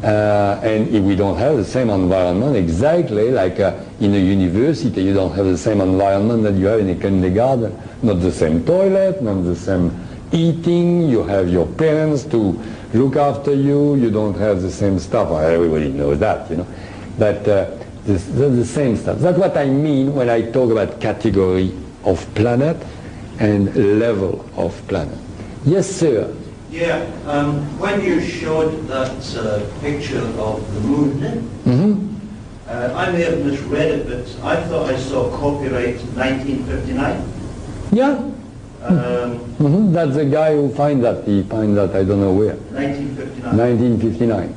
And if we don't have the same environment exactly like in a university, you don't have the same environment that you have in a kindergarten. Not the same toilet, not the same eating, you have your parents to look after you, you don't have the same stuff. Well, everybody knows that, you know. But the same stuff. That's what I mean when I talk about category of planet and level of planet. Yes, sir. Yeah, when you showed that picture of the moon, I may have misread it, but I thought I saw copyright 1959. Yeah. That's the guy who find that. He find that I don't know where. 1959. 1959.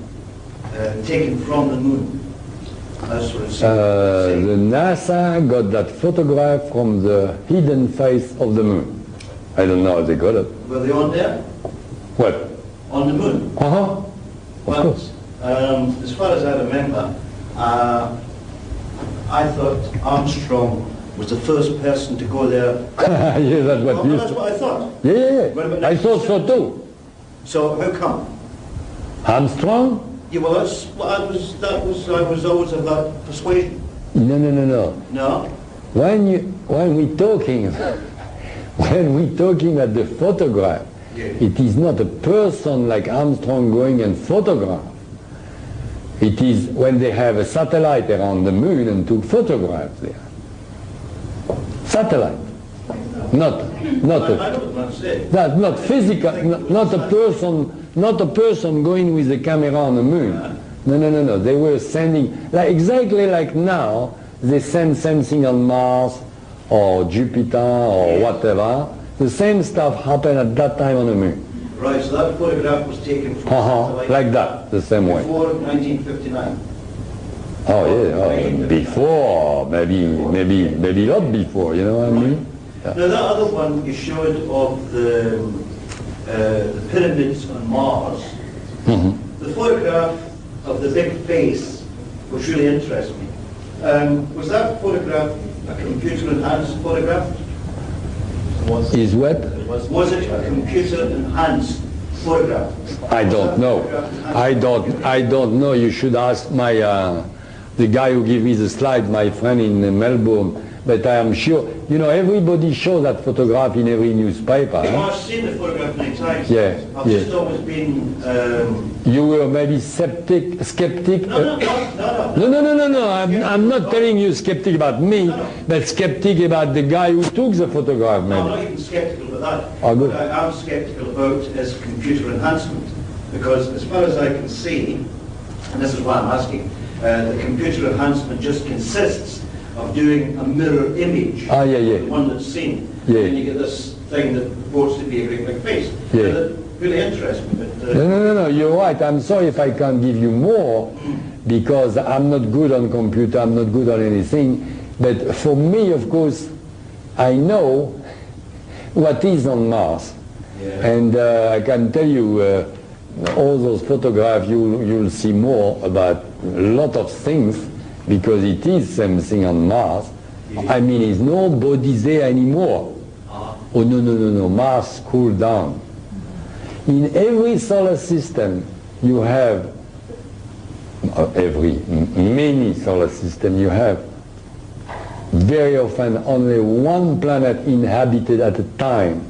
Taken from the moon. That's what it The says. NASA got that photograph from the hidden face of the moon. I don't know how they got it. Were they on there? What? On the moon? Of Well, course. as far as I remember, I thought Armstrong was the first person to go there. Yeah, that's what Well, you. that's what I thought. Yeah. What about I thought so too. So how come? Armstrong? Yeah, well, that's what I was always of that persuasion. No. No? When we talking about the photograph, Yeah. it is not a person like Armstrong going and photograph. It is when they have a satellite around the moon and took photographs there. Satellite. Not I don't understand. that's not physical, not a person going with a camera on the moon. No. They were sending, like exactly like now, they send something on Mars or Jupiter or whatever. The same stuff happened at that time on the moon. Right, so that photograph was taken from satellite Like that, the same way. before 1959. Oh yeah, before, maybe a lot before, you know what I mean? Now that other one you showed of the pyramids on Mars, the photograph of the big face, which really interests me. Was that photograph a computer-enhanced photograph? Is what? Was it a computer-enhanced photograph? I don't know. I don't know. You should ask my the guy who gave me the slide, my friend in Melbourne. But I am sure, you know, everybody shows that photograph in every newspaper. Well, Huh? I've seen the photograph many times. Yeah, I've just always been... You were maybe skeptic. No. I'm not telling you skeptic about me, but skeptic about the guy who took the photograph, No, I'm not maybe. even skeptical about that. Oh, good. What I am skeptical about is computer enhancement. Because as far as I can see, and this is why I'm asking, the computer enhancement just consists of doing a mirror image Yeah. of the one that's seen. Yeah. And then you get this thing that purports to be a great big face. Yeah. And that really interests me. But, No, you're right. I'm sorry if I can't give you more, because I'm not good on computer, I'm not good on anything. But for me, of course, I know what is on Mars. Yeah. And I can tell you, all those photographs, you'll see more about a lot of things, because it is something on Mars. I mean, it's nobody there anymore. Oh, no, Mars cooled down. In every solar system, you have, many solar system, you have very often only one planet inhabited at a time.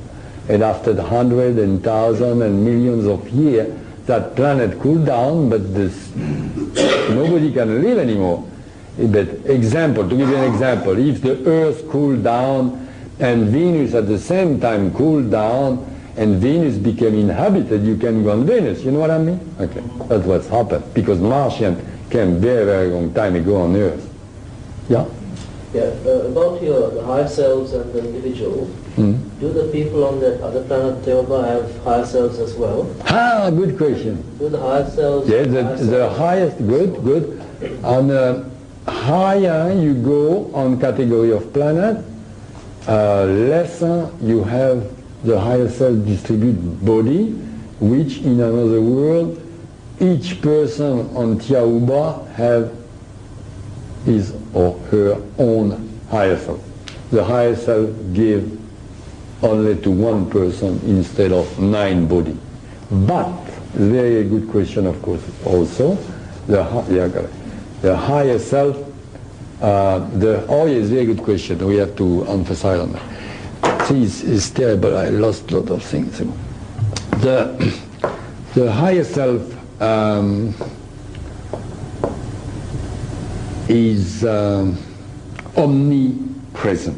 And after the hundreds and thousands and millions of years, that planet cooled down, but nobody can live anymore. But example, to give you an example, if the Earth cooled down and Venus at the same time cooled down and Venus became inhabited, you can go on Venus. You know what I mean? Okay, that's what's happened. Because Martian came very, very long time ago on Earth. Yeah? Yeah, about the higher selves and the individual, do the people on that other planet Theoba have higher selves as well? Ah, good question. Do the higher selves? Yeah, the highest, good. On higher you go on category of planet, lesser you have the higher self distributed body, which in another world, each person on Tiahuba have his or her own higher self. The higher self give only to one person instead of 9 body. But, very good question of course also, the higher self, yes, very good question, we have to emphasize on that. See, it's terrible, I lost a lot of things. The higher self is omnipresent,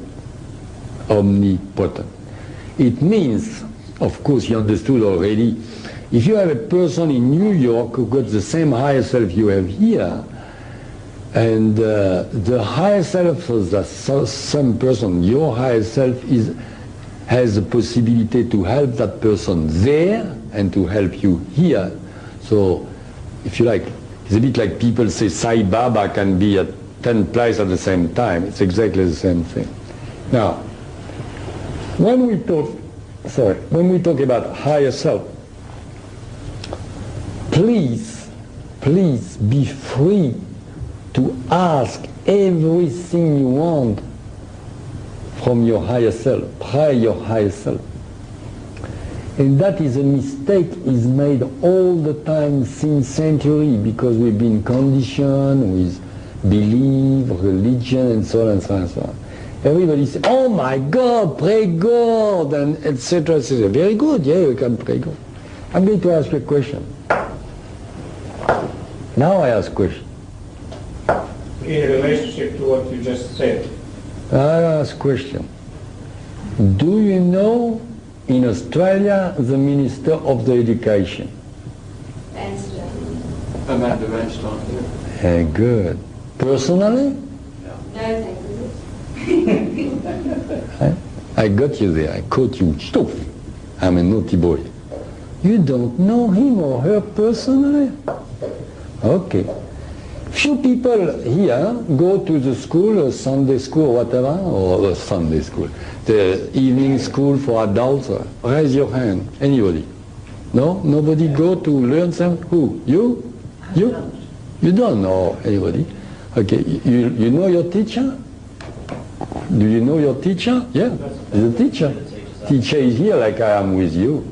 omnipotent. It means, of course you understood already, if you have a person in New York who got the same higher self you have here, and the higher self of that some person, your higher self has the possibility to help that person there and to help you here. So, if you like, it's a bit like people say Sai Baba can be at 10 places at the same time. It's exactly the same thing. Now, when we talk about higher self, please be free to ask everything you want from your higher self, pray your higher self. And that is a mistake is made all the time since century, because we've been conditioned with belief, religion, and so on and so on and so on. Everybody says, oh my God, pray God, and etc. etc. Very good, yeah, you can pray God. I'm going to ask you a question. Now I ask a question. In relationship to what you just said. I ask a question. Do you know in Australia the Minister of the Education? Amanda Vanstone. Good. Personally? No, thank you. I got you there. I caught you. Stop. I'm a naughty boy. You don't know him or her personally? Okay. Few people here go to the school, or Sunday school, or whatever, or Sunday school, the evening school for adults. Raise your hand. Anybody? No? Nobody go to learn something? Who? You? You? You don't know anybody? Okay. You know your teacher? Do you know your teacher? Yeah. The teacher. Teacher is here like I am with you.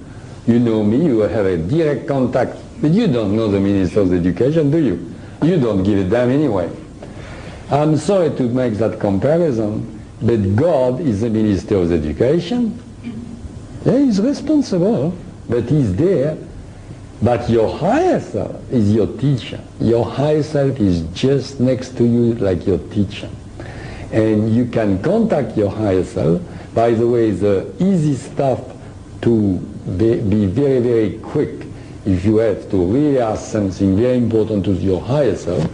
You know me, you have a direct contact. But you don't know the Minister of Education, do you? You don't give a damn anyway. I'm sorry to make that comparison, but God is the Minister of Education. Yeah, he's responsible, but he's there. But your higher self is your teacher. Your higher self is just next to you like your teacher. And you can contact your higher self. By the way, the easy stuff to be very, very quick if you have to really ask something very important to your higher self,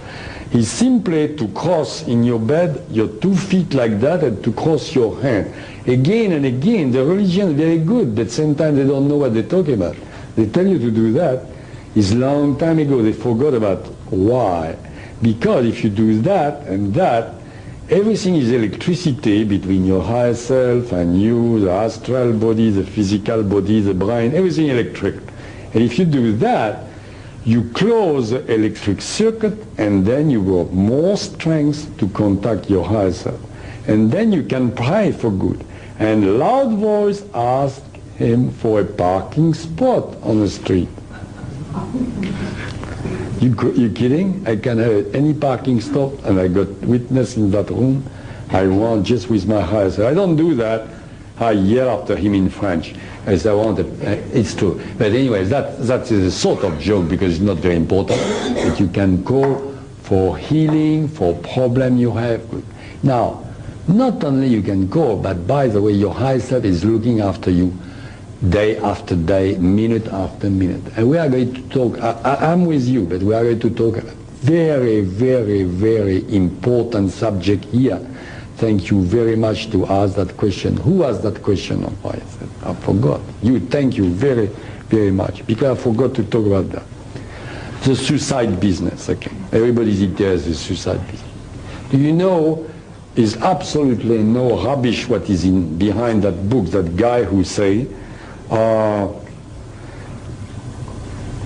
is simply to cross in your bed your 2 feet like that and to cross your hand. Again and again, the religion is very good, but sometimes they don't know what they're talking about. They tell you to do that. It's a long time ago. They forgot about why. Because if you do that and that, everything is electricity between your higher self and you, the astral body, the physical body, the brain, everything electric. And if you do that, you close the electric circuit and then you got more strength to contact your higher self. And then you can pray for good. And loud voice ask him for a parking spot on the street. You kidding? I can have any parking stop, and I got witness in that room. I want just with my higher self. I don't do that. I yell after him in French as I want. It's true. But anyway, that is a sort of joke because it's not very important. But you can go for healing, for problem you have. Now, not only you can go, but by the way, your higher self is looking after you day after day, minute after minute. And we are going to talk, I'm with you, but we are going to talk very, very, very important subject here. Thank you very much to ask that question. Who asked that question? I forgot. You, thank you very, very much. Because I forgot to talk about that. The suicide business, okay. Everybody's interested in suicide business. Do you know, is absolutely no rubbish what is behind that book, that guy who say,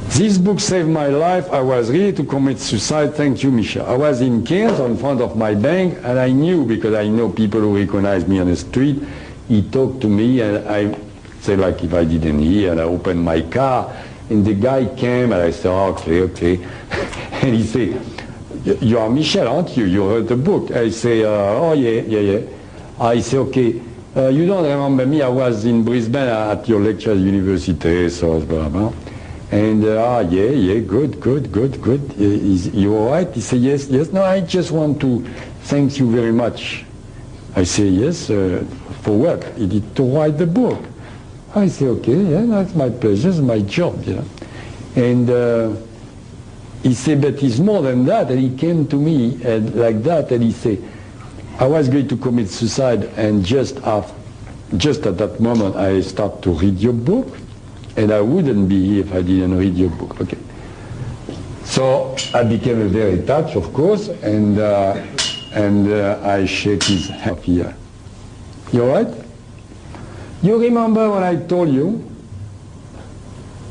this book saved my life. I was ready to commit suicide. Thank you, Micheal. I was in Cairns in front of my bank, and I knew, because I know people who recognize me on the street. He talked to me, and I say like if I didn't hear, and I opened my car, and the guy came, and I said, oh, okay. And he said, you are Micheal, aren't you? You read the book. I say, oh, yeah. I say, okay. You don't remember me? I was in Brisbane at your lecture at university, so blah, blah. And yeah, good. You all right? He said, yes. No, I just want to thank you very much. I say, yes, for what? He did to write the book. I say, okay, yeah, that's my pleasure, it's my job, you know. And he said, but it's more than that. And he came to me like that, and he said, I was going to commit suicide, and just at that moment I start to read your book, and I wouldn't be here if I didn't read your book. Okay. So I became very touched, of course, and I shake his hand here. You all right? You remember when I told you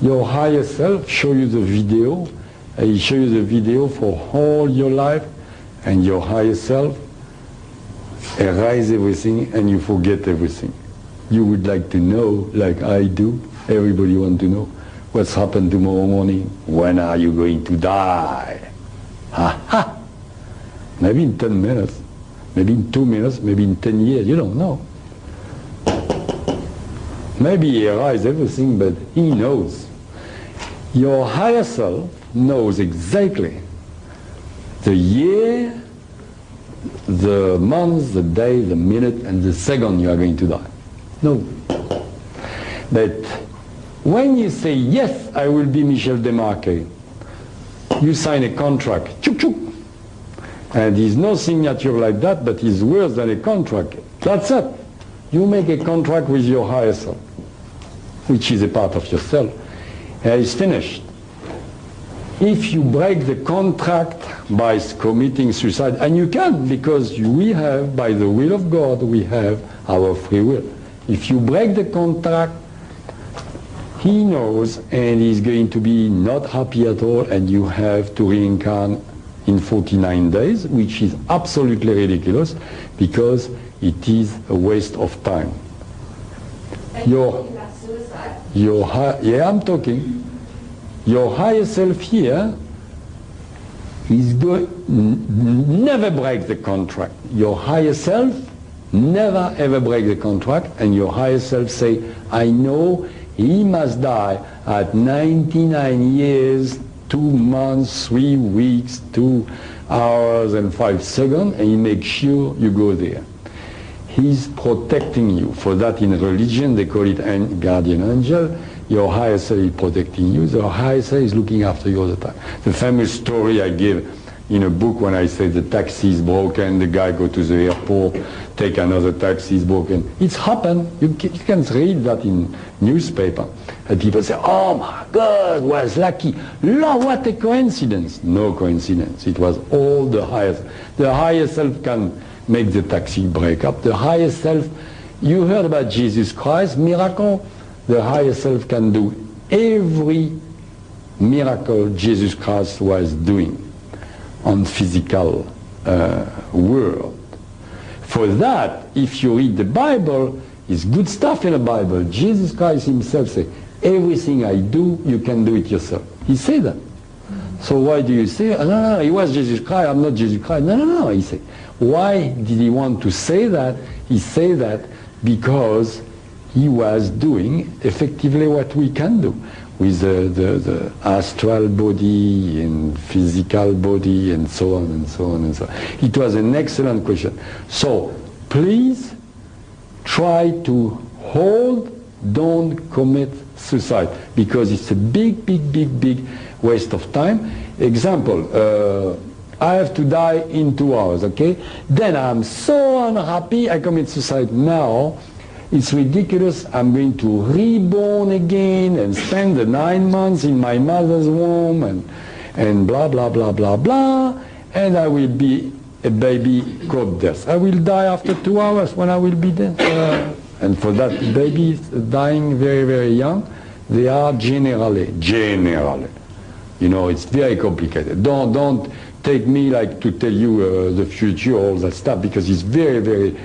your higher self show you the video, and he show you the video for all your life, and your higher self erase everything and you forget everything. You would like to know, like I do, everybody wants to know, what's happened tomorrow morning? When are you going to die? Ha! Maybe in 10 minutes, maybe in 2 minutes, maybe in 10 years, you don't know. Maybe he erases everything, but he knows. Your higher self knows exactly the year, the month, the day, the minute, and the second you are going to die. No. But when you say, yes, I will be Micheal Desmarquet, you sign a contract. Chuk, chuk. And there's no signature like that, but it's worse than a contract. That's it. You make a contract with your higher self, which is a part of yourself, and it's finished. If you break the contract by committing suicide, and you can, because we have, by the will of God, we have our free will. If you break the contract, he knows, and he's going to be not happy at all, and you have to reincarnate in 49 days, which is absolutely ridiculous, because it is a waste of time. Are you talking about suicide? Yeah, I'm talking. Your higher self here is going never break the contract. Your higher self never ever break the contract, and your higher self say, I know he must die at 99 years, 2 months, 3 weeks, 2 hours and 5 seconds, and he makes sure you go there. He's protecting you. For that in religion they call it guardian angel. Your higher self is protecting you. The higher self is looking after you all the time. The famous story I give in a book when I say the taxi is broken, the guy go to the airport, take another taxi is broken. It's happened. You can read that in newspaper. And people say, oh my God, was lucky. Lord, what a coincidence. No coincidence. It was all the higher. The higher self can make the taxi break up. The higher self, you heard about Jesus Christ, miracle. The higher self can do every miracle Jesus Christ was doing on physical world. For that, if you read the Bible, it's good stuff in the Bible. Jesus Christ himself said, everything I do, you can do it yourself. He said that. So why do you say, no, no, he was Jesus Christ, I'm not Jesus Christ. No, no, no, he said. Why did he want to say that? He said that because he was doing effectively what we can do with the astral body and physical body and so on and so on and so on. It was an excellent question. So please try to hold, don't commit suicide, because it's a big, big, big, big waste of time. Example, I have to die in 2 hours, okay? Then I'm so unhappy, I commit suicide now. It's ridiculous. I'm going to reborn again and spend the 9 months in my mother's womb and blah, blah, blah, blah, blah. And I will be a baby called death. I will die after 2 hours when I will be dead. And for that baby dying very, very young, they are generally. You know, it's very complicated. Don't take me like to tell you the future, all that stuff, because it's very, very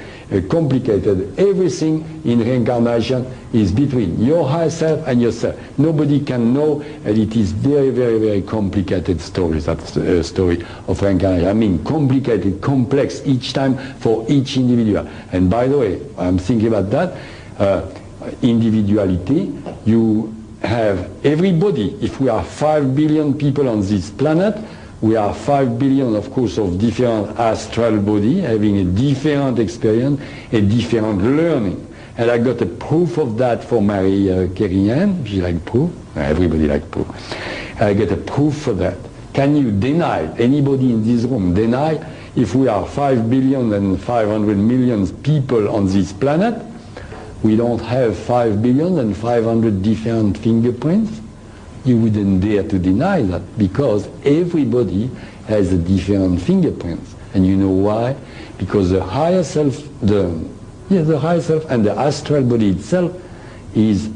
complicated. Everything in reincarnation is between your higher self and yourself. Nobody can know, and it is very, very, very complicated story, that story of reincarnation. I mean, complicated, complex each time for each individual. And by the way, I'm thinking about that, individuality. You have everybody. If we are 5 billion people on this planet, we are 5 billion, of course, of different astral body, having a different experience, a different learning. And I got a proof of that for Marie Carrie-Anne. She liked proof. Everybody liked proof. I get a proof for that. Can you deny, anybody in this room, deny if we are 5 billion and 500 million people on this planet, we don't have 5 billion and 500 different fingerprints? You wouldn't dare to deny that, because everybody has a different fingerprints. And you know why? Because the higher self, the higher self and the astral body itself is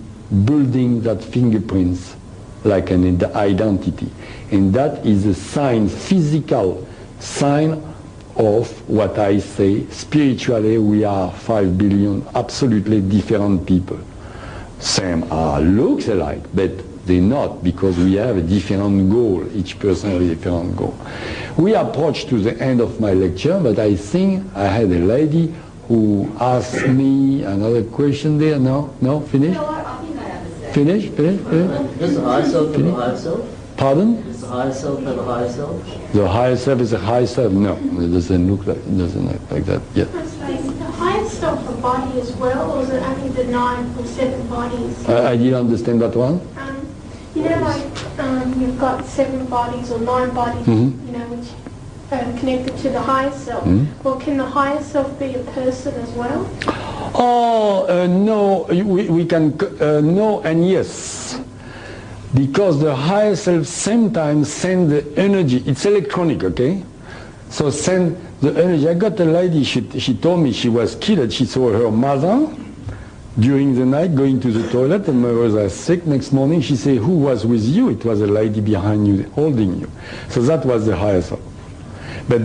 building that fingerprints like an identity. And that is a sign, physical sign of what I say, spiritually we are 5 billion absolutely different people. Same looks alike, but they're not, because we have a different goal. Each person has a different goal. We approach to the end of my lecture, but I think I had a lady who asked me another question there. No? Finish? No, I think I understand. Finish? Does the higher self have a higher self? Pardon? Does the higher self have a higher self? The higher self is a higher self? No, it doesn't look like that yet. Is the higher self a body as well, or is it only the 9 or 7 bodies? I didn't understand that one. You know, like you've got 7 bodies or 9 bodies, you know, which are connected to the higher self. Well, can the higher self be a person as well? Oh, no, we can, no and yes. Because the higher self sometimes send the energy, it's electronic, okay? So send the energy. I got a lady, she told me she was killed. She saw her mother during the night going to the toilet, and mother was sick. Next morning she said, who was with you? It was a lady behind you holding you. So that was the higher self. But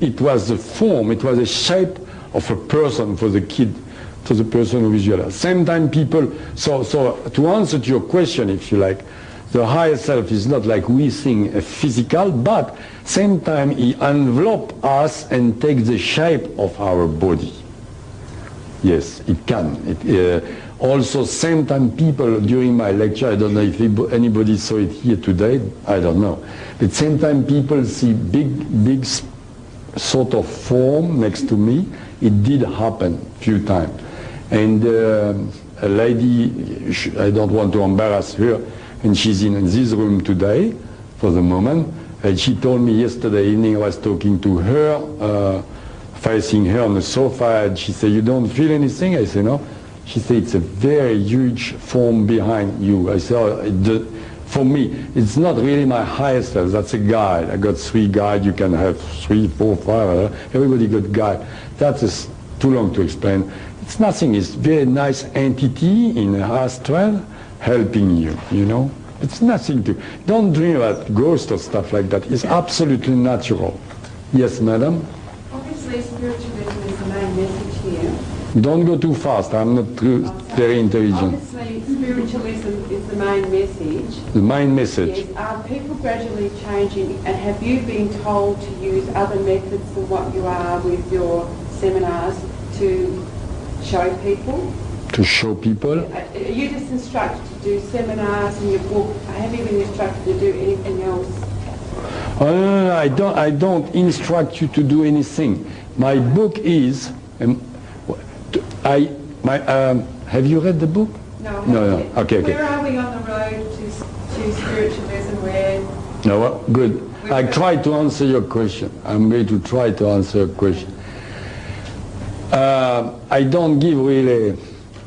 it was the form, it was a shape of a person for the kid, for the person who visualized. Same time people, so to answer to your question, if you like, the higher self is not like we think a physical, but same time he envelops us and takes the shape of our body. Yes, it can. Also, same time people during my lecture, I don't know if anybody saw it here today, I don't know. But same time people see big sort of form next to me. It did happen a few times. And a lady, I don't want to embarrass her, and she's in this room today for the moment, and she told me yesterday evening, I was talking to her, facing her on the sofa, and she said, you don't feel anything? I said, no. She said, it's a very huge form behind you. I said, oh, for me, it's not really my highest self, that's a guide. I got 3 guides, you can have 3, 4, 5, everybody got guide. That is too long to explain. It's nothing, it's very nice entity in astral helping you, you know. It's nothing to, don't dream about ghosts or stuff like that. It's absolutely natural. Yes, madam? Obviously, spiritualism is the main message here. Don't go too fast. I'm not very intelligent. Obviously, spiritualism is the main message. The main message. Yes. Are people gradually changing, and have you been told to use other methods than what you are with your seminars to show people? To show people? Are you just instructed to do seminars in your book? Have you been instructed to do anything else? No, I don't instruct you to do anything. My book is... have you read the book? No. No. Okay. Where are we on the road to spiritualism? Where? No, well, good. I try to answer your question. I'm going to try to answer your question. I don't give really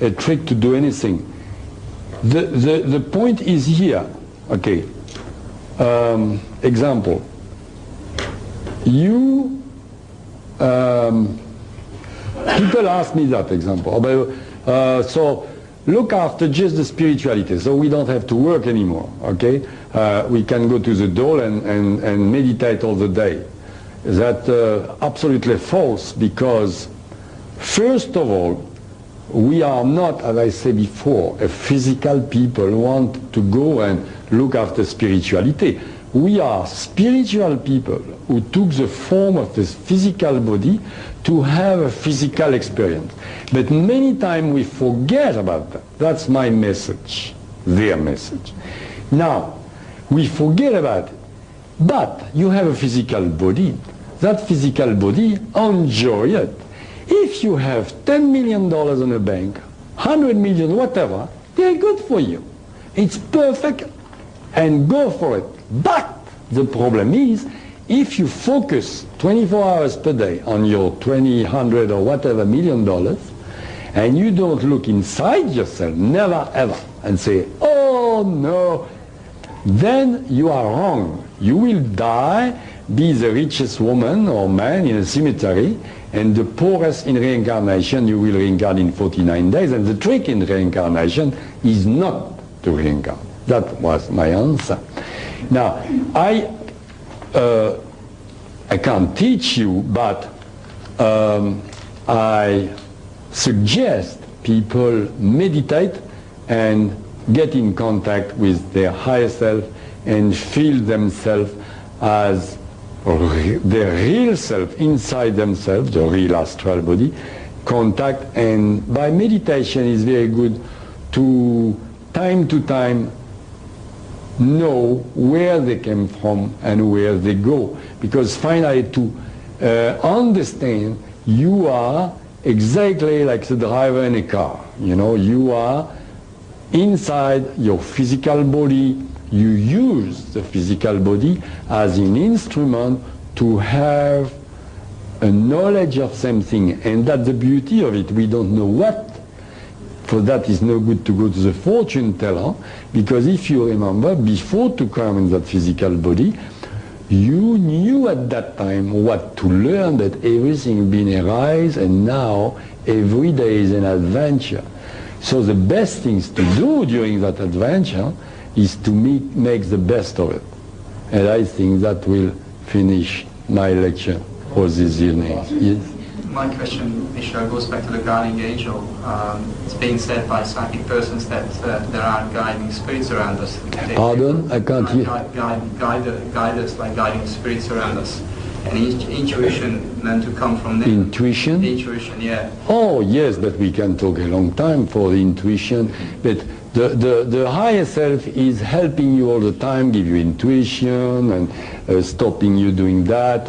a trick to do anything. The point is here. Okay. Example. You. People ask me that example. So look after just the spirituality, so we don't have to work anymore, okay? We can go to the door and meditate all the day. That's absolutely false, because first of all, we are not, as I said before, a physical people who want to go and look after spirituality. We are spiritual people who took the form of this physical body to have a physical experience. But many times we forget about that. That's my message, their message. Now, we forget about it. But you have a physical body. That physical body, enjoy it. If you have $10 million in a bank, 100 million, whatever, they're good for you. It's perfect, and go for it. But the problem is, if you focus 24 hours per day on your 20, 100 or whatever $million, and you don't look inside yourself, never ever, and say, oh no, then you are wrong. You will die, be the richest woman or man in a cemetery, and the poorest in reincarnation, you will reincarnate in 49 days, and the trick in reincarnation is not to reincarnate. That was my answer. Now, I can't teach you, but I suggest people meditate and get in contact with their higher self and feel themselves as their real self inside themselves, the real astral body, contact. And by meditation is very good to time know where they came from and where they go, because finally to understand, you are exactly like the driver in a car. You know, you are inside your physical body. You use the physical body as an instrument to have a knowledge of something, and that's the beauty of it. We don't know what. For that is no good to go to the fortune teller, because if you remember, before to come in that physical body, you knew at that time what to learn, that everything been a rise, and now every day is an adventure. So the best things to do during that adventure is to make the best of it. And I think that will finish my lecture for this evening. Yes? My question, Micheal, goes back to the guiding angel. It's being said by psychic persons that there are guiding spirits around us. Pardon? I can't hear. Guide us, like guiding spirits around us. And intuition meant to come from them. Intuition? Intuition, yeah. Oh, yes, but we can talk a long time for the intuition. But the higher self is helping you all the time, give you intuition and stopping you doing that.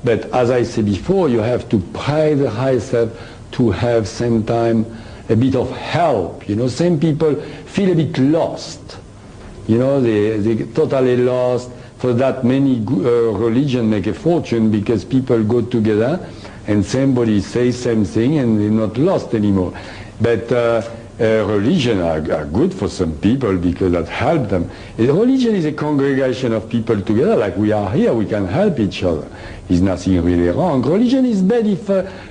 But as I said before, you have to pray the higher self to have same time a bit of help. You know, some people feel a bit lost. You know, they totally lost. For that, many religions make a fortune, because people go together and somebody says same thing and they're not lost anymore. But religion are good for some people, because that helps them. Religion is a congregation of people together, like we are here. We can help each other. There's nothing really wrong. Religion is bad if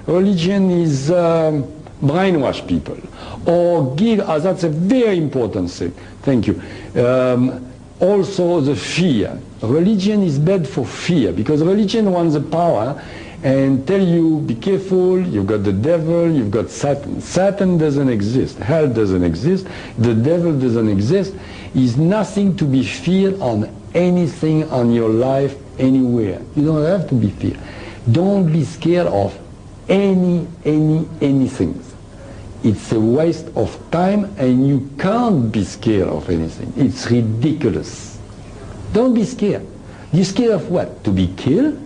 religion is brainwash people, or give. That's a very important thing. Thank you. Also, the fear. Religion is bad for fear, because religion wants the power, and tell you, be careful, you've got the devil, you've got Satan. Satan doesn't exist. Hell doesn't exist. The devil doesn't exist. He's nothing to be feared on anything on your life, anywhere. You don't have to be feared. Don't be scared of anything. It's a waste of time, and you can't be scared of anything. It's ridiculous. Don't be scared. You're scared of what? To be killed?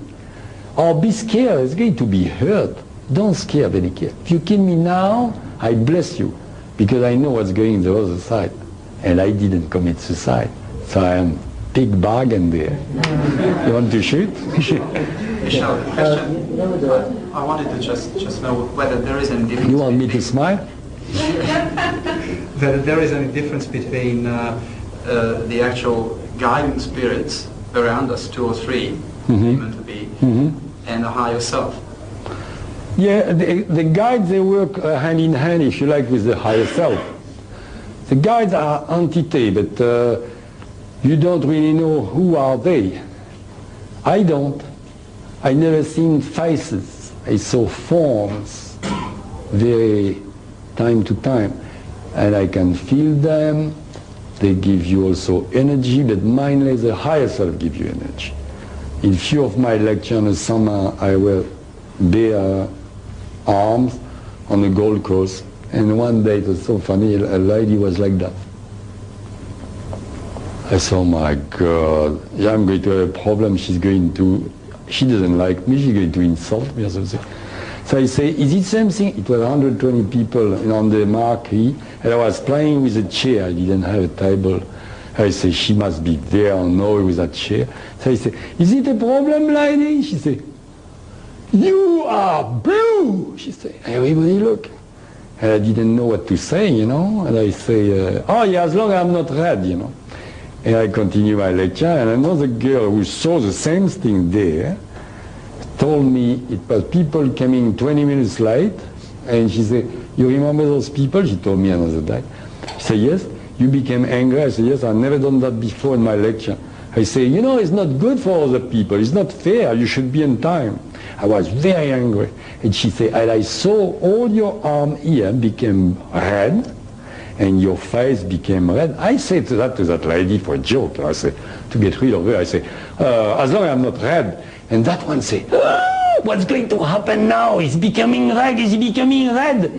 Or be scared is going to be hurt. Don't scare any kid. If you kill me now, I bless you, because I know what's going the other side. And I didn't commit suicide. So I am big bargain there. You want to shoot? Micheal, question. I wanted to just know whether there is any difference. You want me to smile? Whether there is any difference between the actual guiding spirits around us, 2 or 3, meant to be, and the higher self. Yeah, the guides, they work hand in hand, if you like, with the higher self. The guides are entity, but you don't really know who are they. I don't. I never seen faces. I saw forms very time to time, and I can feel them. They give you also energy, but mainly the higher self gives you energy. In few of my lectures in the summer, I wear bare arms on the Gold Coast, and one day it was so funny, a lady was like that. I said, oh my God, yeah, I'm going to have a problem. She doesn't like me, she's going to insult me or something. So I say, is it something? It was 120 people on the marquee, and I was playing with a chair. I didn't have a table. I say, she must be there or no with that chair. So I say, is it a problem, lady? She said, you are blue. She said, everybody look. And I didn't know what to say, you know. And I say, oh yeah, as long as I'm not red, you know. And I continue my lecture, and another girl who saw the same thing there told me it was people coming 20 minutes late, and she said, you remember those people? She told me another day. She said, yes. You became angry? I said, yes, I've never done that before in my lecture. I say, you know, it's not good for other people. It's not fair. You should be on time. I was very angry. And she said, and I saw all your arm here became red, and your face became red. I said to that lady for a joke. I said, to get rid of her, I say, as long as I'm not red. And that one said, what's going to happen now? It's becoming red, it's becoming red.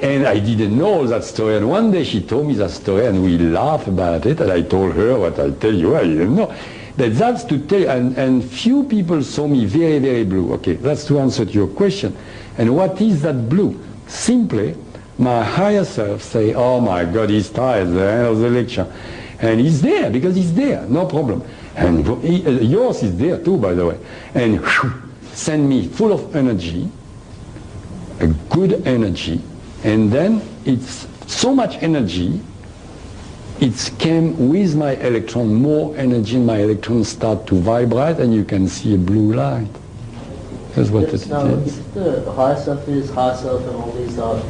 And I didn't know that story. And one day she told me that story, and we laughed about it. And I told her what I tell you, I didn't know. But that's to tell you, and few people saw me very, very blue. Okay, that's to answer to your question. And what is that blue? Simply, my higher self say, oh my God, he's tired at the end of the lecture. And he's there, because he's there, no problem. And yours is there too, by the way. And send me full of energy, a good energy, and then it's so much energy, it came with my electron, more energy, my electrons start to vibrate, and you can see a blue light. That's what it is. Now, if the higher self is higher self, and all these are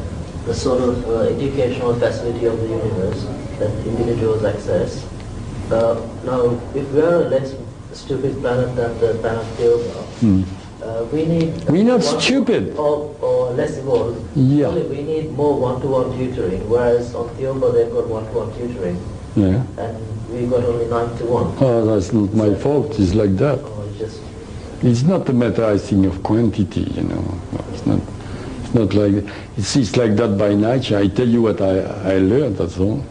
the sort of educational facility of the universe that individuals access. Now, if we are a less stupid planet than the planet Theoba, we need... We're not stupid. Or less evolved. Yeah. Only we need more one-to-one tutoring, whereas on Theoba they've got one-to-one tutoring. Yeah. And we got only 9-to-1. Oh, that's not my fault. It's like that. Oh, It's not a matter, I think, of quantity, you know. No, it's not like it's like that by nature. I tell you what I learned, that's all.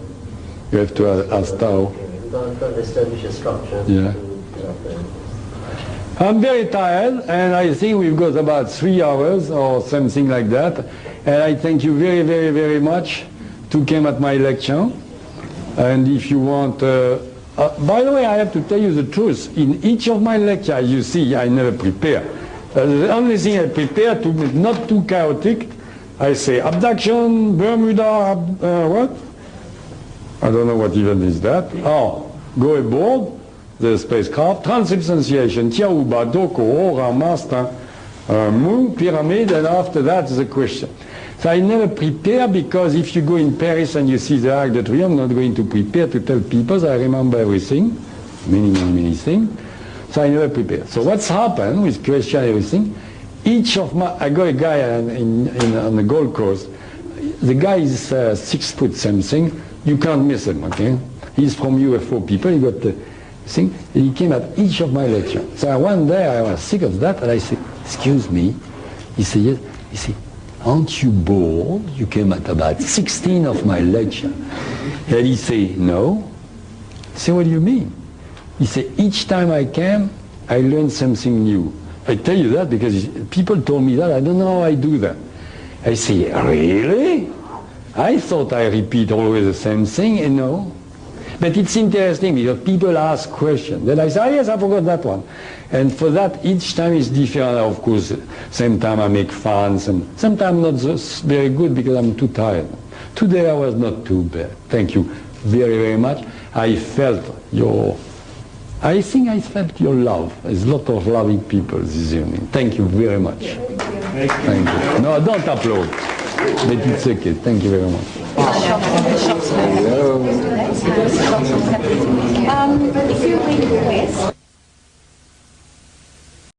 You have to ask Tao. You can't establish a structure. Yeah. I'm very tired, and I think we've got about 3 hours or something like that. And I thank you very, very, very much to come at my lecture. And if you want, by the way, I have to tell you the truth. In each of my lectures, you see, I never prepare. The only thing I prepare to be not too chaotic, I say abduction, Bermuda, what? I don't know what even is that. Oh, go aboard the spacecraft, transubstantiation, Tiahuba, Doko, Ora, Master, Moon, Pyramid, and after that the question. So I never prepare, because if you go in Paris and you see the Arc de Triomphe, I'm not going to prepare to tell people, so I remember everything, many things. So I never prepare. So what's happened with question everything, each of my, I got a guy on the Gold Coast. The guy is 6 foot something. You can't miss him, okay? He's from UFO people. He got the thing. He came at each of my lectures. So one day I was sick of that, and I said, "Excuse me." He said, "Yes." He said, "Aren't you bored? You came at about 16 of my lecture." And he said, "No." I said, "What do you mean?" He said, "Each time I came, I learned something new." I tell you that because people told me that. I don't know how I do that. I say, "Really? I thought I repeat always the same thing," and no. But it's interesting because people ask questions. Then I say, "Oh, yes, I forgot that one." And for that, each time is different. Of course, same time I make fun, and sometimes not very good because I'm too tired. Today I was not too bad. Thank you very, very much. I felt your love. There's a lot of loving people this evening. Thank you very much. Thank you. No, don't applaud. But it's okay. Thank you very much. If you read the West,